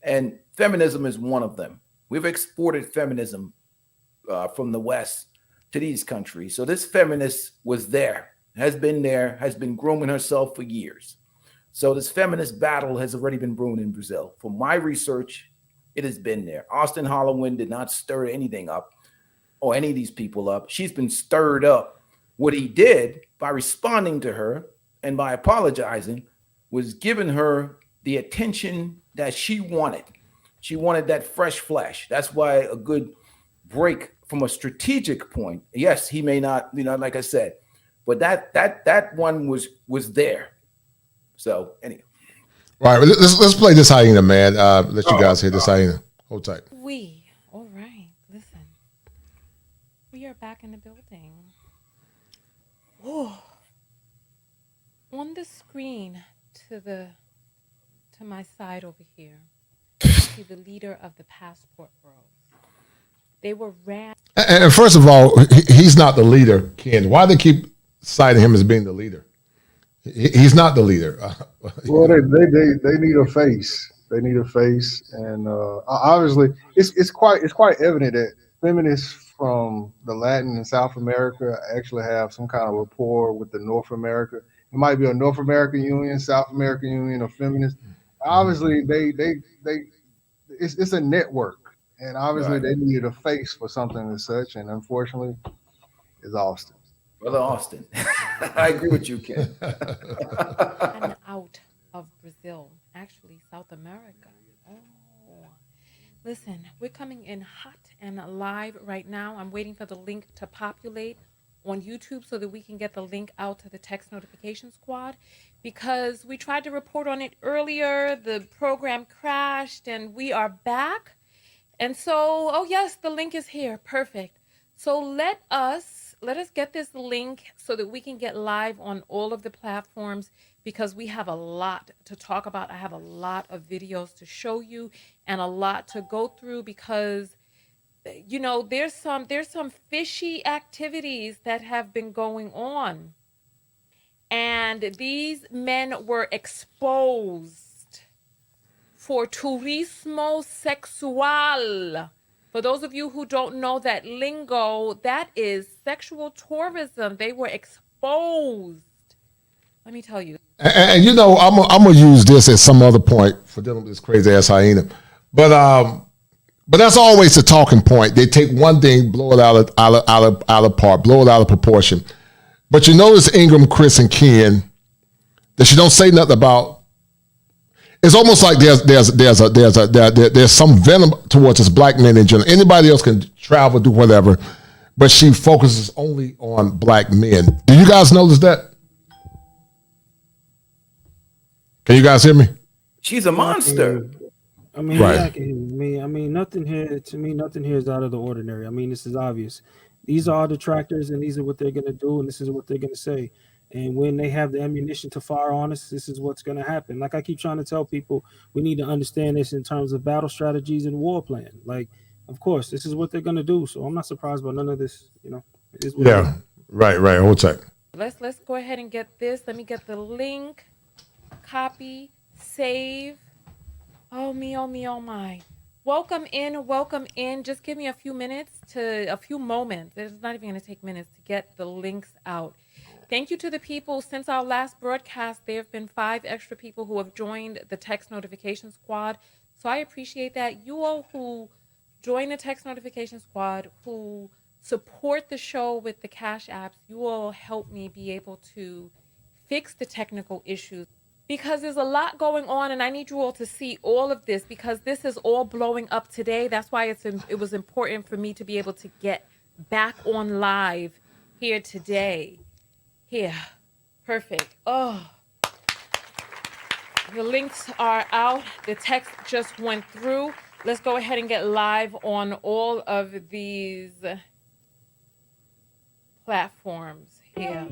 and feminism is one of them. We've exported feminism from the West to these countries. So this feminist was there, has been grooming herself for years. So this feminist battle has already been brewing in Brazil. From my research, It has been there. Auston Hollemon did not stir anything up or any of these people up. She's been stirred up. What he did by responding to her and by apologizing was giving her the attention that she wanted. She wanted that fresh flesh. That's why a good break from a strategic point. Yes, he may not, like I said, but that one was there. So anyway. All right, let's play this hyena, man. Let you guys hear this hyena. Hold tight. All right, listen. We are back in the building. Oh. On the screen to my side over here, you see the leader of the Passport Bros. They were ran. And first of all, he's not the leader, Ken. Why do they keep citing him as being the leader? He's not the leader. Well, they need a face. They need a face, and obviously, it's quite evident that feminists from the Latin and South America actually have some kind of rapport with the North America. It might be a North American union, South American union of feminists. Obviously, it's a network, and obviously they needed a face for something as such. And unfortunately, it's Auston. Brother Auston, I agree with you, Ken. And out of Brazil, actually South America. Oh, listen, we're coming in hot and live right now. I'm waiting for the link to populate on YouTube so that we can get the link out to the text notification squad, because we tried to report on it earlier. The program crashed and we are back. And so, oh yes, the link is here. Perfect. So let us get this link so that we can get live on all of the platforms, because we have a lot to talk about. I have a lot of videos to show you and a lot to go through, because there's some fishy activities that have been going on. And these men were exposed for turismo sexual. For those of you who don't know that lingo, that is sexual tourism. They were exposed. Let me tell you. And I'm gonna use this at some other point for dealing with this crazy ass hyena. But that's always the talking point. They take one thing, blow it out of part, blow it out of proportion. But you notice Ingram, Chris, and Ken that you don't say nothing about. It's almost like there's some venom towards us black men in general. Anybody else can travel, do whatever, but she focuses only on black men. Do you guys notice that? Can you guys hear me? She's a monster. I mean, right. Nothing here is out of the ordinary. I mean, this is obvious. These are detractors, and these are what they're going to do, and this is what they're going to say. And when they have the ammunition to fire on us, this is what's going to happen. Like I keep trying to tell people, we need to understand this in terms of battle strategies and war plan. Like, of course, this is what they're going to do. So I'm not surprised by none of this. It is what yeah, right. Hold tight. Let's go ahead and get this. Let me get the link. Copy, save. Oh me, oh my. Welcome in. Just give me a few moments. It's not even going to take minutes to get the links out. Thank you to the people. Since our last broadcast, there have been 5 extra people who have joined the text notification squad. So I appreciate that. You all who join the text notification squad, who support the show with the Cash apps, you all help me be able to fix the technical issues, because there's a lot going on, and I need you all to see all of this, because this is all blowing up today. That's why it was important for me to be able to get back on live here today. Here, perfect. Oh, the links are out. The text just went through. Let's go ahead and get live on all of these platforms here.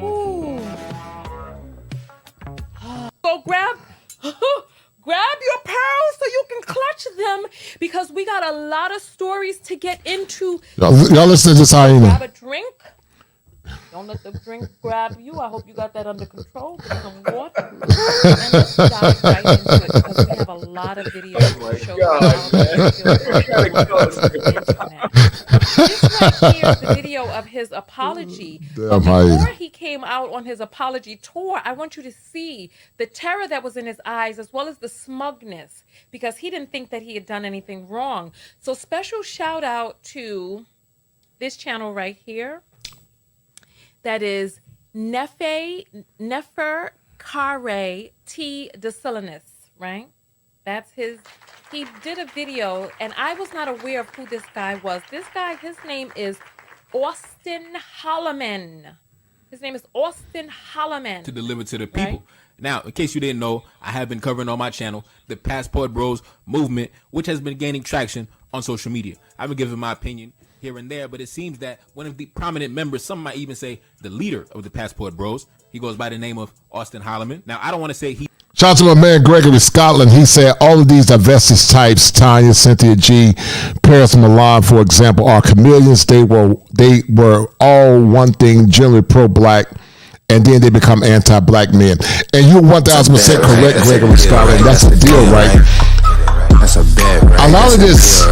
Ooh. Go grab your pearls so you can clutch them, because we got a lot of stories to get into. Y'all listen to this hyena. Grab a drink. Don't let the drink grab you. I hope you got that under control. Get some water. And let's dive right into it, because we have a lot of videos to show you how they feel the internet. This right here is the video of his apology. But before he came out on his apology tour, I want you to see the terror that was in his eyes as well as the smugness, because he didn't think that he had done anything wrong. So special shout out to this channel right here. That is Nefer Kare T. DeSilinis, right? That's his. He did a video, and I was not aware of who this guy was. This guy, his name is Auston Hollemon. His name is Auston Hollemon. To deliver to the people. Right? Now, in case you didn't know, I have been covering on my channel the Passport Bros movement, which has been gaining traction on social media. I've been giving my opinion here and there, but it seems that one of the prominent members, some might even say the leader of the Passport Bros, he goes by the name of Auston Hollemon. Now, I don't want to say he... Shout out to my man Gregory Scotland. He said all of these divestiture types, Tanya, Cynthia G, Paris Milan, for example, are chameleons. They were all one thing, generally pro-black, and then they become anti-black men. And you're 1,000% correct, Gregory Scotland. That's a deal, right? That's a bet, right? A lot of this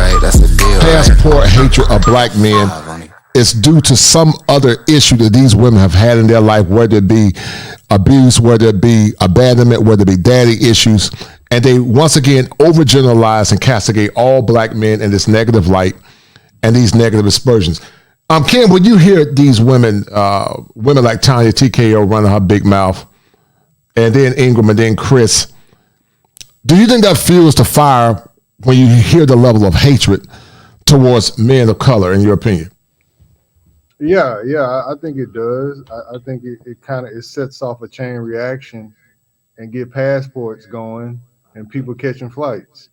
passport hatred of black men is due to some other issue that these women have had in their life, whether it be abuse, whether it be abandonment, whether it be daddy issues. And they once again overgeneralize and castigate all black men in this negative light and these negative aspersions. Ken, when you hear these women like Tanya TKO running her big mouth, and then Ingram and then Chris, do you think that fuels the fire when you hear the level of hatred towards men of color, in your opinion? Yeah, I think it does. I think it kind of sets off a chain reaction and get passports going and people catching flights.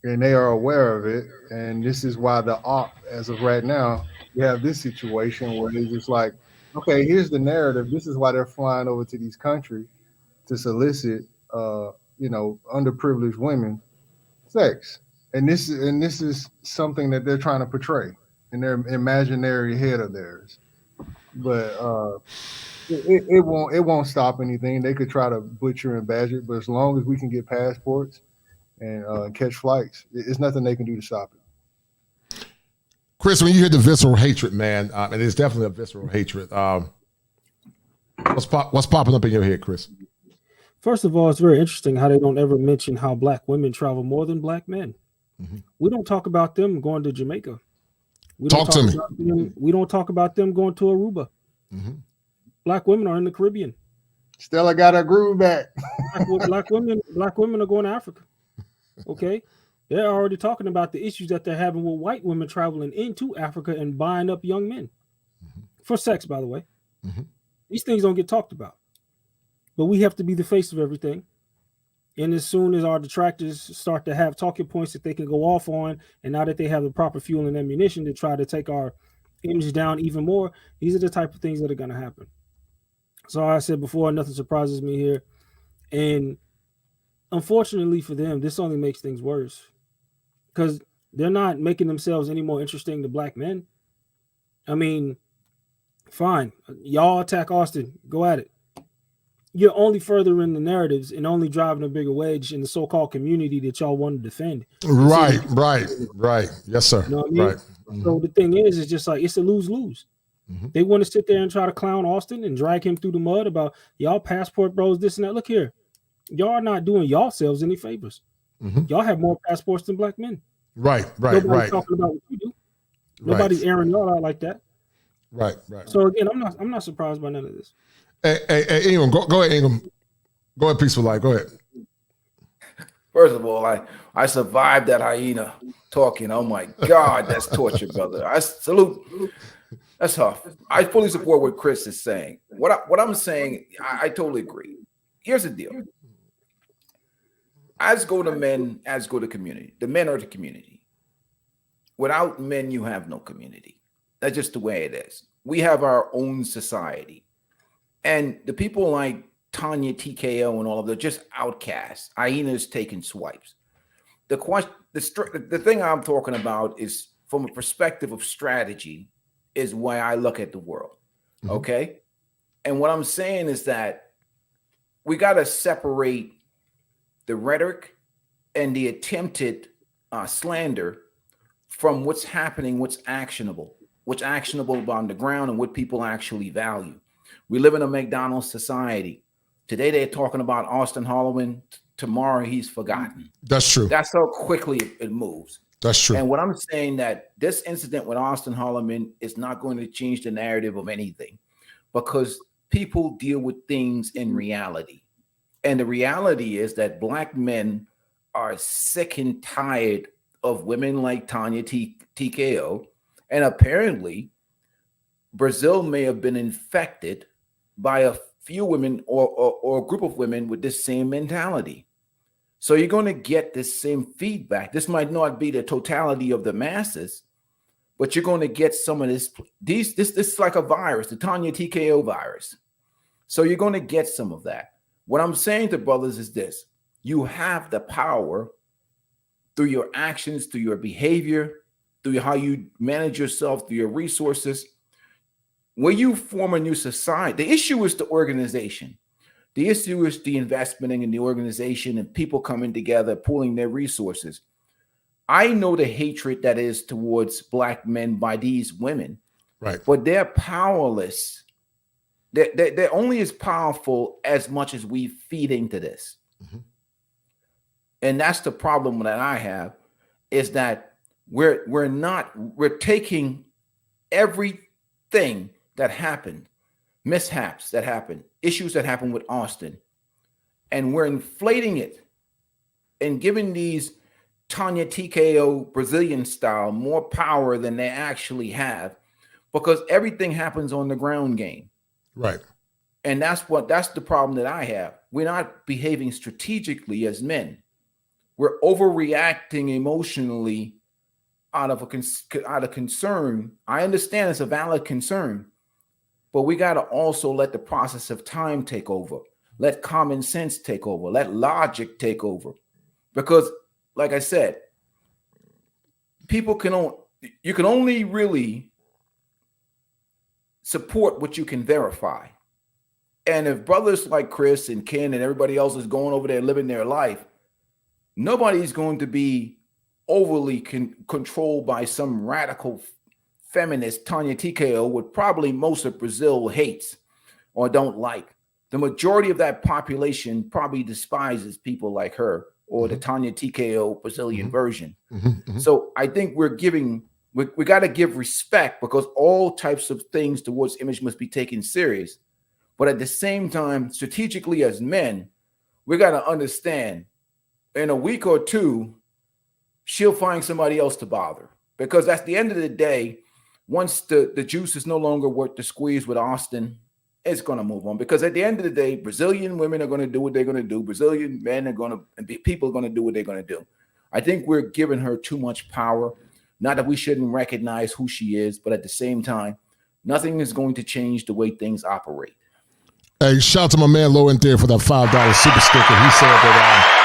And they are aware of it. And this is why the op, as of right now, you have this situation where they're just like, okay, here's the narrative. This is why they're flying over to these countries to solicit, underprivileged women sex. And this is something that they're trying to portray in their imaginary head of theirs. But it won't stop anything. They could try to butcher and badger it, but as long as we can get passports and catch flights, it's nothing they can do to stop it. Chris, when you hear the visceral hatred, man, and it's definitely a visceral hatred, what's popping up in your head, Chris? First of all, it's very interesting how they don't ever mention how black women travel more than black men. Mm-hmm. We don't talk about them going to Jamaica. We don't talk about them going to Aruba. Mm-hmm. Black women are in the Caribbean. Stella got her groove back. Black women are going to Africa. Okay, they're already talking about the issues that they're having with white women traveling into Africa and buying up young men for sex. By the way, these things don't get talked about, but we have to be the face of everything. And as soon as our detractors start to have talking points that they can go off on, and now that they have the proper fuel and ammunition to try to take our image down even more, these are the type of things that are going to happen. So I said before, nothing surprises me here. And unfortunately for them, this only makes things worse because they're not making themselves any more interesting to black men. I mean, fine. Y'all attack Austin. Go at it. You're only furthering the narratives and only driving a bigger wedge in the so-called community that y'all want to defend. Right. Yes, sir. You know what I mean? Right. So the thing is, it's just like, it's a lose-lose. They want to sit there and try to clown Austin and drag him through the mud about y'all passport bros, this and that. Look here. Y'all are not doing yourselves any favors. Y'all have more passports than black men. Right. Nobody's talking about what you do. Nobody's airing y'all out like that. Right. So again, I'm not surprised by none of this. Hey, Ingram, go ahead, Ingram. Go ahead, Peaceful Life. Go ahead. First of all, I survived that hyena talking. Oh my God, that's torture, brother. I salute. That's tough. I fully support what Chris is saying. What I'm saying, I totally agree. Here's the deal. As go to men, as go to community. The men are the community. Without men, you have no community. That's just the way it is. We have our own society. And the people like Tanya TKO and all of them, just outcasts, hyenas taking swipes. The thing I'm talking about is from a perspective of strategy is why I look at the world. Okay. And what I'm saying is that we got to separate the rhetoric and the attempted slander from what's happening, what's actionable on the ground, and what people actually value. We live in a McDonald's society. Today they're talking about Auston Hollemon. Tomorrow he's forgotten. That's true. That's how quickly it moves. That's true. And what I'm saying, that this incident with Auston Hollemon is not going to change the narrative of anything, because people deal with things in reality. And the reality is that Black men are sick and tired of women like Tanya TKO. And apparently, Brazil may have been infected by a few women or a group of women with this same mentality. So you're going to get this same feedback. This might not be the totality of the masses, but you're going to get some of this. This is like a virus, the Tanya TKO virus. So you're going to get some of that. What I'm saying to brothers is this: you have the power through your actions, through your behavior, through how you manage yourself, through your resources. When you form a new society, the issue is the organization. The issue is the investment in the organization and people coming together, pooling their resources. I know the hatred that is towards Black men by these women, right? But they're powerless. They're only as powerful as much as we feed into this. Mm-hmm. And that's the problem that I have, is that we're taking everything that happened, mishaps that happened, issues that happened with Auston, and we're inflating it and giving these Tanya TKO Brazilian style more power than they actually have, because everything happens on the ground game. Right. And that's the problem that I have. We're not behaving strategically as men. We're overreacting emotionally out of concern. I understand it's a valid concern, but we got to also let the process of time take over. Let common sense take over. Let logic take over. Because, like I said, you can only really support what you can verify. And if brothers like Chris and Ken and everybody else is going over there living their life, nobody's going to be overly controlled by some radical feminist Tanya TKO, what probably most of Brazil hates or don't like. The majority of that population probably despises people like her or the Tanya TKO Brazilian version. So I think we got to give respect, because all types of things towards image must be taken serious. But at the same time, strategically as men, we got to understand, in a week or two, she'll find somebody else to bother. Because at the end of the day, once the juice is no longer worth the squeeze with Auston, it's going to move on. Because at the end of the day, Brazilian women are going to do what they're going to do. Brazilian men people are going to do what they're going to do. I think we're giving her too much power. Not that we shouldn't recognize who she is, but at the same time, nothing is going to change the way things operate. Hey, shout out to my man Low in there for that $5 super sticker. He said that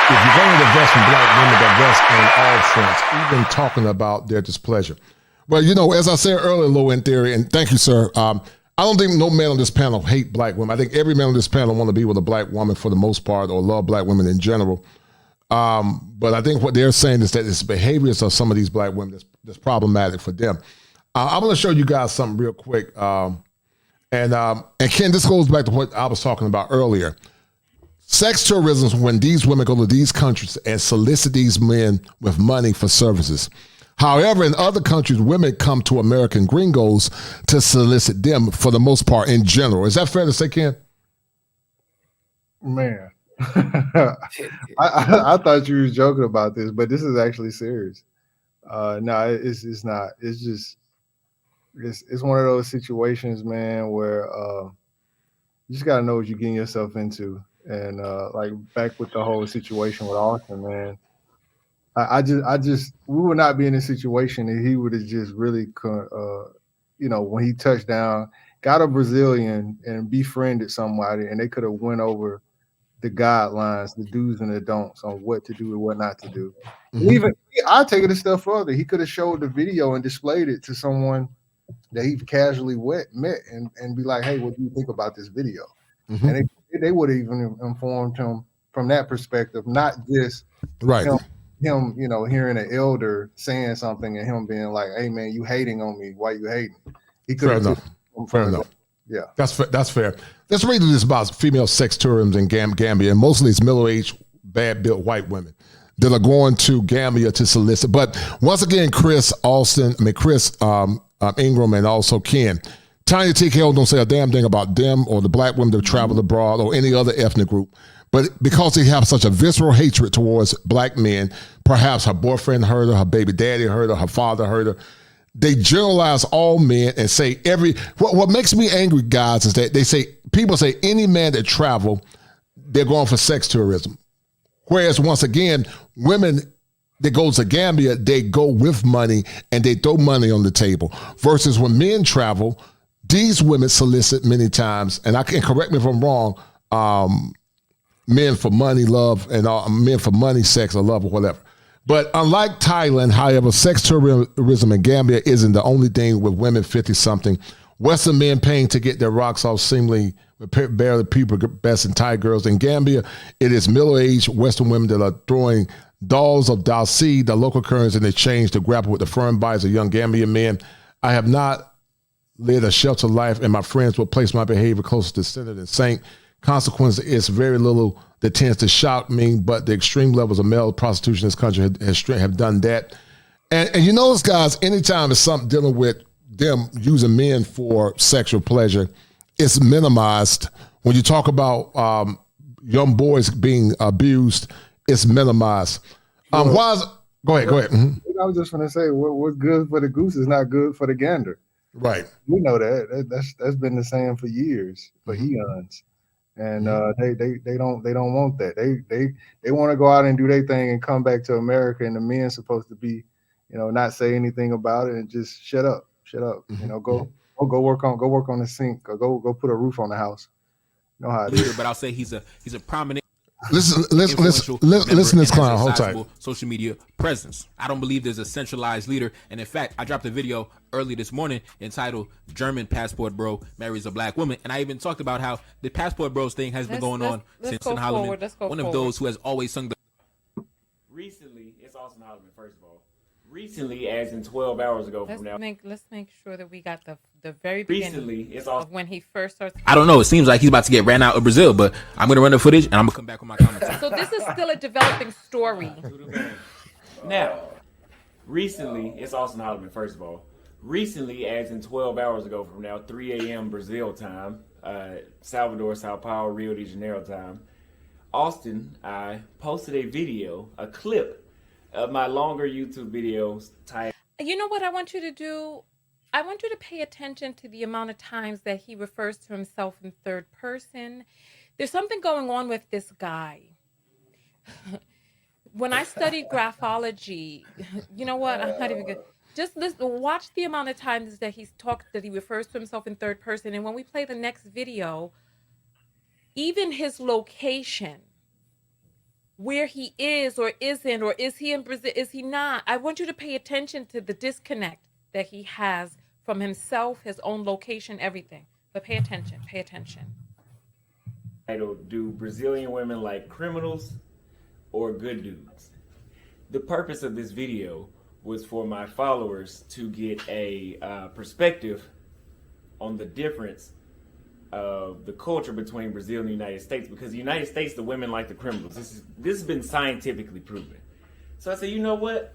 if you're going to invest in Black women, divest in all fronts, even talking about their displeasure. Well, as I said earlier, Low in theory, and thank you, sir. I don't think no man on this panel hate Black women. I think every man on this panel want to be with a Black woman for the most part, or love Black women in general. But I think what they're saying is that it's behaviors of some of these Black women that's problematic for them. I'm going to show you guys something real quick. And Ken, this goes back to what I was talking about earlier. Sex tourism is when these women go to these countries and solicit these men with money for services. However, in other countries, women come to American gringos to solicit them for the most part in general. Is that fair to say, Ken? Man, I thought you were joking about this, but this is actually serious. No, it's not. It's just it's one of those situations, man, where you just gotta know what you're getting yourself into. And like back with the whole situation with Auston, man, I just we would not be in a situation that he would have just really, when he touched down, got a Brazilian and befriended somebody, and they could have went over the guidelines, the do's and the don'ts on what to do and what not to do. Mm-hmm. Even I'll take it a step further. He could have showed the video and displayed it to someone that he casually met and be like, hey, what do you think about this video? Mm-hmm. And they would have even informed him from that perspective, not just him, you know, hearing an elder saying something and him being like, "Hey man, you hating on me? Why you hating?" He could have fair enough. Yeah, that's fair. Let's read this about female sex tourism in Gambia, and mostly it's middle-aged, bad-built white women that are going to Gambia to solicit. But once again, Chris Ingram, and also Ken, Tanya TKO don't say a damn thing about them or the black women that travel abroad or any other ethnic group. But because they have such a visceral hatred towards black men, perhaps her boyfriend hurt her, her baby daddy hurt her, her father hurt her, they generalize all men and say what makes me angry, guys, is that people say any man that travel, they're going for sex tourism. Whereas once again, women that go to Gambia, they go with money and they throw money on the table. Versus when men travel, these women solicit many times, and I can correct me if I'm wrong, men for money, love, and men for money, sex, or love, or whatever. But unlike Thailand, however, sex tourism in Gambia isn't the only thing with women 50-something. Western men paying to get their rocks off seemingly barely people best in Thai girls. In Gambia, it is middle-aged Western women that are throwing dolls of Dalsi, the local currency, in exchange to grapple with the firm bodies of young Gambian men. I have not led a sheltered life, and my friends will place my behavior closer to sinner than saint. Consequence is very little that tends to shock me, but the extreme levels of male prostitution in this country have done that. And you notice, guys, anytime it's something dealing with them using men for sexual pleasure, it's minimized. When you talk about young boys being abused, it's minimized. Go ahead. Mm-hmm. I was just going to say, what's good for the goose is not good for the gander. Right. We know that. That's been the saying for years, for eons. And they don't want that. They want to go out and do their thing and come back to America, and the men's supposed to be, you know, not say anything about it and just shut up. Mm-hmm. You know, go work on the sink, or go put a roof on the house. You know how it is. But I'll say he's a prominent. Listen to this clown. Hold tight. Social media presence. I don't believe there's a centralized leader. And in fact, I dropped a video early this morning entitled "German Passport Bro Marries a Black Woman," and I even talked about how the Passport Bros thing has been going on since Auston Hollemon, one of those who has always sung the. Recently, it's Auston Hollemon. First of all, recently, as in 12 hours ago from now. Let's make sure that we got the very beginning. Recently, it's of when he first starts. I don't know. It seems like he's about to get ran out of Brazil, but I'm going to run the footage and I'm going to come back with my comments. So this is still a developing story. Now, recently, it's Auston Hollemon. First of all, recently, as in 12 hours ago from now, 3 a.m. Brazil time, Salvador, Sao Paulo, Rio de Janeiro time, Austin, I posted a clip of my longer YouTube videos titled. You know what I want you to do? I want you to pay attention to the amount of times that he refers to himself in third person. There's something going on with this guy. When I studied graphology, you know what? I'm not even good. Just watch the amount of times that that he refers to himself in third person. And when we play the next video, even his location, where he is or isn't, or is he in Brazil, is he not? I want you to pay attention to the disconnect that he has from himself, his own location, everything. But pay attention. Do Brazilian women like criminals or good dudes? The purpose of this video was for my followers to get a perspective on the difference of the culture between Brazil and the United States, because the United States, the women like the criminals. This has been scientifically proven. So I said, you know what?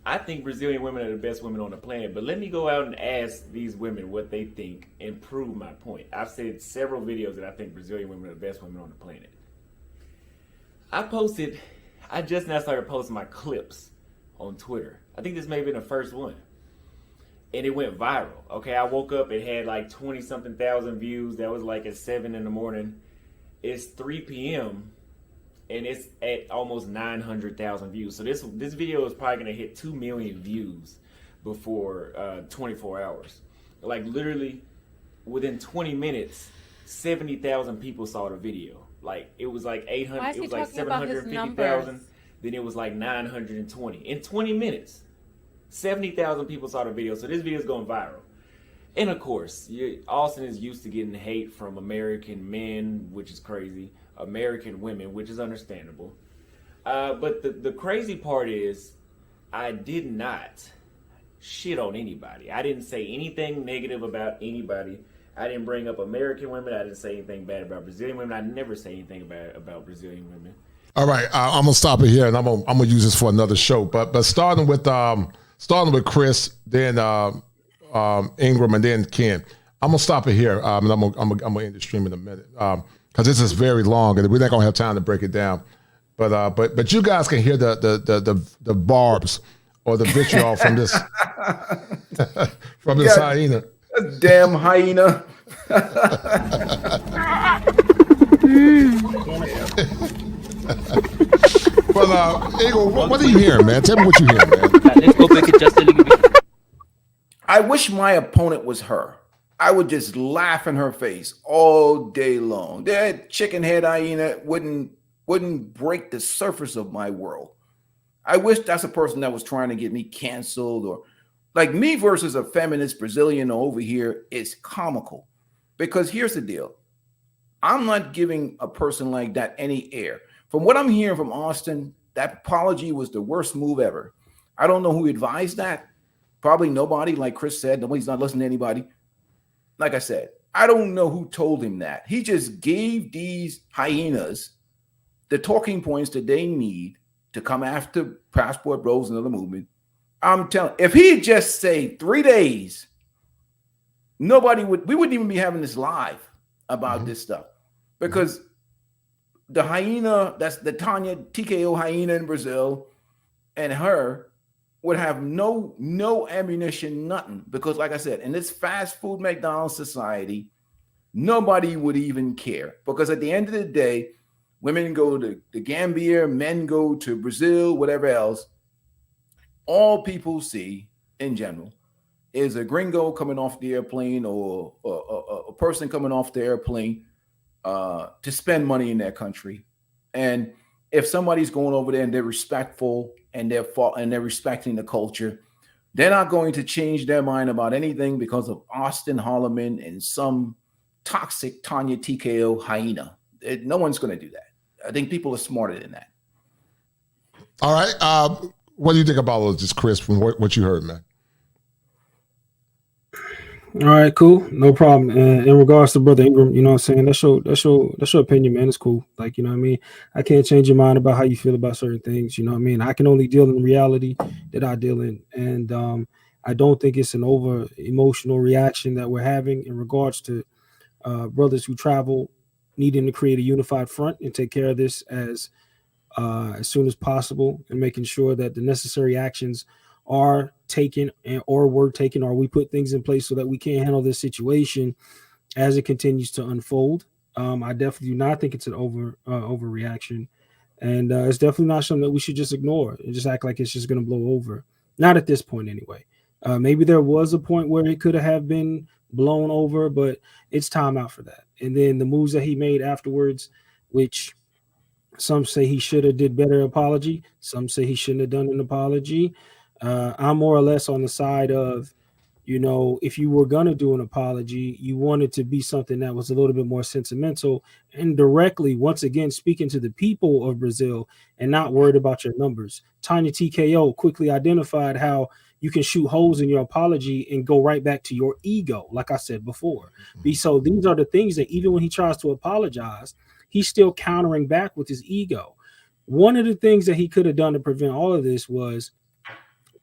I think Brazilian women are the best women on the planet, but let me go out and ask these women what they think and prove my point. I've said several videos that I think Brazilian women are the best women on the planet. I just now started posting my clips on Twitter. I think this may have been the first one. And it went viral. Okay, I woke up, it had like 20-something thousand views. That was like at 7 in the morning. It's 3 p.m. and it's at almost 900,000 views. So this video is probably gonna hit 2 million views before 24 hours. Like literally within 20 minutes, 70,000 people saw the video. Like it was like 800, it was like 750,000. Then it was like 920 in 20 minutes. 70,000 people saw the video, so this video is going viral. And of course, Austin is used to getting hate from American men, which is crazy. American women, which is understandable. But the crazy part is, I did not shit on anybody. I didn't say anything negative about anybody. I didn't bring up American women. I didn't say anything bad about Brazilian women. I never say anything bad about Brazilian women. All right, I'm gonna stop it here, and I'm gonna use this for another show. But starting with Chris, then Ingram, and then Ken. I'm gonna stop it here, and I'm gonna end the stream in a minute because this is very long, and we're not gonna have time to break it down. But you guys can hear the barbs or the vitriol from this hyena. Damn hyena. But Eagle, what are you hearing, man? Tell me what you hear, man. Let's go back it just a little bit. I wish my opponent was her. I would just laugh in her face all day long. That chicken head hyena wouldn't break the surface of my world. I wish that's a person that was trying to get me canceled, or like me versus a feminist Brazilian over here is comical. Because here's the deal. I'm not giving a person like that any air. From what I'm hearing from Austin, that apology was the worst move ever. I don't know who advised that. Probably nobody, like Chris said. Nobody's not listening to anybody. Like I said, I don't know who told him that. He just gave these hyenas the talking points that they need to come after Passport Bros and other movement. I'm telling, if he just say 3 days, we wouldn't even be having this live about this stuff, because the hyena, that's the Tanya TKO hyena in Brazil, and her would have no ammunition, nothing. Because like I said, in this fast food McDonald's society, nobody would even care. Because at the end of the day, women go to the Gambia, men go to Brazil, whatever else. All people see in general is a gringo coming off the airplane, or a person coming off the airplane to spend money in their country. And if somebody's going over there and they're respectful and they're respecting the culture, they're not going to change their mind about anything because of Auston Hollemon and some toxic Tanya TKO hyena. No one's going to do that. I think people are smarter than that. All right. What do you think about all of this, Chris, from what you heard, man? All right, cool. No problem. And in regards to Brother Ingram, you know what I'm saying? That's your opinion, man. It's cool. Like, you know what I mean? I can't change your mind about how you feel about certain things. You know what I mean? I can only deal in the reality that I deal in. And I don't think it's an over emotional reaction that we're having in regards to brothers who travel needing to create a unified front and take care of this as soon as possible, and making sure that the necessary actions are taken or were taken, or we put things in place so that we can handle this situation as it continues to unfold. I definitely do not think it's an overreaction, and it's definitely not something that we should just ignore and just act like it's just going to blow over. Not at this point, anyway. Maybe there was a point where it could have been blown over, but it's time out for that. And then the moves that he made afterwards, which some say he should have did better apology, some say he shouldn't have done an apology. I'm more or less on the side of, you know, if you were going to do an apology, you wanted to be something that was a little bit more sentimental and directly, once again, speaking to the people of Brazil and not worried about your numbers. Tanya TKO quickly identified how you can shoot holes in your apology and go right back to your ego, like I said before. So these are the things that even when he tries to apologize, he's still countering back with his ego. One of the things that he could have done to prevent all of this was,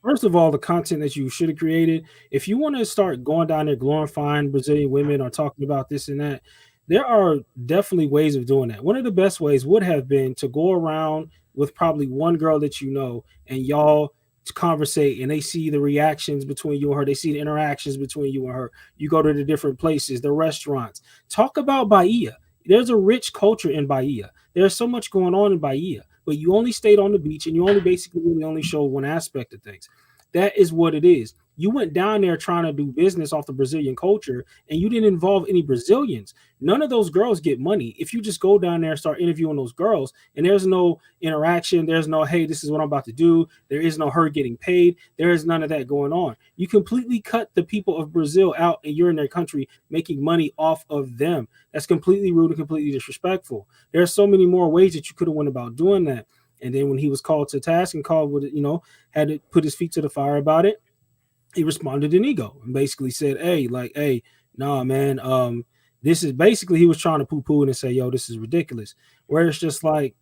first of all, the content that you should have created. If you want to start going down there glorifying Brazilian women or talking about this and that, there are definitely ways of doing that. One of the best ways would have been to go around with probably one girl that you know, and y'all conversate, and they see the reactions between you and her. They see the interactions between you and her. You go to the different places, the restaurants. Talk about Bahia. There's a rich culture in Bahia. There's so much going on in Bahia, but you only stayed on the beach and you only basically only showed one aspect of things. That is what it is. You went down there trying to do business off the Brazilian culture, and you didn't involve any Brazilians. None of those girls get money. If you just go down there and start interviewing those girls, and there's no interaction, there's no, hey, this is what I'm about to do. There is no her getting paid. There is none of that going on. You completely cut the people of Brazil out, and you're in their country making money off of them. That's completely rude and completely disrespectful. There are so many more ways that you could have went about doing that. And then when he was called to task and called with, had to put his feet to the fire about it, he responded in ego and basically said, hey, nah, man, this is basically, he was trying to poo-poo it and say, yo, this is ridiculous. Where it's just like,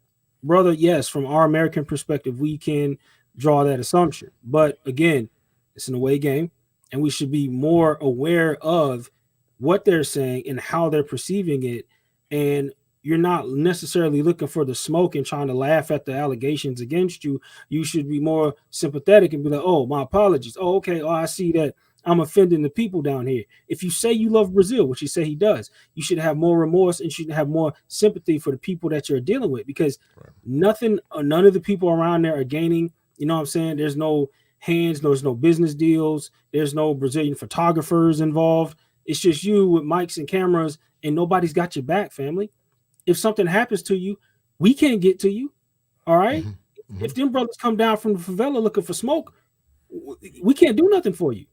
brother, yes, from our American perspective, we can draw that assumption. But again, it's an away game, and we should be more aware of what they're saying and how they're perceiving it. And you're not necessarily looking for the smoke and trying to laugh at the allegations against you. You should be more sympathetic and be like, oh, my apologies. Oh, okay. Oh, I see that I'm offending the people down here. If you say you love Brazil, which you say he does, you should have more remorse and should have more sympathy for the people that you're dealing with, because none of the people around there are gaining. You know what I'm saying? There's no hands, there's no business deals. There's no Brazilian photographers involved. It's just you with mics and cameras, and nobody's got your back, family. If something happens to you, we can't get to you. All right. Mm-hmm. If them brothers come down from the favela looking for smoke, we can't do nothing for you.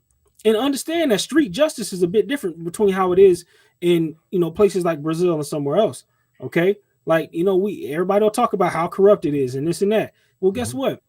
And understand that street justice is a bit different between how it is in, places like Brazil and somewhere else. Okay. Like, everybody will talk about how corrupt it is and this and that. Well, guess what?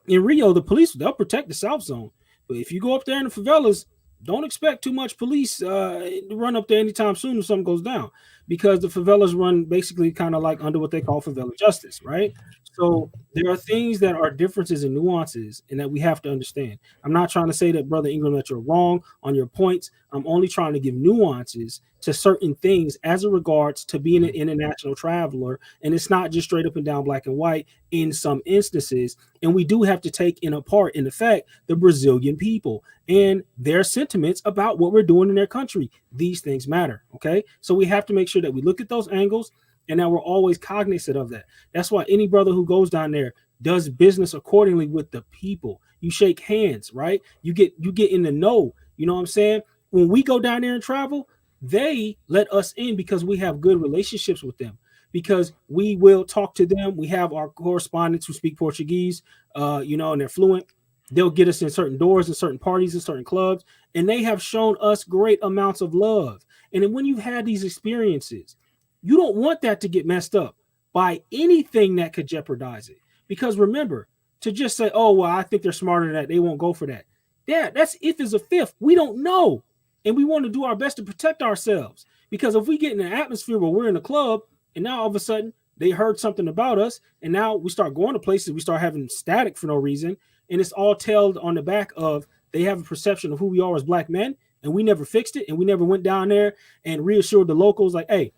In Rio, the police, they'll protect the South Zone. But if you go up there in the favelas, don't expect too much police to run up there anytime soon if something goes down, because the favelas run basically kind of like under what they call favela justice, right? So there are things that are differences and nuances and that we have to understand. I'm not trying to say that, Brother Ingram, that you're wrong on your points. I'm only trying to give nuances to certain things as it regards to being an international traveler. And it's not just straight up and down black and white in some instances. And we do have to take in a part, in effect, the Brazilian people and their sentiments about what we're doing in their country. These things matter. Okay. So we have to make sure that we look at those angles and that we're always cognizant of that. That's why any brother who goes down there does business accordingly with the people. You shake hands, right? You get in the know. You know what I'm saying? When we go down there and travel, they let us in because we have good relationships with them, because we will talk to them. We have our correspondents who speak Portuguese, and they're fluent. They'll get us in certain doors and certain parties and certain clubs, and they have shown us great amounts of love. And then when you've had these experiences, you don't want that to get messed up by anything that could jeopardize it. Because remember, to just say, oh, well, I think they're smarter than that, they won't go for that. Yeah, that's if is a fifth. We don't know. And we want to do our best to protect ourselves. Because if we get in an atmosphere where we're in a club and now all of a sudden they heard something about us, and now we start going to places, we start having static for no reason, and it's all tailed on the back of they have a perception of who we are as black men, and we never fixed it, and we never went down there and reassured the locals like, hey,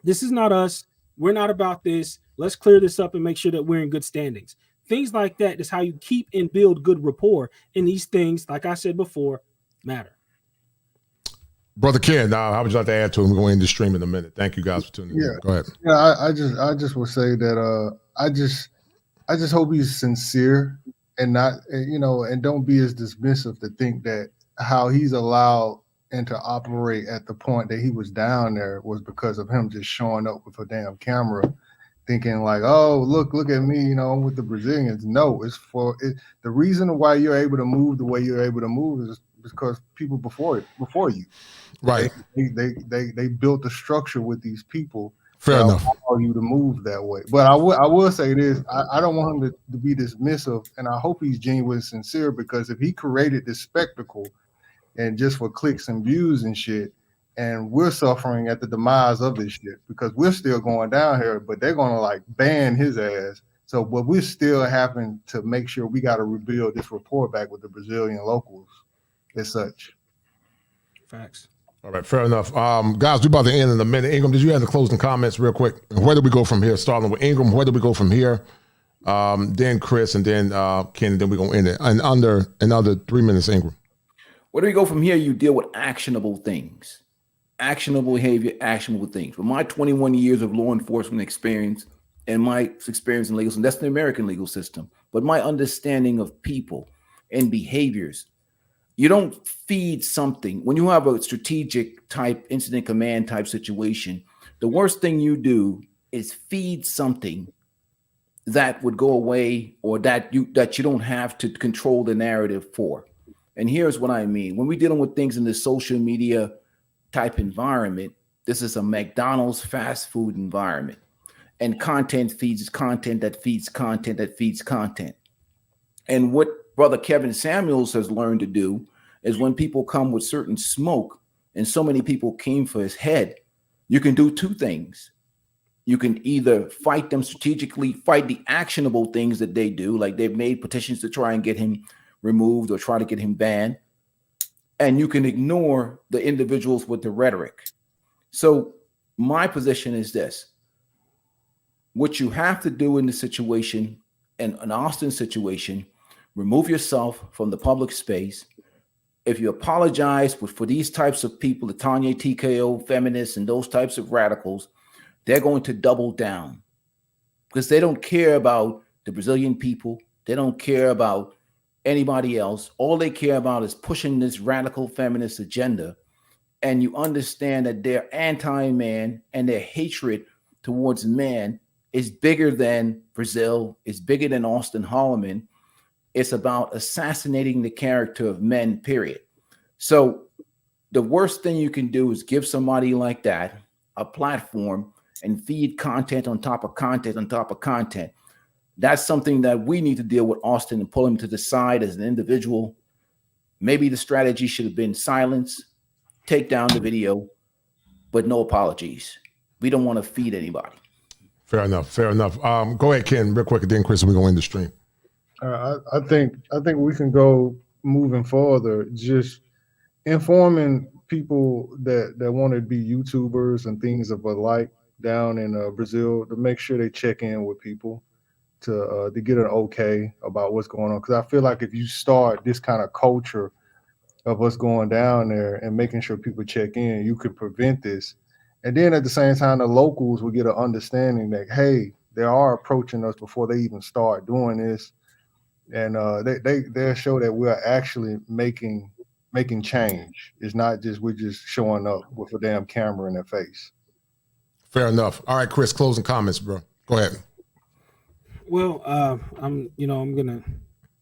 this is not us. We're not about this. Let's clear this up and make sure that we're in good standings. Things like that is how you keep and build good rapport. And these things, like I said before, matter. Brother Ken, how would you like to add to him? We're going to end the stream in a minute. Thank you guys for tuning in. Go ahead. Yeah, I just would say that I just hope he's sincere and not, and don't be as dismissive to think that how he's allowed and to operate at the point that he was down there was because of him just showing up with a damn camera, thinking like, oh, look at me, I'm with the Brazilians. No, it's for it. The reason why you're able to move the way you're able to move is because people before you, right? They built a structure with these people. Fair enough. Allow you to move that way. But I will say this: I don't want him to be dismissive, and I hope he's genuine and sincere, because if he created this spectacle and just for clicks and views and shit, and we're suffering at the demise of this shit because we're still going down here, but they're gonna like ban his ass. So, but we're still having to make sure we got to rebuild this rapport back with the Brazilian locals as such. Facts. All right, fair enough. Guys, we're about to end in a minute. Ingram, did you have the closing comments real quick? Where do we go from here? Starting with Ingram, where do we go from here? Then Chris, and then Ken, and then we're going to end it. And under another 3 minutes, Ingram. Where do we go from here? You deal with actionable things, actionable behavior, actionable things. With my 21 years of law enforcement experience and my experience in legal system, that's the American legal system, but my understanding of people and behaviors, You don't feed something. When you have a strategic type incident command type situation, the worst thing you do is feed something that would go away, or that you don't have to control the narrative for. And here's what I mean. When we're dealing with things in the social media type environment, this is a McDonald's fast food environment. And content feeds content that feeds content that feeds content. And what Brother Kevin Samuels has learned to do is when people come with certain smoke, and so many people came for his head, you can do two things. You can either fight them strategically, fight the actionable things that they do, like they've made petitions to try and get him removed or try to get him banned. And you can ignore the individuals with the rhetoric. So my position is this. What you have to do in the situation, and an Austin situation, remove yourself from the public space. If you apologize for these types of people, the Tanya TKO feminists and those types of radicals, they're going to double down because they don't care about the Brazilian people. They don't care about anybody else. All they care about is pushing this radical feminist agenda. And you understand that they're anti-man, and their hatred towards man is bigger than Brazil, is bigger than Auston Hollemon. It's about assassinating the character of men, period. So the worst thing you can do is give somebody like that a platform and feed content on top of content on top of content. That's something that we need to deal with Austin and pull him to the side as an individual. Maybe the strategy should have been silence, take down the video, but no apologies. We don't want to feed anybody. Fair enough. Fair enough. Go ahead, Ken, real quick, and then Chris, we're going to end the stream. I think we can go moving further, just informing people that want to be YouTubers and things of the like down in Brazil, to make sure they check in with people to get an okay about what's going on. Because I feel like if you start this kind of culture of what's going down there and making sure people check in, you could prevent this. And then at the same time, the locals will get an understanding that, hey, they are approaching us before they even start doing this. And they'll show that we're actually making change. It's not just we're just showing up with a damn camera in their face. Fair enough. All right, Chris, closing comments, bro. Go ahead. Well, I'm gonna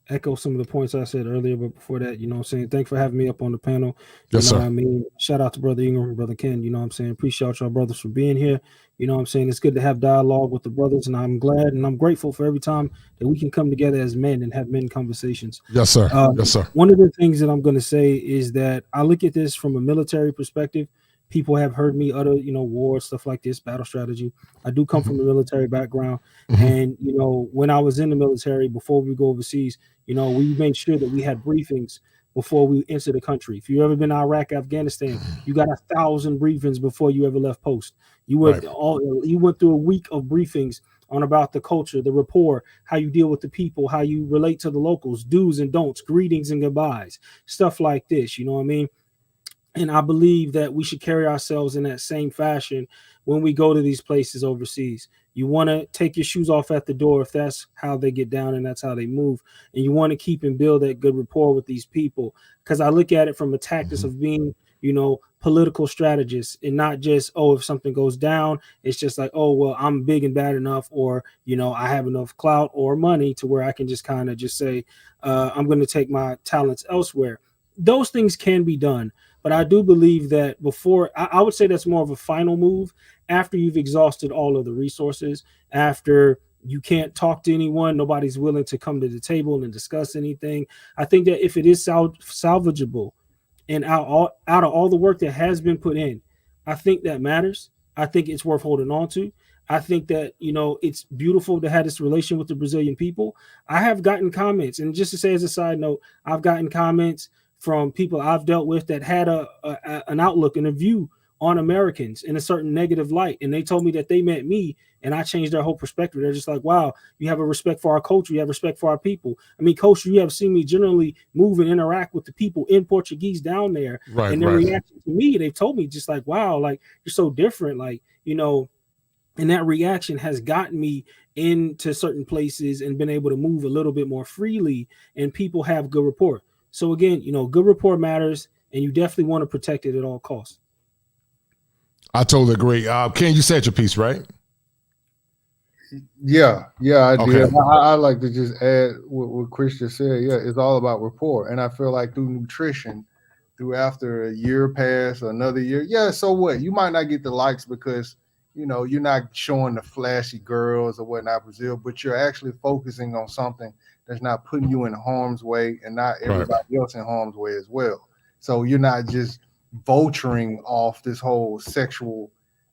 echo some of the points I said earlier, but before that, you know what I'm saying, thanks for having me up on the panel. Yes, sir. I mean, shout out to Brother Ingram and Brother Ken, you know what I'm saying, appreciate y'all brothers for being here. You know what I'm saying, it's good to have dialogue with the brothers, and I'm glad and I'm grateful for every time that we can come together as men and have men conversations. Yes, sir. Yes, sir. One of the things that I'm going to say is that I look at this from a military perspective. People have heard me utter, war, stuff like this, battle strategy. I do come from a military background. And, when I was in the military, before we go overseas, we made sure that we had briefings before we enter the country. If you've ever been to Iraq, Afghanistan, you got 1,000 briefings before you ever left post. You went through a week of briefings on about the culture, the rapport, how you deal with the people, how you relate to the locals, do's and don'ts, greetings and goodbyes, stuff like this. You know what I mean? And I believe that we should carry ourselves in that same fashion when we go to these places overseas. You want to take your shoes off at the door if that's how they get down and that's how they move. And you want to keep and build that good rapport with these people. Because I look at it from a tactics of being, political strategists, and not just, if something goes down, it's just like, I'm big and bad enough, or, I have enough clout or money to where I can just kind of just say, I'm going to take my talents elsewhere. Those things can be done. But I do believe that before, I would say that's more of a final move after you've exhausted all of the resources, after you can't talk to anyone, nobody's willing to come to the table and discuss anything. I think that if it is salvageable and out of all the work that has been put in, I think that matters. I think it's worth holding on to. I think that, it's beautiful to have this relation with the Brazilian people. I have gotten comments, and just to say as a side note, I've gotten comments from people I've dealt with that had an outlook and a view on Americans in a certain negative light. And they told me that they met me and I changed their whole perspective. They're just like, wow, you have a respect for our culture. You have respect for our people. I mean, Coach, you have seen me generally move and interact with the people in Portuguese down there. Right, and their reaction to me, they've told me just like, wow, like you're so different. Like, and that reaction has gotten me into certain places and been able to move a little bit more freely, and people have good rapport. So again, good rapport matters, and you definitely want to protect it at all costs. I totally agree. Ken, you said your piece, right? Yeah, I did. Okay. I like to just add what Chris just said. Yeah, it's all about rapport. And I feel like through nutrition, after a year pass, another year, yeah, so what? You might not get the likes because, you're not showing the flashy girls or whatnot, Brazil, but you're actually focusing on something that's not putting you in harm's way and not everybody else in harm's way as well. So you're not just vulturing off this whole sexual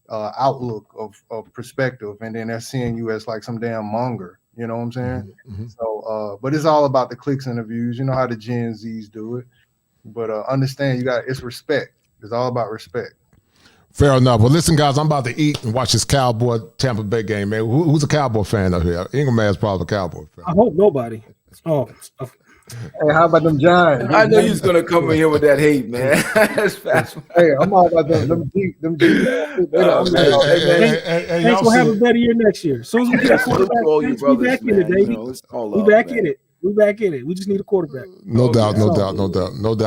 outlook of perspective, and then they're seeing you as like some damn monger. You know what I'm saying? Mm-hmm. So, but it's all about the clicks and the views. You know how the Gen Zs do it. But understand, it's respect. It's all about respect. Fair enough. Well, listen, guys, I'm about to eat and watch this Cowboy Tampa Bay game, man. Who's a Cowboy fan up here? Ingram man's probably a Cowboy fan. I hope nobody. Oh. Hey, how about them Giants? I know you're gonna come in here with that hate, man. That's fast. Hey, I'm all about them deep. Thanks for having a better year next year. As soon as we get a quarterback, we back in it, baby. We back in it. We just need a quarterback. No doubt.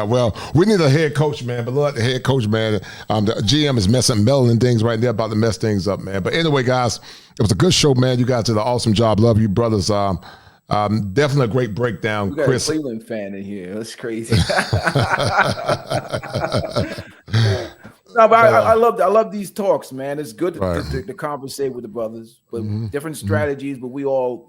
Well, we need a head coach, man. But look, the head coach, man, the GM is meddling things right there, about to mess things up, man. But anyway, guys, it was a good show, man. You guys did an awesome job. Love you, brothers. Definitely a great breakdown. We got Chris. a Cleveland fan in here. That's crazy. No, but I love these talks, man. It's good to conversate with the brothers, but different strategies. But we all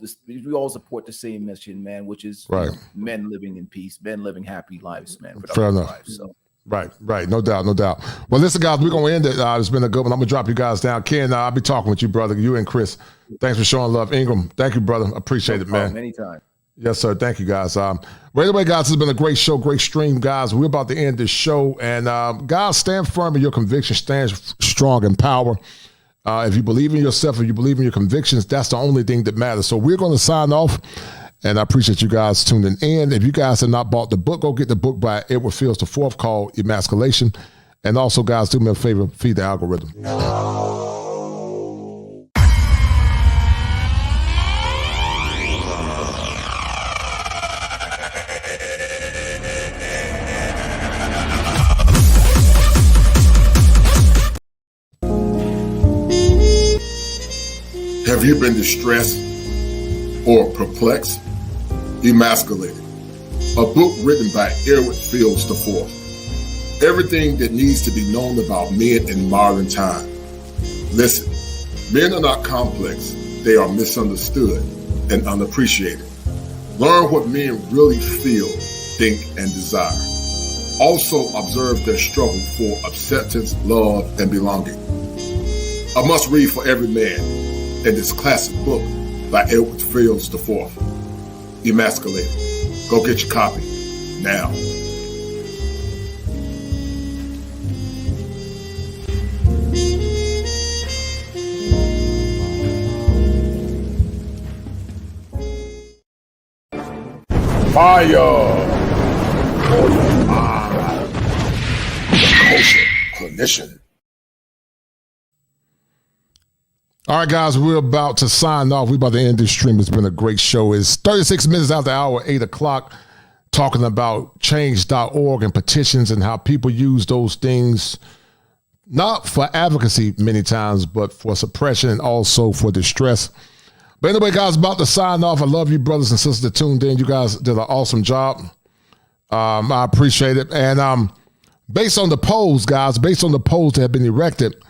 support the same mission, man, which is men living in peace, men living happy lives, man. Fair enough. Lives, so. Right. No doubt. Well, listen, guys, we're gonna end it. It's been a good one. I'm gonna drop you guys down. Ken, I'll be talking with you, brother. You and Chris. Thanks for showing love. Ingram, thank you, brother. Appreciate it, man. Anytime. Yes, sir. Thank you, guys. Well, anyway, guys, this has been a great show, great stream, guys. We're about to end this show. And guys, stand firm in your convictions, stand strong in power. If you believe in yourself, if you believe in your convictions, that's the only thing that matters. So we're going to sign off. And I appreciate you guys tuning in. If you guys have not bought the book, go get the book by Edward Fields IV called Emasculation. And also, guys, do me a favor, feed the algorithm. Have you been distressed or perplexed? Emasculated. A book written by Edward Fields IV. Everything that needs to be known about men in modern time. Listen, men are not complex. They are misunderstood and unappreciated. Learn what men really feel, think, and desire. Also observe their struggle for acceptance, love, and belonging. A must read for every man in this classic book by Edward Fields IV, Emasculated. Go get your copy now. Fire for your mind. The culture clinician. All right, guys, we're about to sign off. We're about to end this stream. It's been a great show. It's 36 minutes after the hour, 8 o'clock, talking about change.org and petitions and how people use those things, not for advocacy many times, but for suppression and also for distress. But anyway, guys, about to sign off. I love you, brothers and sisters that tuned in. You guys did an awesome job. I appreciate it. And based on the polls, guys, based on the polls that have been erected,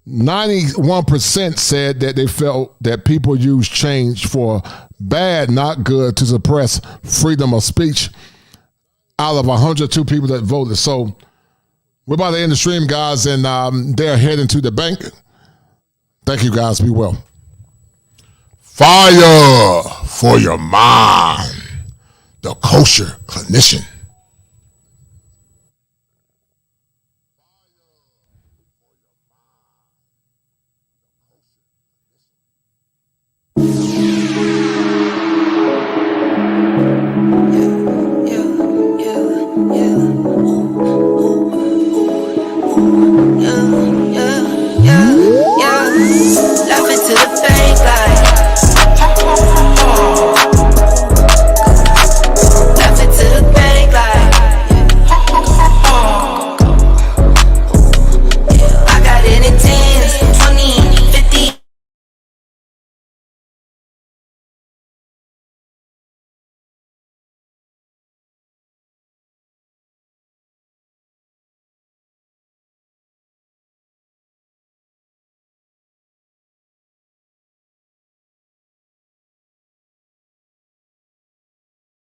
91% said that they felt that people use change for bad, not good, to suppress freedom of speech out of 102 people that voted. So we're about to end the stream, guys, and they're heading to the bank. Thank you, guys. Be well. Fire for your mind. The Kosher Clinician.